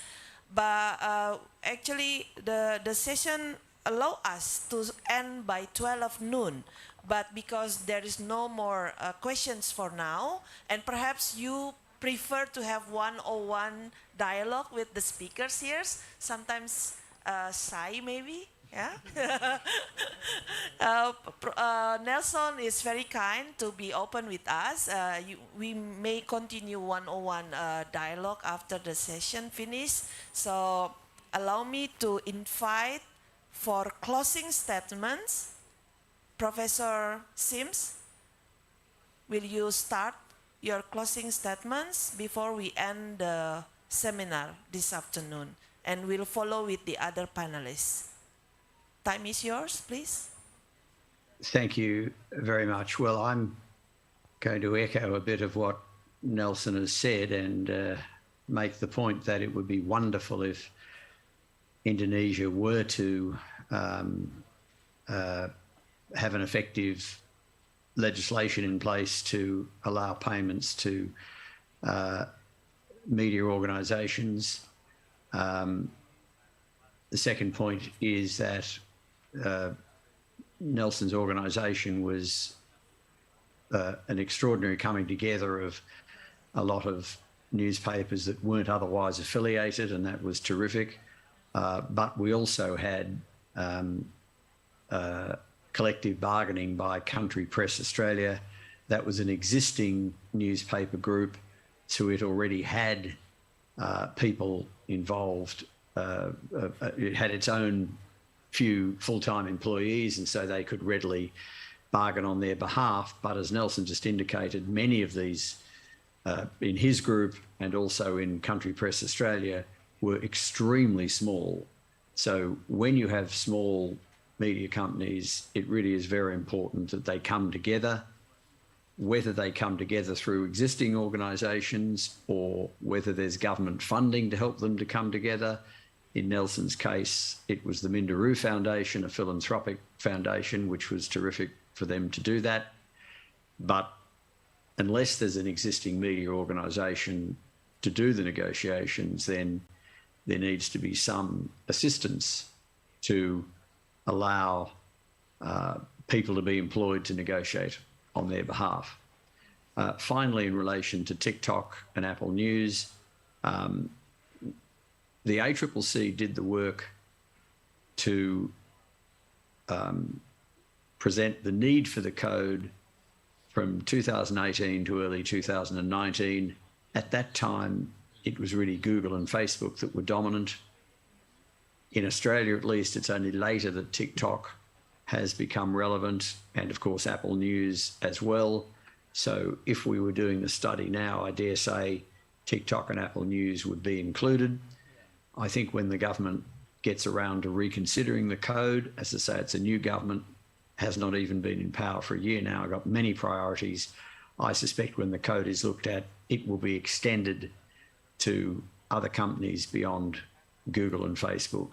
But actually, the session allow us to end by 12 noon. But because there is no more questions for now, and perhaps you prefer to have one-on-one dialogue with the speakers here, sometimes shy maybe, yeah? Nelson is very kind to be open with us. We may continue one-on-one dialogue after the session finish. So allow me to invite for closing statements, Professor Sims, will you start your closing statements before we end the seminar this afternoon? And we'll follow with the other panelists. Time is yours, please. Thank you very much. Well, I'm going to echo a bit of what Nelson has said and make the point that it would be wonderful if Indonesia were to have an effective legislation in place to allow payments to media organisations. The second point is that Nelson's organisation was an extraordinary coming together of a lot of newspapers that weren't otherwise affiliated, and that was terrific. But we also had collective bargaining by Country Press Australia. That was an existing newspaper group, so it already had people involved. It had its own few full-time employees, and so they could readily bargain on their behalf. But as Nelson just indicated, many of these in his group and also in Country Press Australia were extremely small. So when you have small media companies, it really is very important that they come together, whether they come together through existing organisations or whether there's government funding to help them to come together. In Nelson's case, it was the Minderoo Foundation, a philanthropic foundation, which was terrific for them to do that. But unless there's an existing media organisation to do the negotiations, then there needs to be some assistance to allow people to be employed to negotiate on their behalf. Finally, in relation to TikTok and Apple News, the ACCC did the work to present the need for the code from 2018 to early 2019. At that time, it was really Google and Facebook that were dominant. In Australia, at least, it's only later that TikTok has become relevant, and of course, Apple News as well. So if we were doing the study now, I dare say TikTok and Apple News would be included. I think when the government gets around to reconsidering the code, as I say, it's a new government, has not even been in power for a year now, got many priorities. I suspect when the code is looked at, it will be extended to other companies beyond Google and Facebook.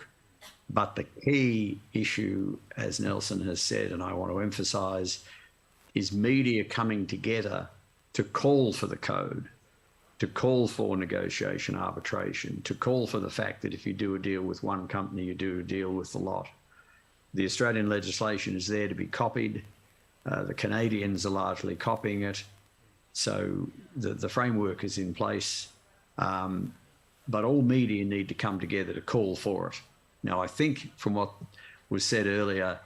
But the key issue, as Nelson has said, and I want to emphasise, is media coming together to call for the code, to call for negotiation, arbitration, to call for the fact that if you do a deal with one company, you do a deal with the lot. The Australian legislation is there to be copied. The Canadians are largely copying it. So the framework is in place. But all media need to come together to call for it. Now, I think from what was said earlier,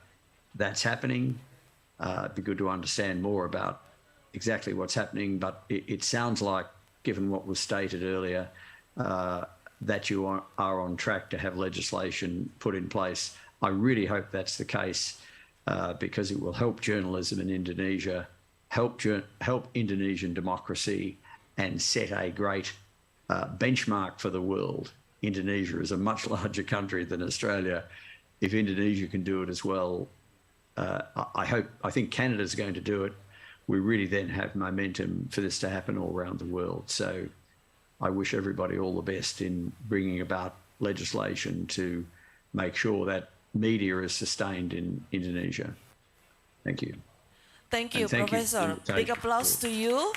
that's happening. It'd be good to understand more about exactly what's happening, but it sounds like, given what was stated earlier, that you are on track to have legislation put in place. I really hope that's the case because it will help journalism in Indonesia, help Indonesian democracy, and set a great benchmark for the world. Indonesia is a much larger country than Australia. If Indonesia can do it as well, I think Canada's going to do it. We really then have momentum for this to happen all around the world. So I wish everybody all the best in bringing about legislation to make sure that media is sustained in Indonesia. Thank you. Thank you, And thank you for the Professor. Big invitation. applause to you.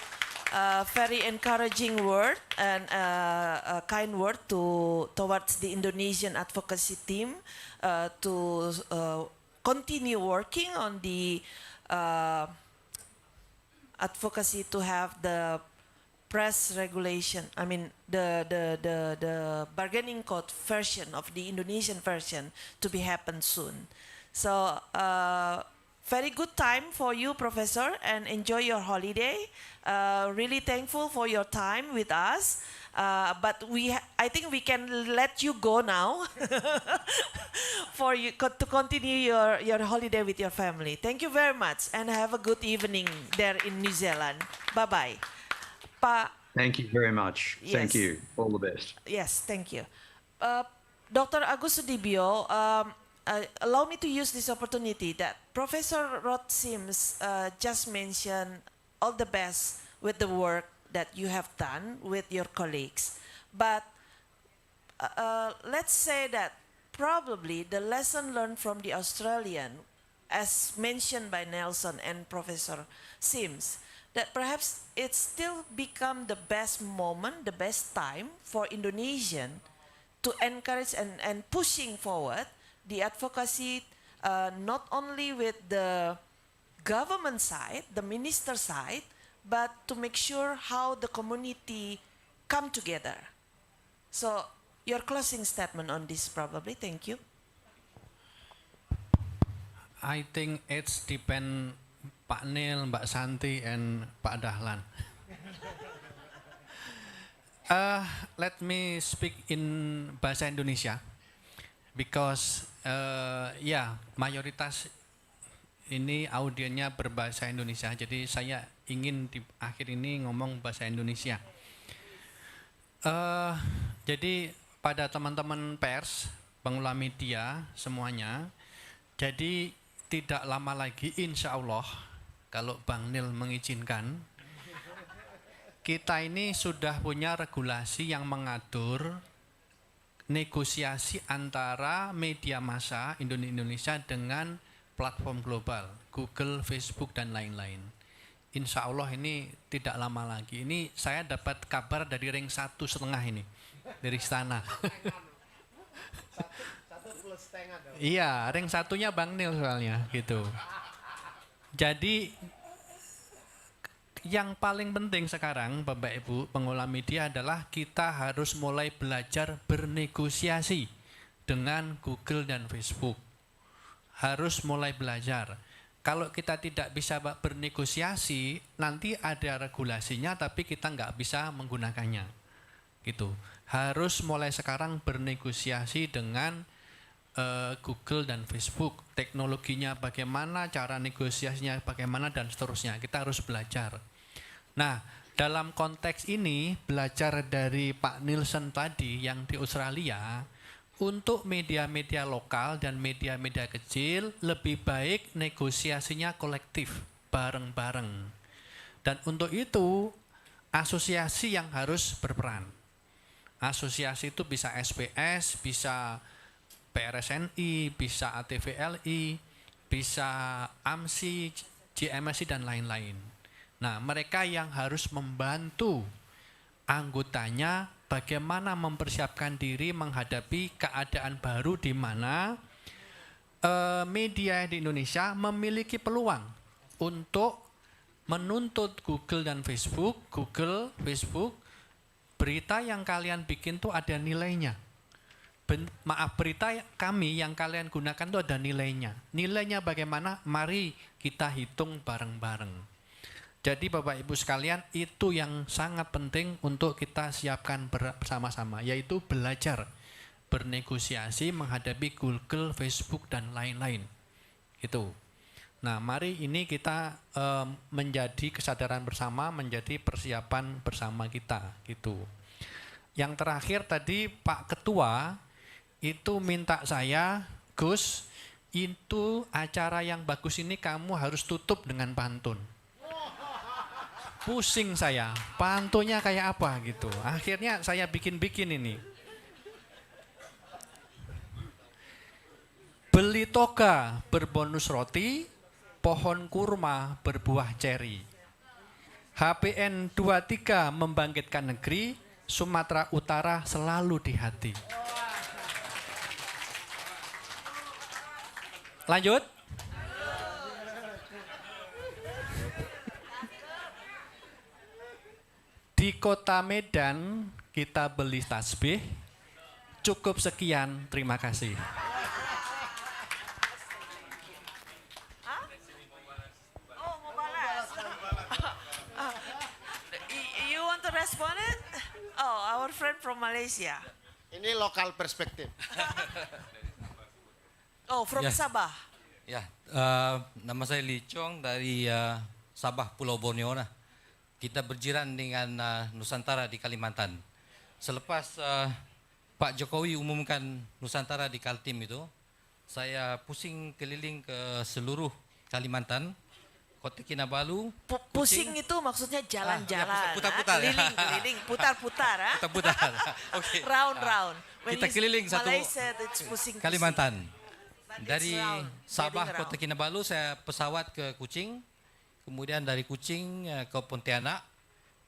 Very encouraging word and a kind word towards the Indonesian advocacy team to continue working on the advocacy to have the press regulation. I mean the bargaining code version of the Indonesian version to be happen soon. So very good time for you, Professor, and enjoy your holiday. Really thankful for your time with us. But I think we can let you go now for you to continue your holiday with your family. Thank you very much and have a good evening there in New Zealand. Bye-bye. Thank you very much. Yes. Thank you. All the best. Yes, thank you. Dr. Agus Sudibyo, allow me to use this opportunity that Professor Rod Sims just mentioned all the best with the work that you have done with your colleagues. But let's say that probably the lesson learned from the Australian, as mentioned by Nelson and Professor Sims, that perhaps it's still become the best moment, the best time for Indonesian to encourage and pushing forward the advocacy not only with the government side, the minister side, but to make sure how the community come together. So your closing statement on this probably. Thank you. I think it's depend Pak Nil, Mbak Santi, and Pak Dahlan. Let me speak in bahasa Indonesia because mayoritas ini audiennya berbahasa Indonesia, jadi saya ingin di akhir ini ngomong bahasa Indonesia. Jadi pada teman-teman pers, pengelola media semuanya, jadi tidak lama lagi insya Allah kalau Bang Nil mengizinkan, kita ini sudah punya regulasi yang mengatur negosiasi antara media massa Indonesia dengan platform global, Google, Facebook, dan lain-lain. Insya Allah ini tidak lama lagi. Ini saya dapat kabar dari ring 1,5 ini, dari istana. Iya, ring 1-nya Bang Nil soalnya, gitu. Jadi yang paling penting sekarang Bapak Ibu pengelola media adalah kita harus mulai belajar bernegosiasi dengan Google dan Facebook. Harus mulai belajar. Kalau kita tidak bisa bernegosiasi, nanti ada regulasinya tapi kita nggak bisa menggunakannya. Gitu. Harus mulai sekarang bernegosiasi dengan Google dan Facebook, teknologinya bagaimana, cara negosiasinya bagaimana, dan seterusnya. Kita harus belajar. Nah, dalam konteks ini, belajar dari Pak Nielsen tadi yang di Australia, untuk media-media lokal dan media-media kecil, lebih baik negosiasinya kolektif, bareng-bareng. Dan untuk itu, asosiasi yang harus berperan. Asosiasi itu bisa SPS, bisa PRSNI, bisa ATVLI, bisa AMSI, JMSI, dan lain-lain. Nah, mereka yang harus membantu anggotanya bagaimana mempersiapkan diri menghadapi keadaan baru di mana media di Indonesia memiliki peluang untuk menuntut Google dan Facebook, berita yang kalian bikin tuh ada nilainya. Berita kami yang kalian gunakan itu ada nilainya. Nilainya bagaimana? Mari kita hitung bareng-bareng. Jadi Bapak Ibu sekalian, itu yang sangat penting untuk kita siapkan bersama-sama, yaitu belajar bernegosiasi menghadapi Google, Facebook, dan lain-lain. Itu. Nah, mari ini kita menjadi kesadaran bersama, menjadi persiapan bersama kita. Gitu. Yang terakhir tadi Pak Ketua itu minta saya, Gus, itu acara yang bagus ini kamu harus tutup dengan pantun. Pusing saya, pantunnya kayak apa gitu. Akhirnya saya bikin-bikin ini. Beli toga berbonus roti, pohon kurma berbuah ceri. HPN 23 membangkitkan negeri, Sumatera Utara selalu di hati. Lanjut. Di kota Medan kita beli tasbih. Cukup sekian, terima kasih. You want to respond it? Oh, our friend from Malaysia. Ini lokal perspektif. Oh, from Sabah. Ya, nama saya Lee Chong dari Sabah, Pulau Borneo. Nah, kita berjiran dengan Nusantara di Kalimantan. Selepas Pak Jokowi umumkan Nusantara di Kaltim itu, saya pusing keliling ke seluruh Kalimantan, Kota Kinabalu. Pusing itu maksudnya jalan-jalan. Putar-putar. Keliling, putar-putar. Putar-putar. Oke. Round-round. Kita keliling satu Malaysia, it's pusing. Kalimantan. Dari Sabah, Kota Kinabalu, saya pesawat ke Kuching. Kemudian dari Kuching ke Pontianak.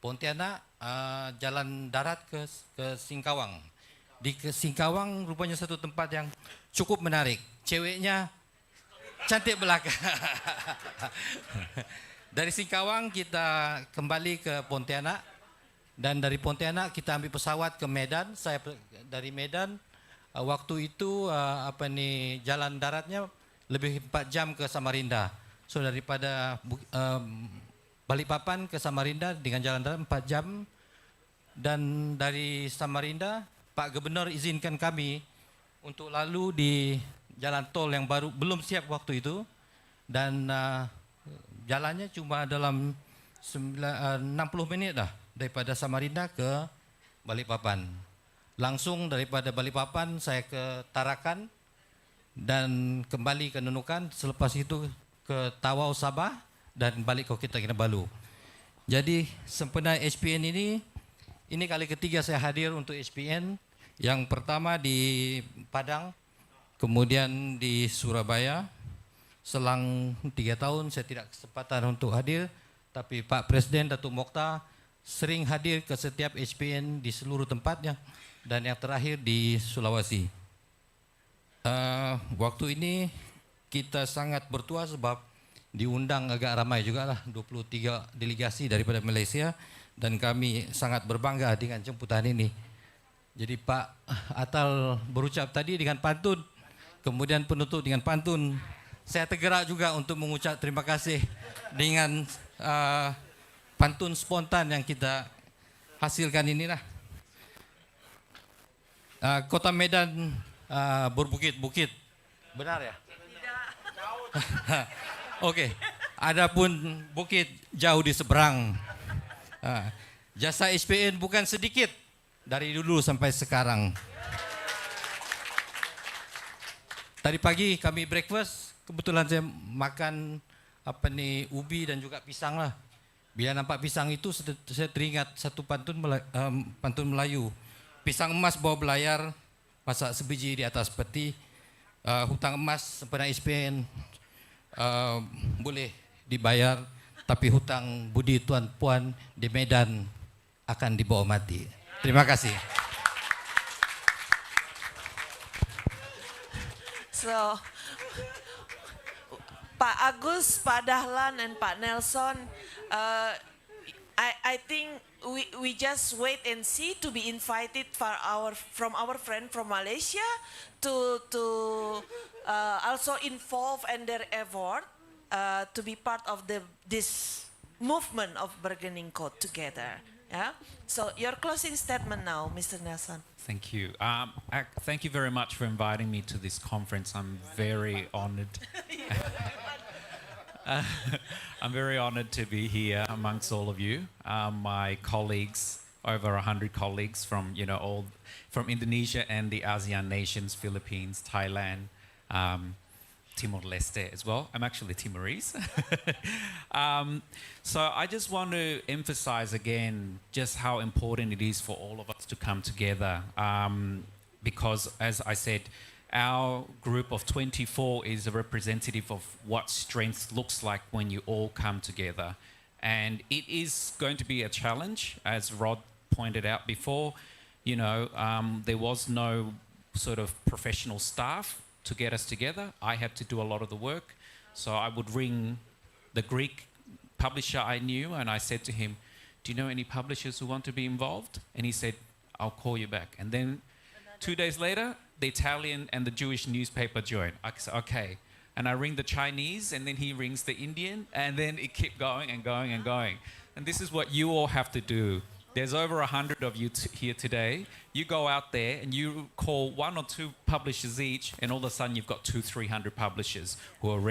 Pontianak jalan darat ke Singkawang. Di Singkawang rupanya satu tempat yang cukup menarik. Ceweknya cantik belaka. Dari Singkawang kita kembali ke Pontianak. Dan dari Pontianak kita ambil pesawat ke Medan. Saya dari Medan waktu itu jalan daratnya lebih 4 jam ke Samarinda. So daripada Balikpapan ke Samarinda dengan jalan darat 4 jam. Dan dari Samarinda Pak Gubernur izinkan kami untuk lalu di jalan tol yang baru belum siap waktu itu, dan jalannya cuma dalam 60 menit dah daripada Samarinda ke Balikpapan. Langsung daripada Balikpapan saya ke Tarakan dan kembali ke Nunukan, selepas itu ke Tawau Sabah dan balik ke Kota Kinabalu. Jadi sempena HPN ini kali ketiga saya hadir untuk HPN. Yang pertama di Padang, kemudian di Surabaya. Selang 3 tahun saya tidak kesempatan untuk hadir, tapi Pak Presiden Datuk Mokhtar sering hadir ke setiap HPN di seluruh tempatnya, dan yang terakhir di Sulawesi. Waktu ini kita sangat bertuah sebab diundang agak ramai juga lah, 23 delegasi daripada Malaysia, dan kami sangat berbangga dengan jemputan ini. Jadi Pak Atal berucap tadi dengan pantun, kemudian penutup dengan pantun. Saya tergerak juga untuk mengucap terima kasih dengan pantun spontan yang kita hasilkan inilah. Kota Medan berbukit-bukit, benar ya? Oke, adapun bukit jauh di seberang. Jasa HPN bukan sedikit dari dulu sampai sekarang. Tadi pagi kami breakfast, kebetulan saya makan ubi dan juga pisang lah. Bila nampak pisang itu saya teringat satu pantun Melayu. Pisang emas bawa belayar, masak sebiji di atas peti. Hutang emas sempena HPN boleh dibayar, tapi hutang budi tuan puan di Medan akan dibawa mati. Terima kasih. So, Pak Agus, Pak Dahlan, and Pak Nelson, I think we just wait and see to be invited from our friend from Malaysia to also involve in their effort to be part of this movement of bargaining code together. Yeah. So your closing statement now, Mr. Nelson. Thank you. Thank you very much for inviting me to this conference. I'm very honored. I'm very honored to be here amongst all of you, my colleagues, over 100 colleagues from from Indonesia and the ASEAN nations, Philippines, Thailand, Timor-Leste as well. I'm actually Timorese. So I just want to emphasize again just how important it is for all of us to come together, because as I said, our group of 24 is a representative of what strength looks like when you all come together. And it is going to be a challenge, as Rod pointed out before. You know, there was no sort of professional staff to get us together. I had to do a lot of the work. So I would ring the Greek publisher I knew, and I said to him, do you know any publishers who want to be involved? And he said, I'll call you back. And then 2 days later, the Italian and the Jewish newspaper joined. I said, okay. And I ring the Chinese, and then he rings the Indian, and then it kept going and going and going. And this is what you all have to do. There's over 100 of you here today. You go out there and you call 1 or 2 publishers each, and all of a sudden you've got 200-300 publishers who are